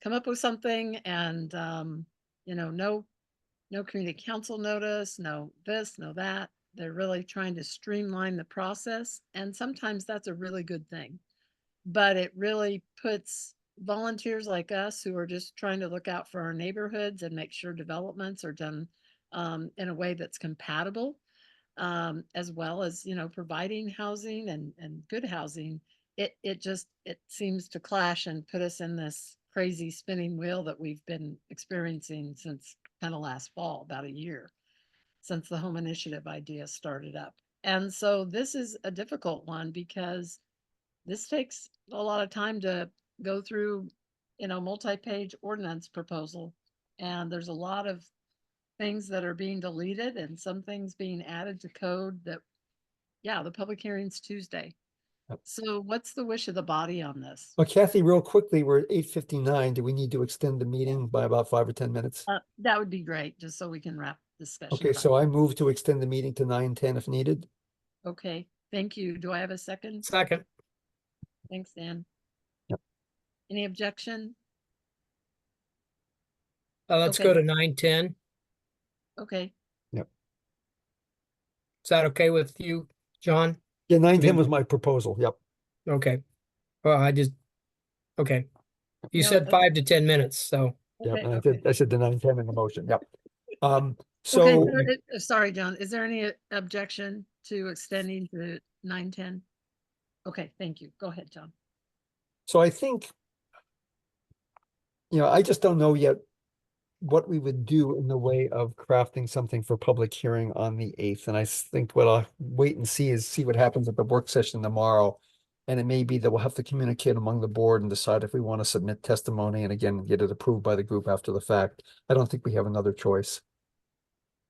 come up with something and, you know, no community council notice, no this, no that. They're really trying to streamline the process. And sometimes that's a really good thing. But it really puts volunteers like us who are just trying to look out for our neighborhoods and make sure developments are done in a way that's compatible, as well as, you know, providing housing and good housing. It seems to clash and put us in this crazy spinning wheel that we've been experiencing since kind of last fall, about a year since the home initiative idea started up. And so this is a difficult one because this takes a lot of time to go through, you know, multi-page ordinance proposal. And there's a lot of things that are being deleted and some things being added to code that, yeah, the public hearing's Tuesday. So what's the wish of the body on this? Well, Kathy, real quickly, we're at 8:59. Do we need to extend the meeting by about 5 or 10 minutes? That would be great, just so we can wrap discussion. Okay, so I move to extend the meeting to 9:10 if needed. Okay, thank you. Do I have a second? Second. Thanks, Dan. Yep. Any objection? Let's go to 9:10. Okay. Yep. Is that okay with you, John? Yeah, 9:10 was my proposal. Yep. Okay. Well, okay. You No, said that's- 5 to 10 minutes, so. Yep, Okay, and okay. I said the 9-10 in the motion, yep. Okay, So, sorry, John, is there any objection to extending to 9:10? Okay, thank you. Go ahead, John. so I think, I just don't know yet what we would do in the way of crafting something for public hearing on the 8th. And I think what I'll wait and see what happens at the work session tomorrow. And it may be that we'll have to communicate among the board and decide if we want to submit testimony and again, get it approved by the group after the fact. I don't think we have another choice.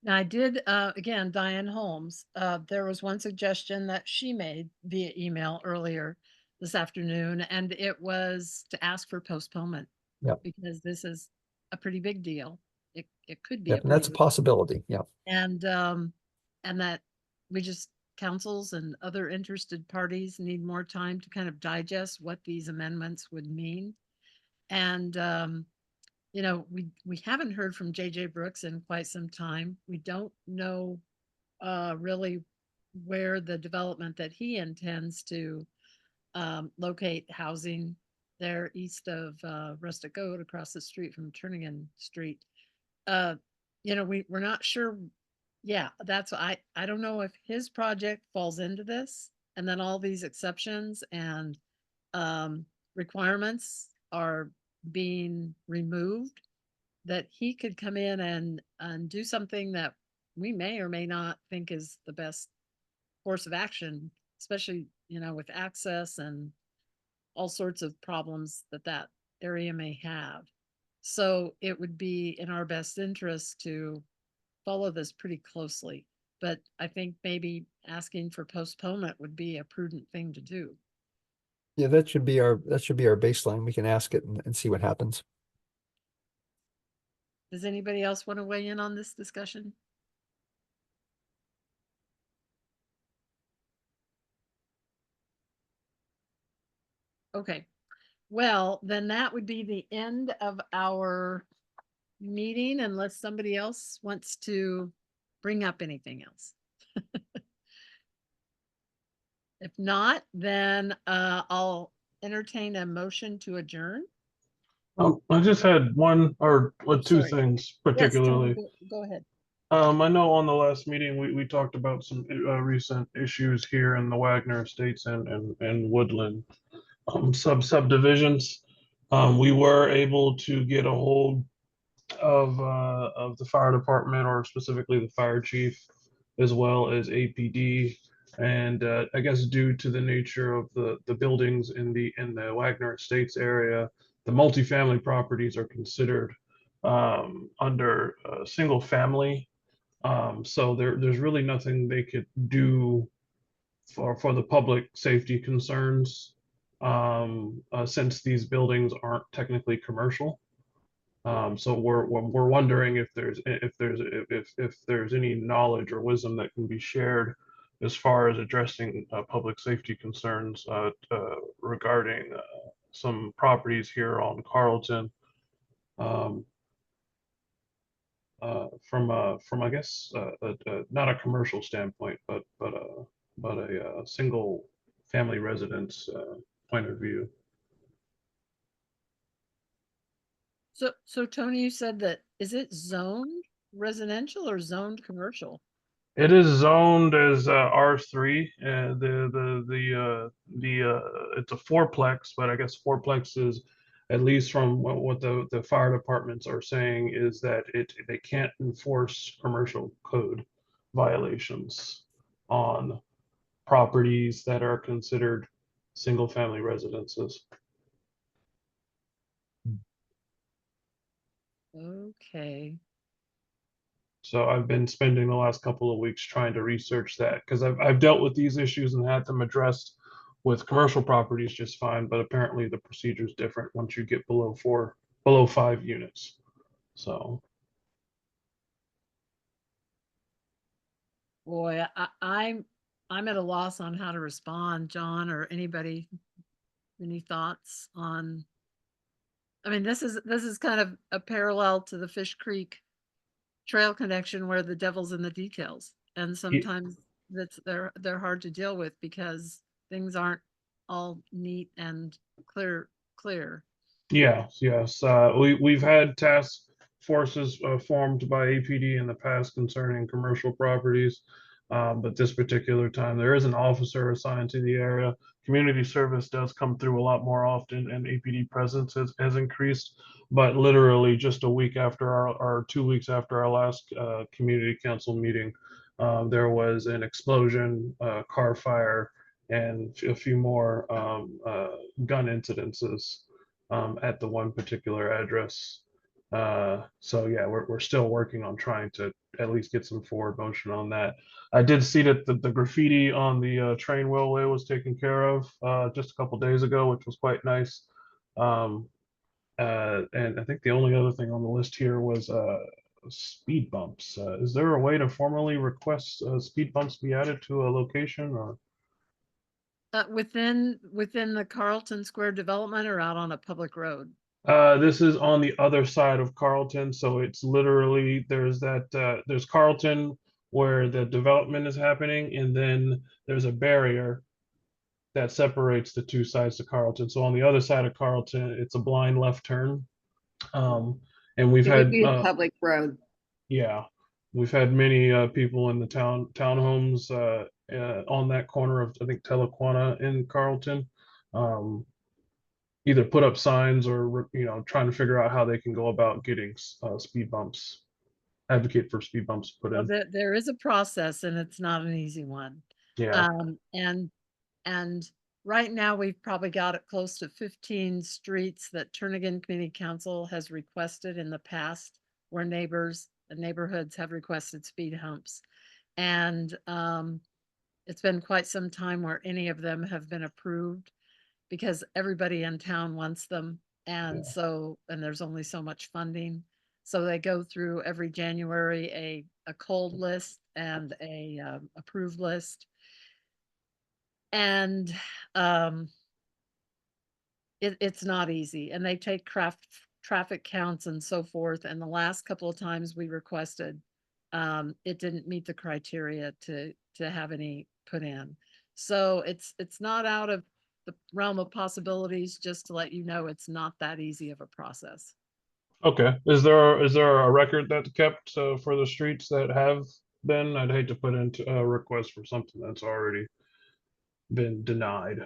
Now, I did, again, Diane Holmes, there was one suggestion that she made via email earlier this afternoon, and it was to ask for postponement. Yep. Because this is a pretty big deal. It could be. Yep, and that's a possibility, yeah. And that we just, councils and other interested parties need more time to kind of digest what these amendments would mean. And, we haven't heard from JJ Brooks in quite some time. We don't know really where the development that he intends to locate housing there east of Rustic Goat across the street from Turnagain Street. We're not sure. Yeah, that's I don't know if his project falls into this, and then all these exceptions and requirements are being removed, that he could come in and do something that we may or may not think is the best course of action, especially, with access and all sorts of problems that area may have. So it would be in our best interest to follow this pretty closely. But I think maybe asking for postponement would be a prudent thing to do. Yeah, that should be our baseline. We can ask it and see what happens. Does anybody else want to weigh in on this discussion? Okay, well, then that would be the end of our meeting unless somebody else wants to bring up anything else. If not, then I'll entertain a motion to adjourn. I just had one or two Sorry. things Yes, Tom, particularly. go ahead. I know on the last meeting, we talked about some recent issues here in the Wagner Estates and Woodland subdivisions. We were able to get a hold of the fire department, or specifically the fire chief, as well as APD. And I guess due to the nature of the buildings in the Wagner Estates area, the multifamily properties are considered under single family. So there's really nothing they could do for the public safety concerns, since these buildings aren't technically commercial. So we're wondering if there's any knowledge or wisdom that can be shared as far as addressing public safety concerns regarding some properties here on Carlton. From I guess not a commercial standpoint, but a single family residence point of view. So Tony, you said that, is it zoned residential or zoned commercial? It is zoned as R3. It's a fourplex, but I guess fourplex is, at least from what the fire departments are saying, is that they can't enforce commercial code violations on properties that are considered single family residences. Okay. So I've been spending the last couple of weeks trying to research that, because I've dealt with these issues and had them addressed with commercial properties just fine, but apparently the procedure is different once you get below 5 units. So Boy, I'm at a loss on how to respond, John, or anybody. Any thoughts on? I mean, this is kind of a parallel to the Fish Creek trail connection, where the devil's in the details, and sometimes they're hard to deal with because things aren't all neat and clear. Yes. We've had task forces formed by APD in the past concerning commercial properties. But this particular time, there is an officer assigned to the area. Community service does come through a lot more often, and APD presence has increased. But literally just a week after or 2 weeks after our last community council meeting, there was an explosion, car fire, and a few more gun incidences at the one particular address. So yeah, we're still working on trying to at least get some forward motion on that. I did see that the graffiti on the train railway was taken care of just a couple days ago, which was quite nice. And I think the only other thing on the list here was speed bumps. Is there a way to formally request speed bumps be added to a location, or? Within the Carlton Square development or out on a public road? This is on the other side of Carlton, so it's literally there's Carlton where the development is happening, and then there's a barrier that separates the two sides to Carlton. So on the other side of Carlton, it's a blind left turn. And we've It would had be a public road. yeah, we've had many people in the townhomes on that corner of I think Telequana in Carlton. Either put up signs or trying to figure out how they can go about getting speed bumps, advocate for speed bumps put Well, in. there is a process and it's not an easy one. Yeah. And right now we've probably got it close to 15 streets that Turnagain Community Council has requested in the past, where neighbors and neighborhoods have requested speed humps. And it's been quite some time where any of them have been approved, because everybody in town wants them. And and there's only so much funding. So they go through every January a cold list and a approved list. And it's not easy. And they take traffic counts and so forth. And the last couple of times we requested, it didn't meet the criteria to have any put in. So it's not out of the realm of possibilities. Just to let you know, it's not that easy of a process. Okay. Is there a record that's kept for the streets that have been? I'd hate to put into a request for something that's already been denied.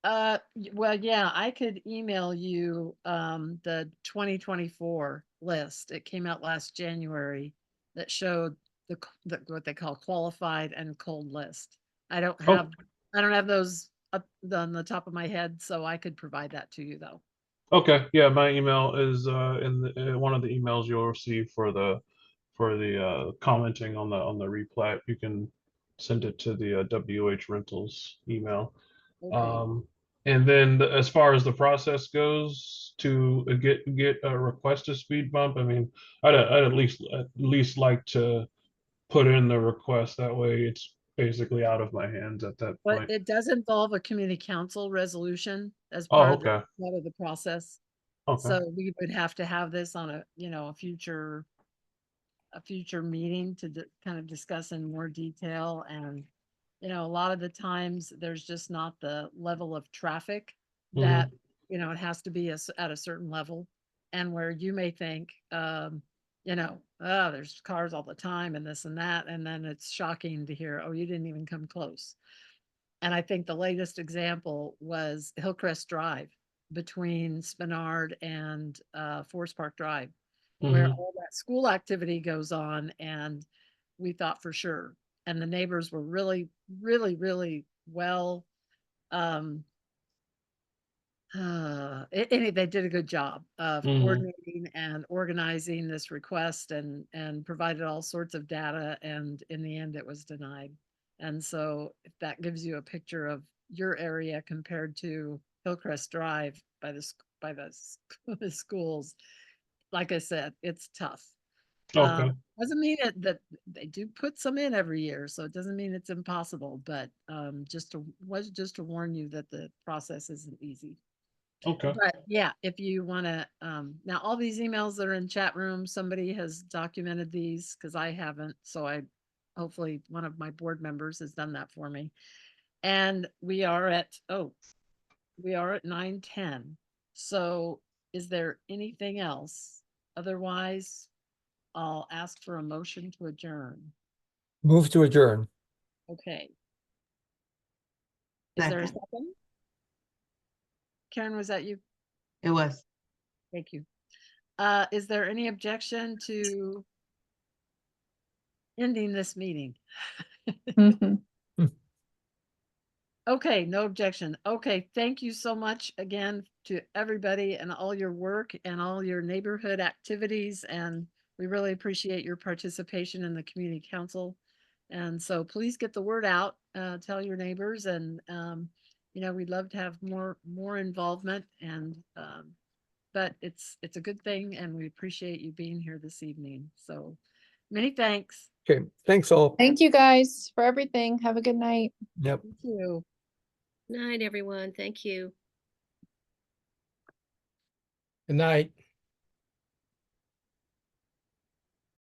Well, yeah, I could email you the 2024 list. It came out last January that showed the what they call qualified and cold list. I don't have those up on the top of my head, so I could provide that to you though. Okay. Yeah, my email is in one of the emails you'll receive for the commenting on the replat. You can send it to the WH Rentals email. Okay. And then as far as the process goes to get a request a speed bump, I mean, I'd at least like to put in the request. That way it's basically out of my hands at that But point. it does involve a community council resolution as Oh, part of okay. the process. Okay. So we would have to have this on a future meeting to kind of discuss in more detail. And a lot of the times there's just not the level of traffic that it has to be at a certain level, and where you may think oh, there's cars all the time and this and that, and then it's shocking to hear, oh, you didn't even come close. And I think the latest example was Hillcrest Drive between Spenard and Forest Park Drive, where all that school activity goes on. And we thought for sure. And the neighbors were really, really, really well. They did a good job of coordinating and organizing this request, and provided all sorts of data. And in the end, it was denied. And so if that gives you a picture of your area compared to Hillcrest Drive by the schools, like I said, it's tough. Okay. Doesn't mean that they do put some in every year, so it doesn't mean it's impossible. But just to warn you that the process isn't easy. Okay. But yeah, if you want to, now all these emails that are in chat room, somebody has documented these, because I haven't. So hopefully one of my board members has done that for me. And we are at 9:10. So is there anything else? Otherwise, I'll ask for a motion to adjourn. Move to adjourn. Okay. Is there a Second. second? Karen, was that you? It was. Thank you. Is there any objection to ending this meeting? Okay, no objection. Okay, thank you so much again to everybody and all your work and all your neighborhood activities. And we really appreciate your participation in the community council. And so please get the word out, tell your neighbors, and you know, we'd love to have more involvement, and but it's a good thing, and we appreciate you being here this evening. So many thanks. Okay, thanks all. Thank you guys for everything. Have a good night. Yep. Thank you. Night, everyone. Thank you. Good night.